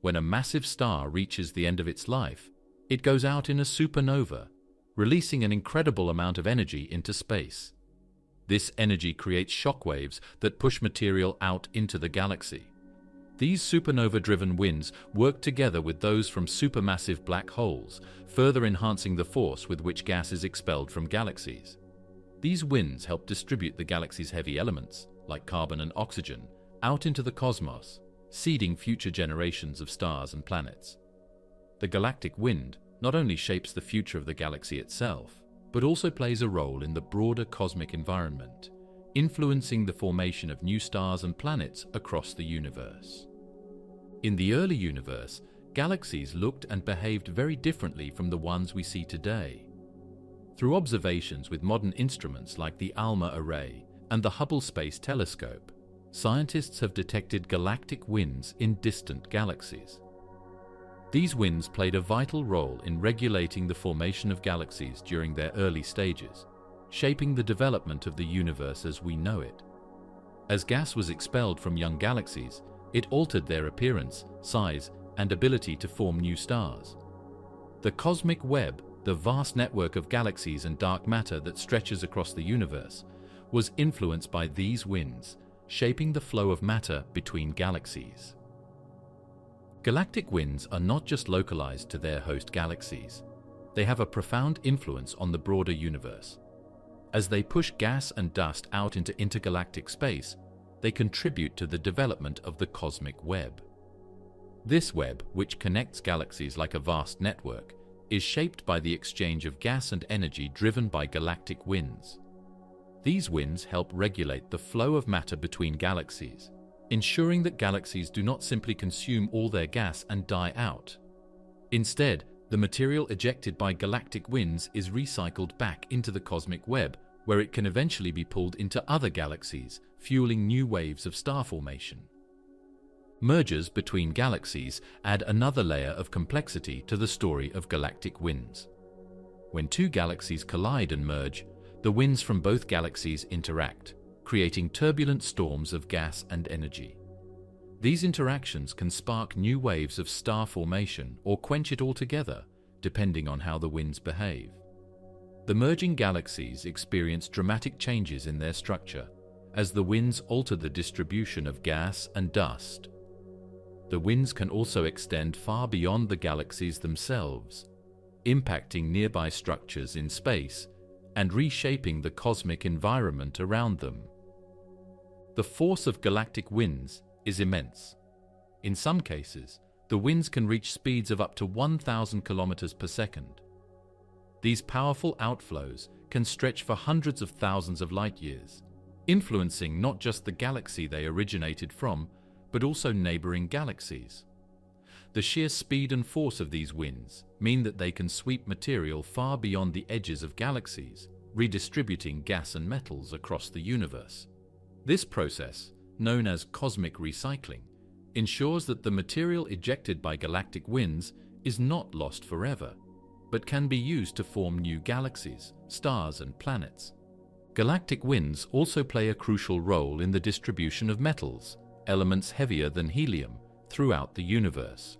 When a massive star reaches the end of its life, it goes out in a supernova, releasing an incredible amount of energy into space. This energy creates shockwaves that push material out into the galaxy. These supernova-driven winds work together with those from supermassive black holes, further enhancing the force with which gas is expelled from galaxies. These winds help distribute the galaxy's heavy elements, like carbon and oxygen, out into the cosmos, seeding future generations of stars and planets. The galactic wind not only shapes the future of the galaxy itself, but also plays a role in the broader cosmic environment, influencing the formation of new stars and planets across the universe. In the early universe, galaxies looked and behaved very differently from the ones we see today. Through observations with modern instruments like the ALMA array and the Hubble Space Telescope, scientists have detected galactic winds in distant galaxies. These winds played a vital role in regulating the formation of galaxies during their early stages, shaping the development of the universe as we know it. As gas was expelled from young galaxies, it altered their appearance, size, and ability to form new stars. The cosmic web, the vast network of galaxies and dark matter that stretches across the universe, was influenced by these winds, shaping the flow of matter between galaxies. Galactic winds are not just localized to their host galaxies. They have a profound influence on the broader universe. As they push gas and dust out into intergalactic space, they contribute to the development of the cosmic web. This web, which connects galaxies like a vast network, is shaped by the exchange of gas and energy driven by galactic winds. These winds help regulate the flow of matter between galaxies, ensuring that galaxies do not simply consume all their gas and die out. Instead, the material ejected by galactic winds is recycled back into the cosmic web, where it can eventually be pulled into other galaxies, fueling new waves of star formation. Mergers between galaxies add another layer of complexity to the story of galactic winds. When two galaxies collide and merge, the winds from both galaxies interact, creating turbulent storms of gas and energy. These interactions can spark new waves of star formation or quench it altogether, depending on how the winds behave. The merging galaxies experience dramatic changes in their structure as the winds alter the distribution of gas and dust. The winds can also extend far beyond the galaxies themselves, impacting nearby structures in space and reshaping the cosmic environment around them. The force of galactic winds is immense. In some cases, the winds can reach speeds of up to 1,000 kilometers per second. these powerful outflows can stretch for hundreds of thousands of light-years, influencing not just the galaxy they originated from, but also neighboring galaxies. The sheer speed and force of these winds mean that they can sweep material far beyond the edges of galaxies, redistributing gas and metals across the universe. This process, known as cosmic recycling, ensures that the material ejected by galactic winds is not lost forever, but can be used to form new galaxies, stars, and planets. Galactic winds also play a crucial role in the distribution of metals, elements heavier than helium, throughout the universe.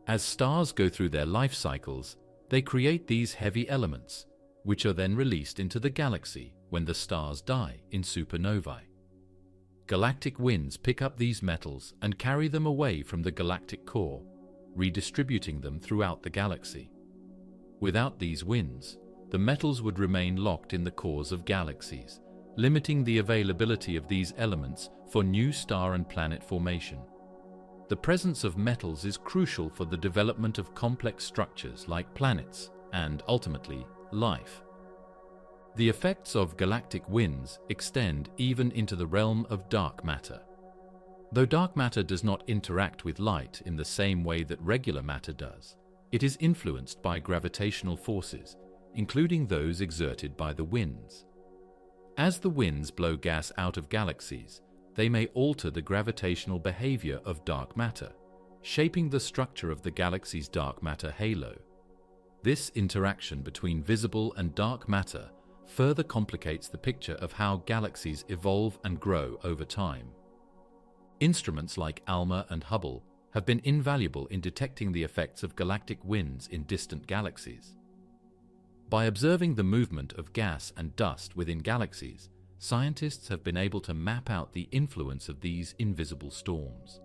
As stars go through their life cycles, they create these heavy elements, which are then released into the galaxy when the stars die in supernovae. Galactic winds pick up these metals and carry them away from the galactic core, redistributing them throughout the galaxy. Without these winds, the metals would remain locked in the cores of galaxies, limiting the availability of these elements for new star and planet formation. The presence of metals is crucial for the development of complex structures like planets and, ultimately, life. The effects of galactic winds extend even into the realm of dark matter. Though dark matter does not interact with light in the same way that regular matter does, it is influenced by gravitational forces, including those exerted by the winds. As the winds blow gas out of galaxies, they may alter the gravitational behavior of dark matter, shaping the structure of the galaxy's dark matter halo. This interaction between visible and dark matter further complicates the picture of how galaxies evolve and grow over time. Instruments like ALMA and Hubble have been invaluable in detecting the effects of galactic winds in distant galaxies. By observing the movement of gas and dust within galaxies, scientists have been able to map out the influence of these invisible storms.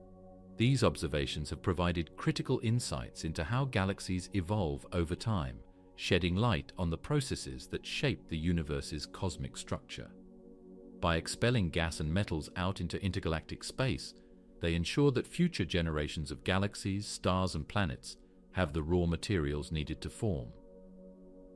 These observations have provided critical insights into how galaxies evolve over time, shedding light on the processes that shape the universe's cosmic structure. By expelling gas and metals out into intergalactic space, they ensure that future generations of galaxies, stars, and planets have the raw materials needed to form.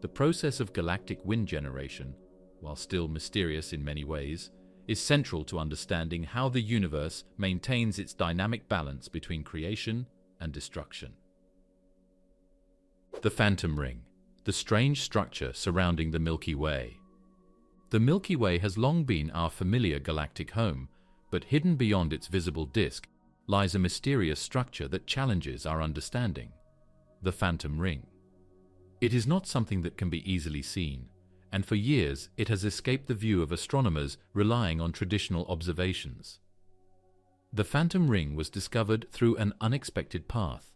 The process of galactic wind generation, while still mysterious in many ways, is central to understanding how the universe maintains its dynamic balance between creation and destruction. The Phantom Ring, the strange structure surrounding the Milky Way. The Milky Way has long been our familiar galactic home, but hidden beyond its visible disk lies a mysterious structure that challenges our understanding: the Phantom Ring. It is not something that can be easily seen, and for years it has escaped the view of astronomers relying on traditional observations. The Phantom Ring was discovered through an unexpected path.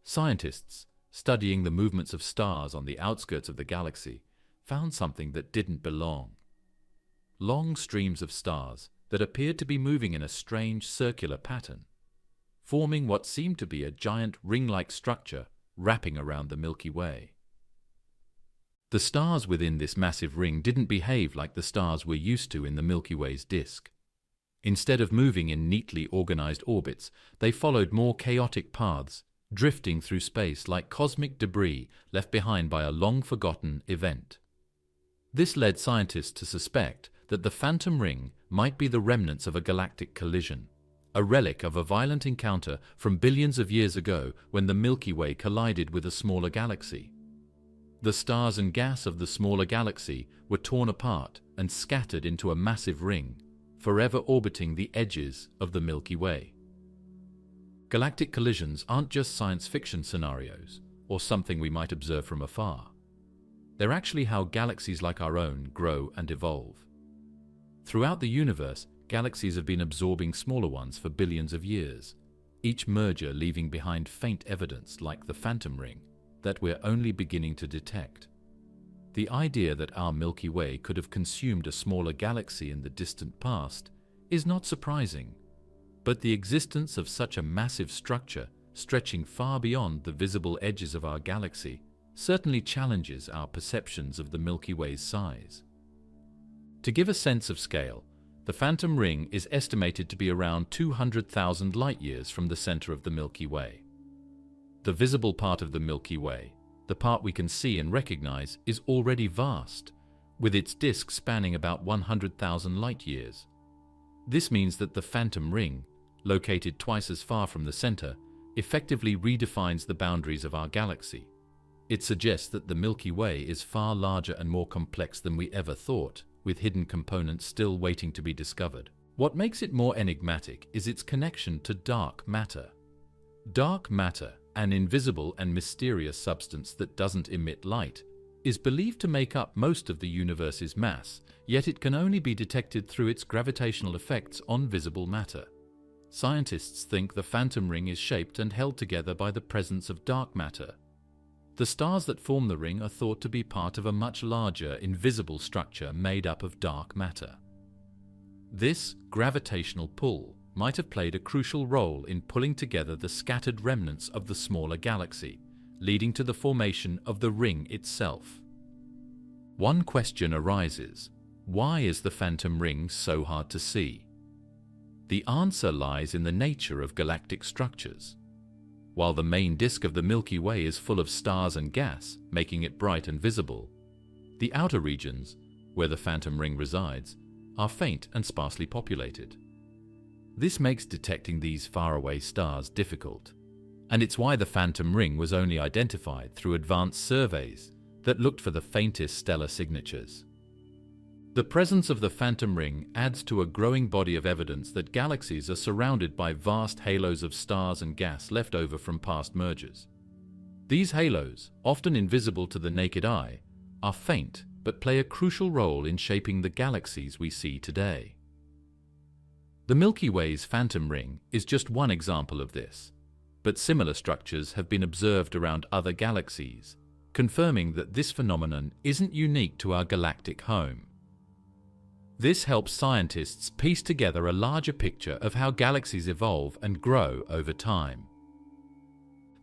Scientists, studying the movements of stars on the outskirts of the galaxy, found something that didn't belong. Long streams of stars that appeared to be moving in a strange circular pattern, forming what seemed to be a giant ring-like structure wrapping around the Milky Way. The stars within this massive ring didn't behave like the stars we're used to in the Milky Way's disk. Instead of moving in neatly organized orbits, they followed more chaotic paths, drifting through space like cosmic debris left behind by a long-forgotten event. This led scientists to suspect that the Phantom Ring might be the remnants of a galactic collision, a relic of a violent encounter from billions of years ago when the Milky Way collided with a smaller galaxy. The stars and gas of the smaller galaxy were torn apart and scattered into a massive ring, forever orbiting the edges of the Milky Way. Galactic collisions aren't just science fiction scenarios or something we might observe from afar. They're actually how galaxies like our own grow and evolve. Throughout the universe, galaxies have been absorbing smaller ones for billions of years, each merger leaving behind faint evidence like the Phantom Ring that we're only beginning to detect. The idea that our Milky Way could have consumed a smaller galaxy in the distant past is not surprising, but the existence of such a massive structure stretching far beyond the visible edges of our galaxy certainly challenges our perceptions of the Milky Way's size. To give a sense of scale, the Phantom Ring is estimated to be around 200,000 light-years from the center of the Milky Way. The visible part of the Milky Way, the part we can see and recognize, is already vast, with its disk spanning about 100,000 light-years. This means that the phantom ring, located twice as far from the center, effectively redefines the boundaries of our galaxy. It suggests that the Milky Way is far larger and more complex than we ever thought, with hidden components still waiting to be discovered. What makes it more enigmatic is its connection to dark matter. Dark matter, an invisible and mysterious substance that doesn't emit light, is believed to make up most of the universe's mass, yet it can only be detected through its gravitational effects on visible matter. Scientists think the phantom ring is shaped and held together by the presence of dark matter. The stars that form the ring are thought to be part of a much larger, invisible structure made up of dark matter. This gravitational pull might have played a crucial role in pulling together the scattered remnants of the smaller galaxy, leading to the formation of the ring itself. One question arises: why is the phantom ring so hard to see? The answer lies in the nature of galactic structures. While the main disk of the Milky Way is full of stars and gas, making it bright and visible, the outer regions, where the phantom ring resides, are faint and sparsely populated. This makes detecting these faraway stars difficult, and it's why the phantom ring was only identified through advanced surveys that looked for the faintest stellar signatures. The presence of the phantom ring adds to a growing body of evidence that galaxies are surrounded by vast halos of stars and gas left over from past mergers. These halos, often invisible to the naked eye, are faint but play a crucial role in shaping the galaxies we see today. The Milky Way's phantom ring is just one example of this, but similar structures have been observed around other galaxies, confirming that this phenomenon isn't unique to our galactic home. This helps scientists piece together a larger picture of how galaxies evolve and grow over time.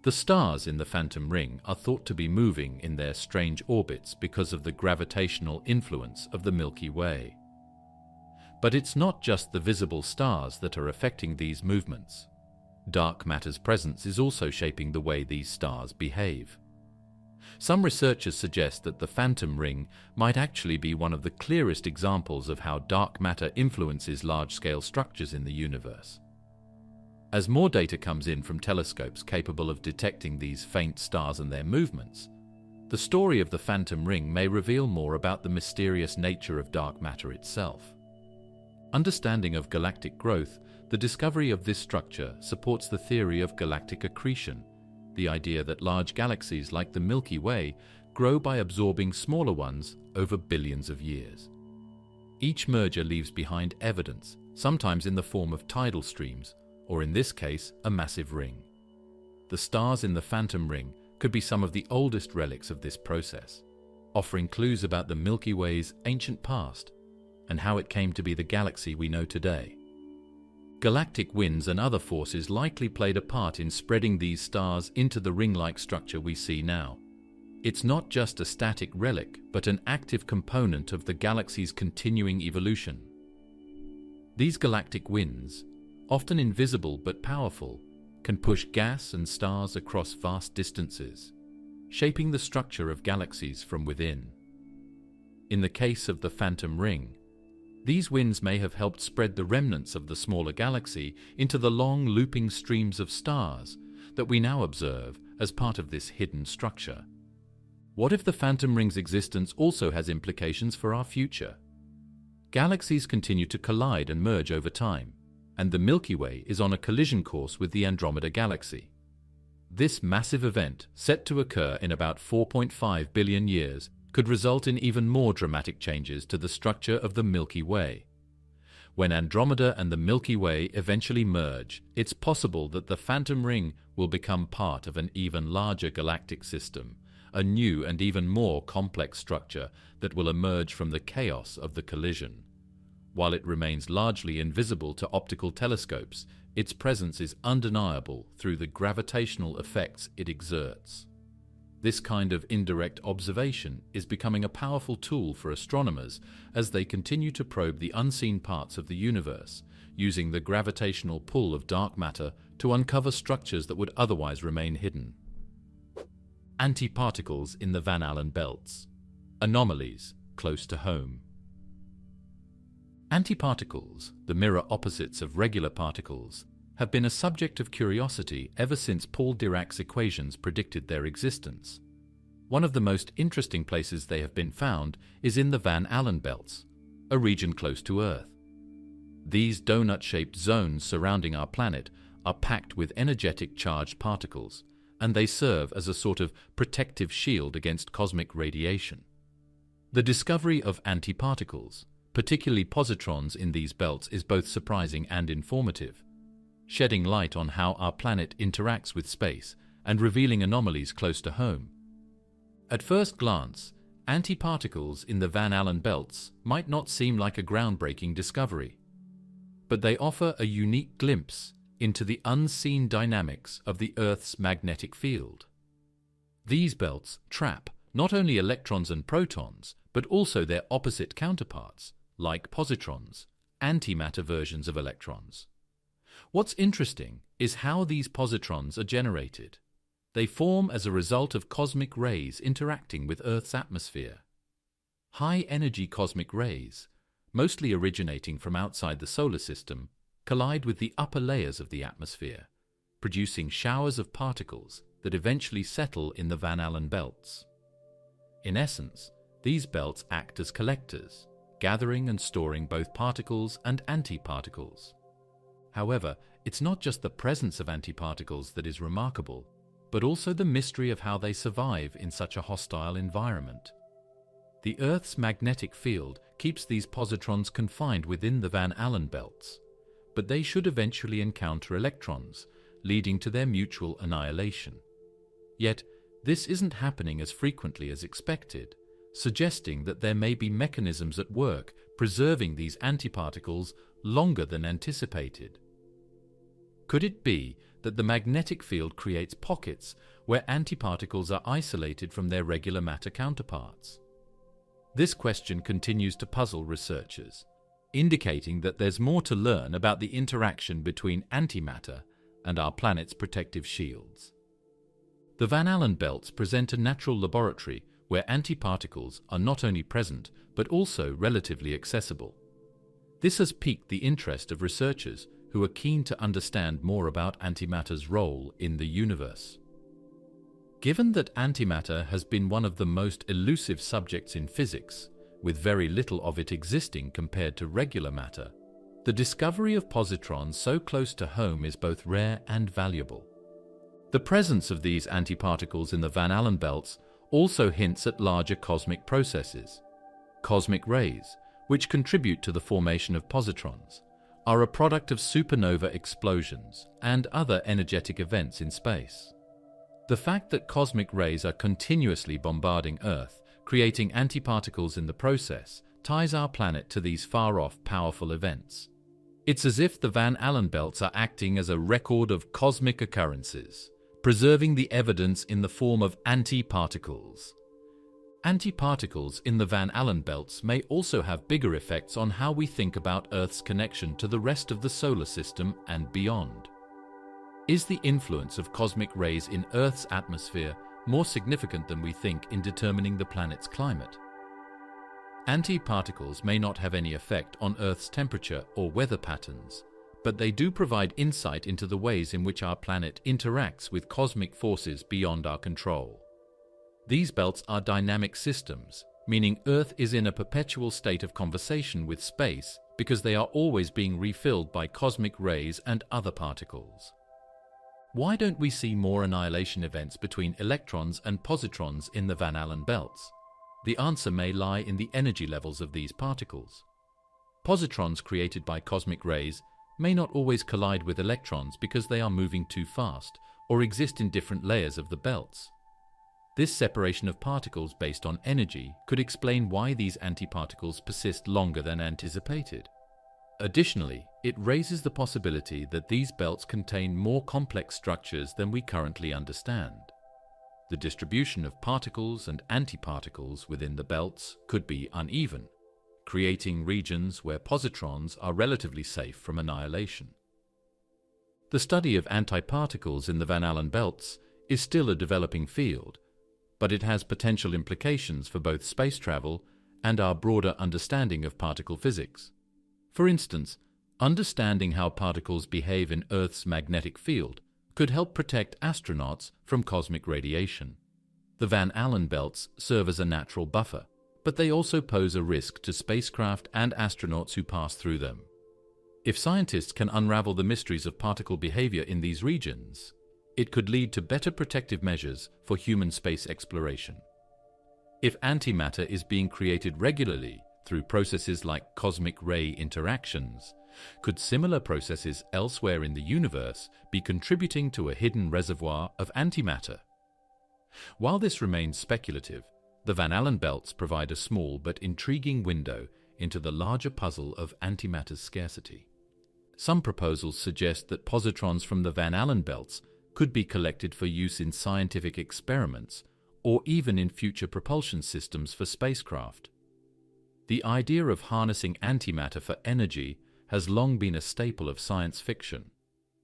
The stars in the phantom ring are thought to be moving in their strange orbits because of the gravitational influence of the Milky Way. But it's not just the visible stars that are affecting these movements. Dark matter's presence is also shaping the way these stars behave. Some researchers suggest that the phantom ring might actually be one of the clearest examples of how dark matter influences large-scale structures in the universe. As more data comes in from telescopes capable of detecting these faint stars and their movements, the story of the phantom ring may reveal more about the mysterious nature of dark matter itself. Understanding of galactic growth, the discovery of this structure supports the theory of galactic accretion, the idea that large galaxies like the Milky Way grow by absorbing smaller ones over billions of years. Each merger leaves behind evidence, sometimes in the form of tidal streams, or in this case, a massive ring. The stars in the phantom ring could be some of the oldest relics of this process, offering clues about the Milky Way's ancient past and how it came to be the galaxy we know today. Galactic winds and other forces likely played a part in spreading these stars into the ring-like structure we see now. It's not just a static relic, but an active component of the galaxy's continuing evolution. These galactic winds, often invisible but powerful, can push gas and stars across vast distances, shaping the structure of galaxies from within. In the case of the phantom ring, these winds may have helped spread the remnants of the smaller galaxy into the long looping streams of stars that we now observe as part of this hidden structure. What if the phantom ring's existence also has implications for our future? Galaxies continue to collide and merge over time, and the Milky Way is on a collision course with the Andromeda Galaxy. This massive event, set to occur in about 4.5 billion years, could result in even more dramatic changes to the structure of the Milky Way. When Andromeda and the Milky Way eventually merge, it's possible that the phantom ring will become part of an even larger galactic system, a new and even more complex structure that will emerge from the chaos of the collision. While it remains largely invisible to optical telescopes, its presence is undeniable through the gravitational effects it exerts. This kind of indirect observation is becoming a powerful tool for astronomers as they continue to probe the unseen parts of the universe, using the gravitational pull of dark matter to uncover structures that would otherwise remain hidden. Antiparticles in the Van Allen belts. Anomalies close to home. Antiparticles, the mirror opposites of regular particles, have been a subject of curiosity ever since Paul Dirac's equations predicted their existence. One of the most interesting places they have been found is in the Van Allen belts, a region close to Earth. These donut-shaped zones surrounding our planet are packed with energetic charged particles, and they serve as a sort of protective shield against cosmic radiation. The discovery of antiparticles, particularly positrons in these belts, is both surprising and informative, shedding light on how our planet interacts with space and revealing anomalies close to home. At first glance, antiparticles in the Van Allen belts might not seem like a groundbreaking discovery, but they offer a unique glimpse into the unseen dynamics of the Earth's magnetic field. These belts trap not only electrons and protons, but also their opposite counterparts, like positrons, antimatter versions of electrons. What's interesting is how these positrons are generated. They form as a result of cosmic rays interacting with Earth's atmosphere. High-energy cosmic rays, mostly originating from outside the solar system, collide with the upper layers of the atmosphere, producing showers of particles that eventually settle in the Van Allen belts. In essence, these belts act as collectors, gathering and storing both particles and antiparticles. However, it's not just the presence of antiparticles that is remarkable, but also the mystery of how they survive in such a hostile environment. The Earth's magnetic field keeps these positrons confined within the Van Allen belts, but they should eventually encounter electrons, leading to their mutual annihilation. Yet, this isn't happening as frequently as expected, suggesting that there may be mechanisms at work preserving these antiparticles longer than anticipated. Could it be that the magnetic field creates pockets where antiparticles are isolated from their regular matter counterparts? This question continues to puzzle researchers, indicating that there's more to learn about the interaction between antimatter and our planet's protective shields. The Van Allen belts present a natural laboratory where antiparticles are not only present but also relatively accessible. This has piqued the interest of researchers who are keen to understand more about antimatter's role in the universe. Given that antimatter has been one of the most elusive subjects in physics, with very little of it existing compared to regular matter, the discovery of positrons so close to home is both rare and valuable. The presence of these antiparticles in the Van Allen belts also hints at larger cosmic processes. Cosmic rays, which contribute to the formation of positrons, are a product of supernova explosions and other energetic events in space. The fact that cosmic rays are continuously bombarding Earth, creating antiparticles in the process, ties our planet to these far-off powerful events. It's as if the Van Allen belts are acting as a record of cosmic occurrences, preserving the evidence in the form of antiparticles. Antiparticles in the Van Allen belts may also have bigger effects on how we think about Earth's connection to the rest of the solar system and beyond. Is the influence of cosmic rays in Earth's atmosphere more significant than we think in determining the planet's climate? Antiparticles may not have any effect on Earth's temperature or weather patterns, but they do provide insight into the ways in which our planet interacts with cosmic forces beyond our control. These belts are dynamic systems, meaning Earth is in a perpetual state of conversation with space because they are always being refilled by cosmic rays and other particles. Why don't we see more annihilation events between electrons and positrons in the Van Allen belts? The answer may lie in the energy levels of these particles. Positrons created by cosmic rays may not always collide with electrons because they are moving too fast or exist in different layers of the belts. This separation of particles based on energy could explain why these antiparticles persist longer than anticipated. Additionally, it raises the possibility that these belts contain more complex structures than we currently understand. The distribution of particles and antiparticles within the belts could be uneven, creating regions where positrons are relatively safe from annihilation. The study of antiparticles in the Van Allen belts is still a developing field, but it has potential implications for both space travel and our broader understanding of particle physics. For instance, understanding how particles behave in Earth's magnetic field could help protect astronauts from cosmic radiation. The Van Allen belts serve as a natural buffer, but they also pose a risk to spacecraft and astronauts who pass through them. If scientists can unravel the mysteries of particle behavior in these regions, it could lead to better protective measures for human space exploration. If antimatter is being created regularly through processes like cosmic ray interactions, could similar processes elsewhere in the universe be contributing to a hidden reservoir of antimatter? While this remains speculative, the Van Allen belts provide a small but intriguing window into the larger puzzle of antimatter's scarcity. Some proposals suggest that positrons from the Van Allen belts could be collected for use in scientific experiments or even in future propulsion systems for spacecraft. The idea of harnessing antimatter for energy has long been a staple of science fiction,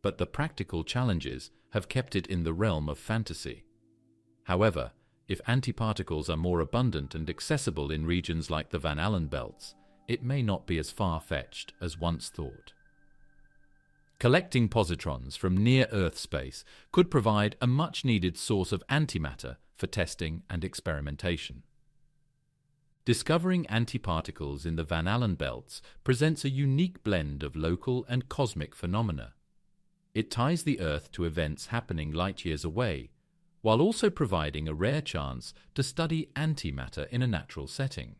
but the practical challenges have kept it in the realm of fantasy. However, if antiparticles are more abundant and accessible in regions like the Van Allen belts, it may not be as far-fetched as once thought. Collecting positrons from near-Earth space could provide a much-needed source of antimatter for testing and experimentation. Discovering antiparticles in the Van Allen belts presents a unique blend of local and cosmic phenomena. It ties the Earth to events happening light-years away, while also providing a rare chance to study antimatter in a natural setting.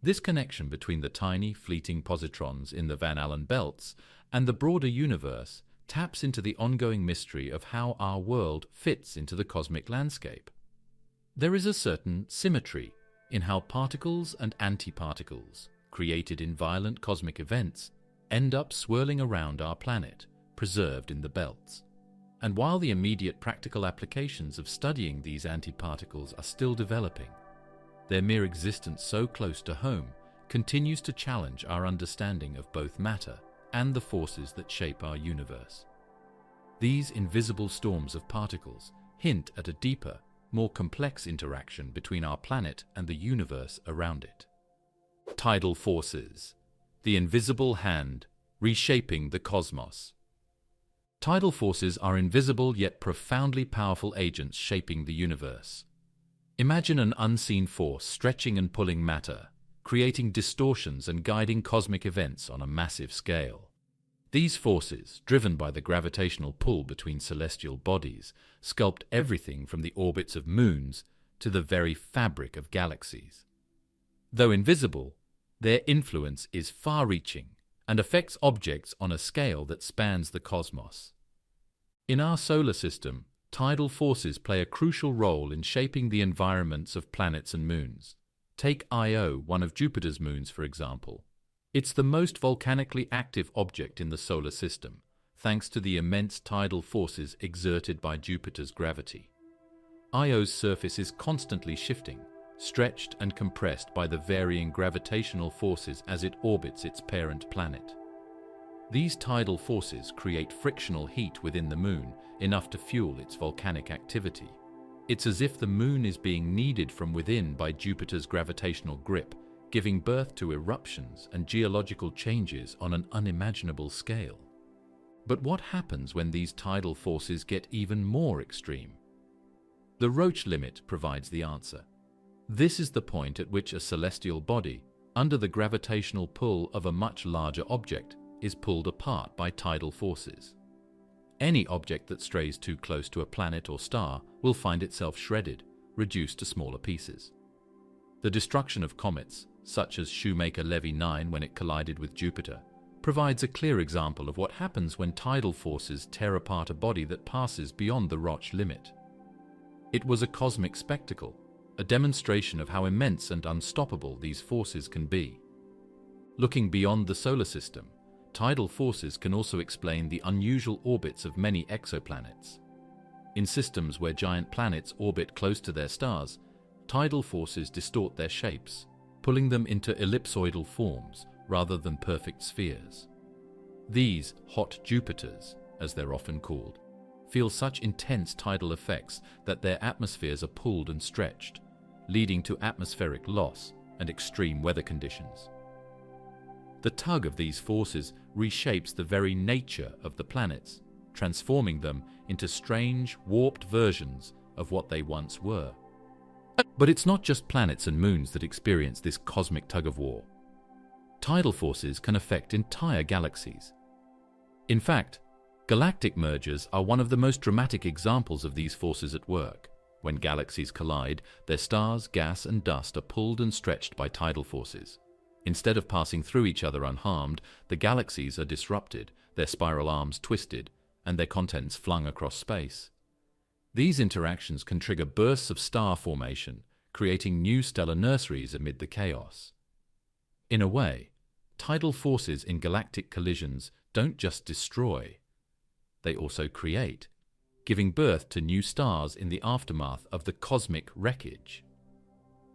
This connection between the tiny, fleeting positrons in the Van Allen belts and the broader universe taps into the ongoing mystery of how our world fits into the cosmic landscape. There is a certain symmetry in how particles and antiparticles, created in violent cosmic events, end up swirling around our planet, preserved in the belts. And while the immediate practical applications of studying these antiparticles are still developing, their mere existence so close to home continues to challenge our understanding of both matter and the forces that shape our universe. These invisible storms of particles hint at a deeper, more complex interaction between our planet and the universe around it. Tidal forces, the invisible hand reshaping the cosmos. Tidal forces are invisible yet profoundly powerful agents shaping the universe. Imagine an unseen force stretching and pulling matter, creating distortions and guiding cosmic events on a massive scale. These forces, driven by the gravitational pull between celestial bodies, sculpt everything from the orbits of moons to the very fabric of galaxies. Though invisible, their influence is far-reaching and affects objects on a scale that spans the cosmos. In our solar system, tidal forces play a crucial role in shaping the environments of planets and moons. Take Io, one of Jupiter's moons, for example. It's the most volcanically active object in the solar system, thanks to the immense tidal forces exerted by Jupiter's gravity. Io's surface is constantly shifting, stretched and compressed by the varying gravitational forces as it orbits its parent planet. These tidal forces create frictional heat within the moon, enough to fuel its volcanic activity. It's as if the moon is being kneaded from within by Jupiter's gravitational grip, giving birth to eruptions and geological changes on an unimaginable scale. But what happens when these tidal forces get even more extreme? The Roche limit provides the answer. This is the point at which a celestial body, under the gravitational pull of a much larger object, is pulled apart by tidal forces. Any object that strays too close to a planet or star will find itself shredded, reduced to smaller pieces. The destruction of comets, such as Shoemaker-Levy 9 when it collided with Jupiter, provides a clear example of what happens when tidal forces tear apart a body that passes beyond the Roche limit. It was a cosmic spectacle, a demonstration of how immense and unstoppable these forces can be. Looking beyond the solar system, tidal forces can also explain the unusual orbits of many exoplanets. In systems where giant planets orbit close to their stars, tidal forces distort their shapes, pulling them into ellipsoidal forms rather than perfect spheres. These hot Jupiters, as they're often called, feel such intense tidal effects that their atmospheres are pulled and stretched, leading to atmospheric loss and extreme weather conditions. The tug of these forces reshapes the very nature of the planets, transforming them into strange, warped versions of what they once were. But it's not just planets and moons that experience this cosmic tug-of-war. Tidal forces can affect entire galaxies. In fact, galactic mergers are one of the most dramatic examples of these forces at work. When galaxies collide, their stars, gas, and dust are pulled and stretched by tidal forces. Instead of passing through each other unharmed, the galaxies are disrupted, their spiral arms twisted, and their contents flung across space. These interactions can trigger bursts of star formation, creating new stellar nurseries amid the chaos. In a way, tidal forces in galactic collisions don't just destroy, they also create, giving birth to new stars in the aftermath of the cosmic wreckage.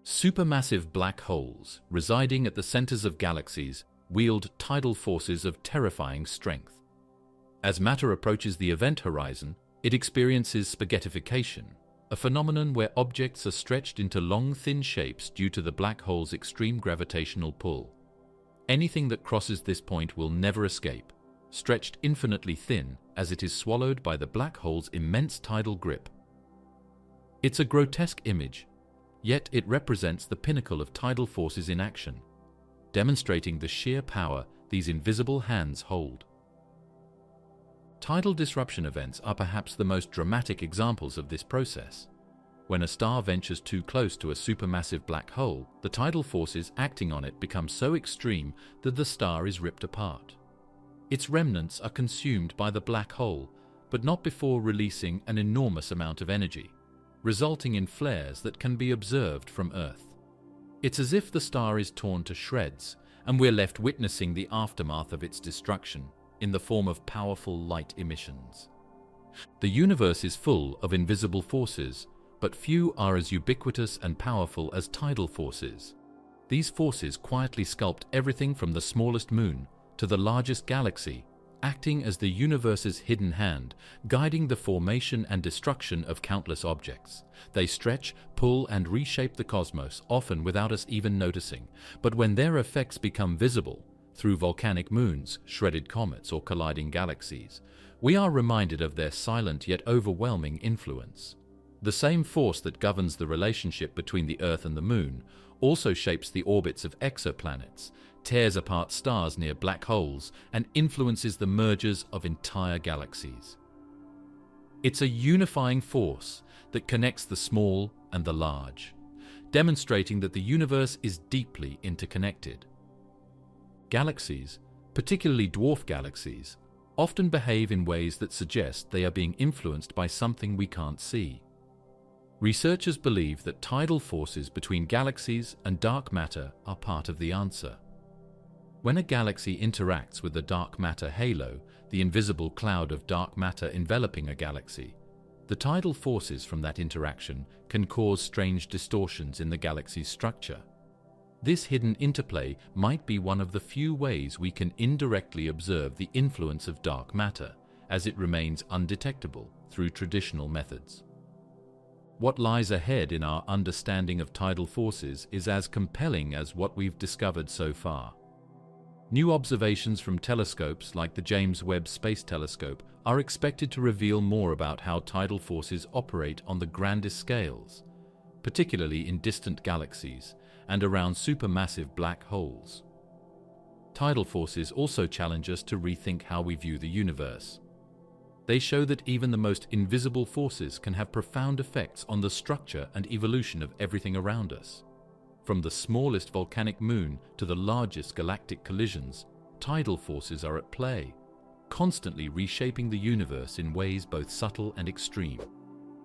Supermassive black holes, residing at the centers of galaxies, wield tidal forces of terrifying strength. As matter approaches the event horizon, it experiences spaghettification, a phenomenon where objects are stretched into long, thin shapes due to the black hole's extreme gravitational pull. Anything that crosses this point will never escape, stretched infinitely thin as it is swallowed by the black hole's immense tidal grip. It's a grotesque image, yet it represents the pinnacle of tidal forces in action, demonstrating the sheer power these invisible hands hold. Tidal disruption events are perhaps the most dramatic examples of this process. When a star ventures too close to a supermassive black hole, the tidal forces acting on it become so extreme that the star is ripped apart. Its remnants are consumed by the black hole, but not before releasing an enormous amount of energy, resulting in flares that can be observed from Earth. It's as if the star is torn to shreds, and we're left witnessing the aftermath of its destruction in the form of powerful light emissions. The universe is full of invisible forces, but few are as ubiquitous and powerful as tidal forces. These forces quietly sculpt everything from the smallest moon to the largest galaxy, acting as the universe's hidden hand, guiding the formation and destruction of countless objects. They stretch, pull, and reshape the cosmos, often without us even noticing. But when their effects become visible, through volcanic moons, shredded comets, or colliding galaxies, we are reminded of their silent yet overwhelming influence. The same force that governs the relationship between the Earth and the Moon also shapes the orbits of exoplanets, tears apart stars near black holes, and influences the mergers of entire galaxies. It's a unifying force that connects the small and the large, demonstrating that the universe is deeply interconnected. Galaxies, particularly dwarf galaxies, often behave in ways that suggest they are being influenced by something we can't see. Researchers believe that tidal forces between galaxies and dark matter are part of the answer. When a galaxy interacts with the dark matter halo, the invisible cloud of dark matter enveloping a galaxy, the tidal forces from that interaction can cause strange distortions in the galaxy's structure. This hidden interplay might be one of the few ways we can indirectly observe the influence of dark matter, as it remains undetectable through traditional methods. What lies ahead in our understanding of tidal forces is as compelling as what we've discovered so far. New observations from telescopes like the James Webb Space Telescope are expected to reveal more about how tidal forces operate on the grandest scales, particularly in distant galaxies and around supermassive black holes. Tidal forces also challenge us to rethink how we view the universe. They show that even the most invisible forces can have profound effects on the structure and evolution of everything around us. From the smallest volcanic moon to the largest galactic collisions, tidal forces are at play, constantly reshaping the universe in ways both subtle and extreme.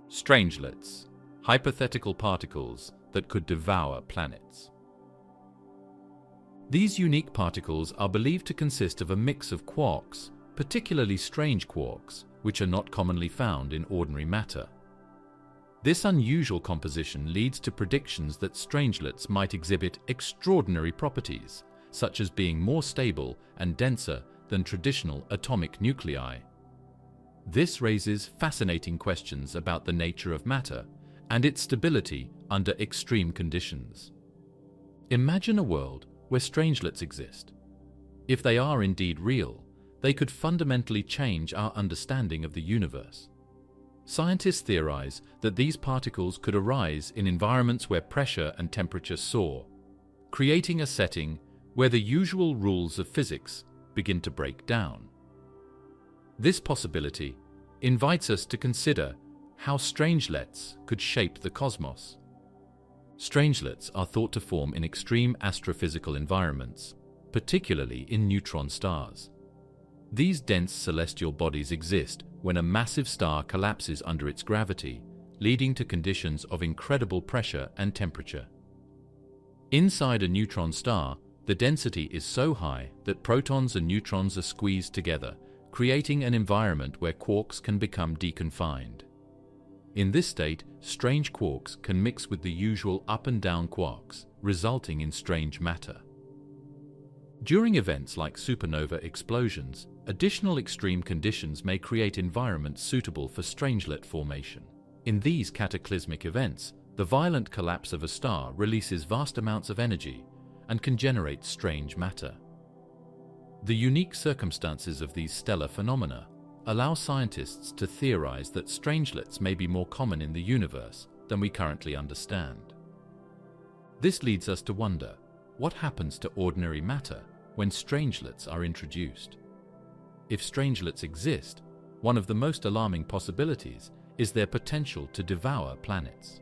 Strangelets, hypothetical particles that could devour planets. These unique particles are believed to consist of a mix of quarks, particularly strange quarks, which are not commonly found in ordinary matter. This unusual composition leads to predictions that strangelets might exhibit extraordinary properties, such as being more stable and denser than traditional atomic nuclei. This raises fascinating questions about the nature of matter and its stability under extreme conditions. Imagine a world where strangelets exist. If they are indeed real, they could fundamentally change our understanding of the universe. Scientists theorize that these particles could arise in environments where pressure and temperature soar, creating a setting where the usual rules of physics begin to break down. This possibility invites us to consider how strangelets could shape the cosmos. Strangelets are thought to form in extreme astrophysical environments, particularly in neutron stars. These dense celestial bodies exist when a massive star collapses under its gravity, leading to conditions of incredible pressure and temperature. Inside a neutron star, the density is so high that protons and neutrons are squeezed together, creating an environment where quarks can become deconfined. In this state, strange quarks can mix with the usual up and down quarks, resulting in strange matter. During events like supernova explosions, additional extreme conditions may create environments suitable for strangelet formation. In these cataclysmic events, the violent collapse of a star releases vast amounts of energy and can generate strange matter. The unique circumstances of these stellar phenomena allow scientists to theorize that strangelets may be more common in the universe than we currently understand. This leads us to wonder, what happens to ordinary matter when strangelets are introduced? If strangelets exist, one of the most alarming possibilities is their potential to devour planets.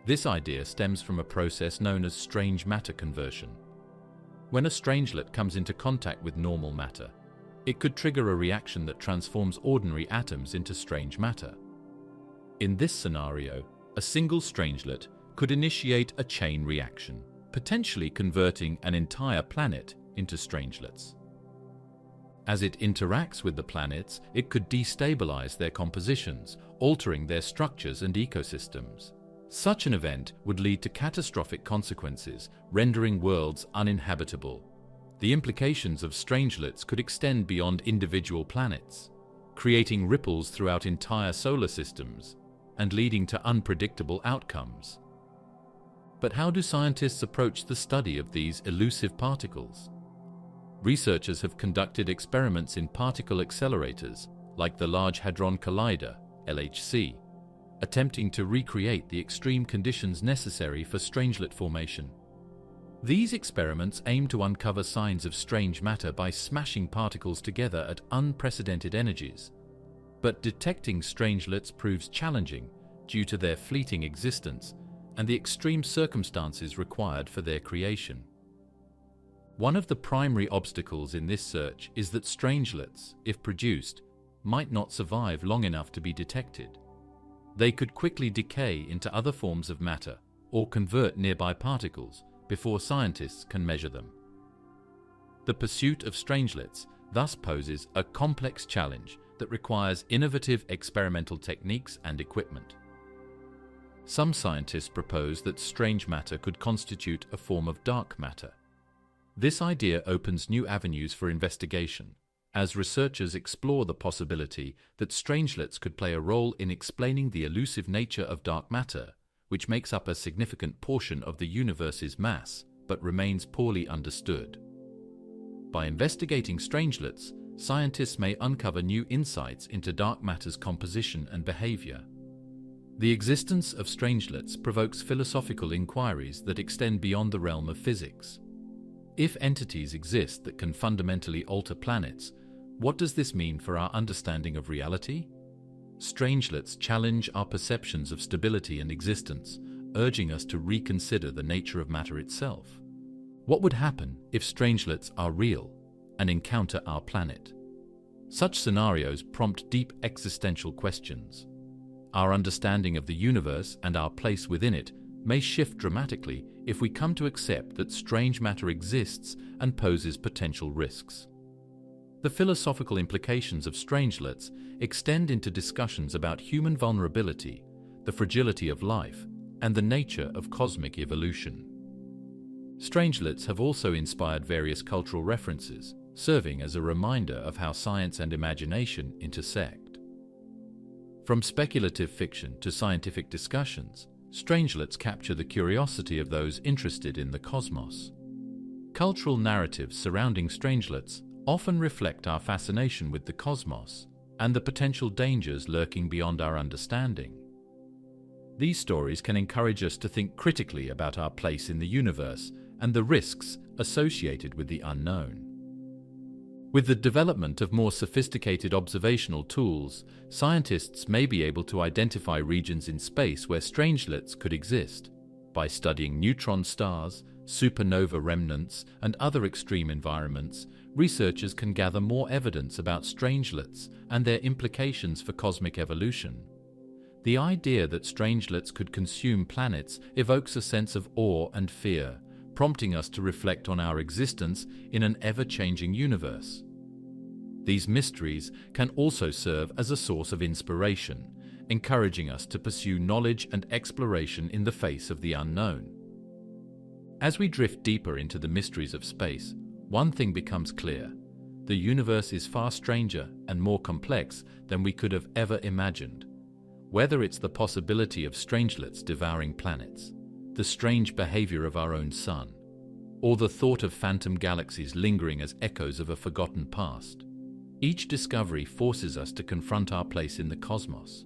This idea stems from a process known as strange matter conversion. When a strangelet comes into contact with normal matter, it could trigger a reaction that transforms ordinary atoms into strange matter. In this scenario, a single strangelet could initiate a chain reaction, potentially converting an entire planet into strangelets. As it interacts with the planets, it could destabilize their compositions, altering their structures and ecosystems. Such an event would lead to catastrophic consequences, rendering worlds uninhabitable. The implications of strangelets could extend beyond individual planets, creating ripples throughout entire solar systems and leading to unpredictable outcomes. But how do scientists approach the study of these elusive particles? Researchers have conducted experiments in particle accelerators, like the Large Hadron Collider, LHC, attempting to recreate the extreme conditions necessary for strangelet formation. These experiments aim to uncover signs of strange matter by smashing particles together at unprecedented energies. But detecting strangelets proves challenging due to their fleeting existence and the extreme circumstances required for their creation. One of the primary obstacles in this search is that strangelets, if produced, might not survive long enough to be detected. They could quickly decay into other forms of matter or convert nearby particles before scientists can measure them. The pursuit of strangelets thus poses a complex challenge that requires innovative experimental techniques and equipment. Some scientists propose that strange matter could constitute a form of dark matter. This idea opens new avenues for investigation, as researchers explore the possibility that strangelets could play a role in explaining the elusive nature of dark matter, which makes up a significant portion of the universe's mass but remains poorly understood. By investigating strangelets, scientists may uncover new insights into dark matter's composition and behavior. The existence of strangelets provokes philosophical inquiries that extend beyond the realm of physics. If entities exist that can fundamentally alter planets, what does this mean for our understanding of reality? Strangelets challenge our perceptions of stability and existence, urging us to reconsider the nature of matter itself. What would happen if strangelets are real and encounter our planet? Such scenarios prompt deep existential questions. Our understanding of the universe and our place within it may shift dramatically if we come to accept that strange matter exists and poses potential risks. The philosophical implications of strangelets extend into discussions about human vulnerability, the fragility of life, and the nature of cosmic evolution. Strangelets have also inspired various cultural references, serving as a reminder of how science and imagination intersect. From speculative fiction to scientific discussions, Strangelets capture the curiosity of those interested in the cosmos. Cultural narratives surrounding Strangelets often reflect our fascination with the cosmos and the potential dangers lurking beyond our understanding. These stories can encourage us to think critically about our place in the universe and the risks associated with the unknown. With the development of more sophisticated observational tools, scientists may be able to identify regions in space where strangelets could exist. By studying neutron stars, supernova remnants, and other extreme environments, researchers can gather more evidence about strangelets and their implications for cosmic evolution. The idea that strangelets could consume planets evokes a sense of awe and fear, prompting us to reflect on our existence in an ever-changing universe. These mysteries can also serve as a source of inspiration, encouraging us to pursue knowledge and exploration in the face of the unknown. As we drift deeper into the mysteries of space, one thing becomes clear: the universe is far stranger and more complex than we could have ever imagined. Whether it's the possibility of strangelets devouring planets, the strange behavior of our own sun, or the thought of phantom galaxies lingering as echoes of a forgotten past, each discovery forces us to confront our place in the cosmos.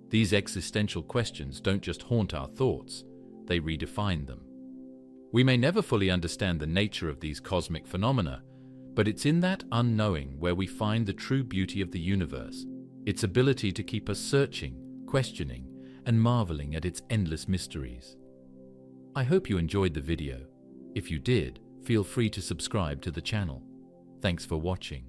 These existential questions don't just haunt our thoughts, they redefine them. We may never fully understand the nature of these cosmic phenomena, but it's in that unknowing where we find the true beauty of the universe, its ability to keep us searching, questioning, and marveling at its endless mysteries. I hope you enjoyed the video. If you did, feel free to subscribe to the channel. Thanks for watching.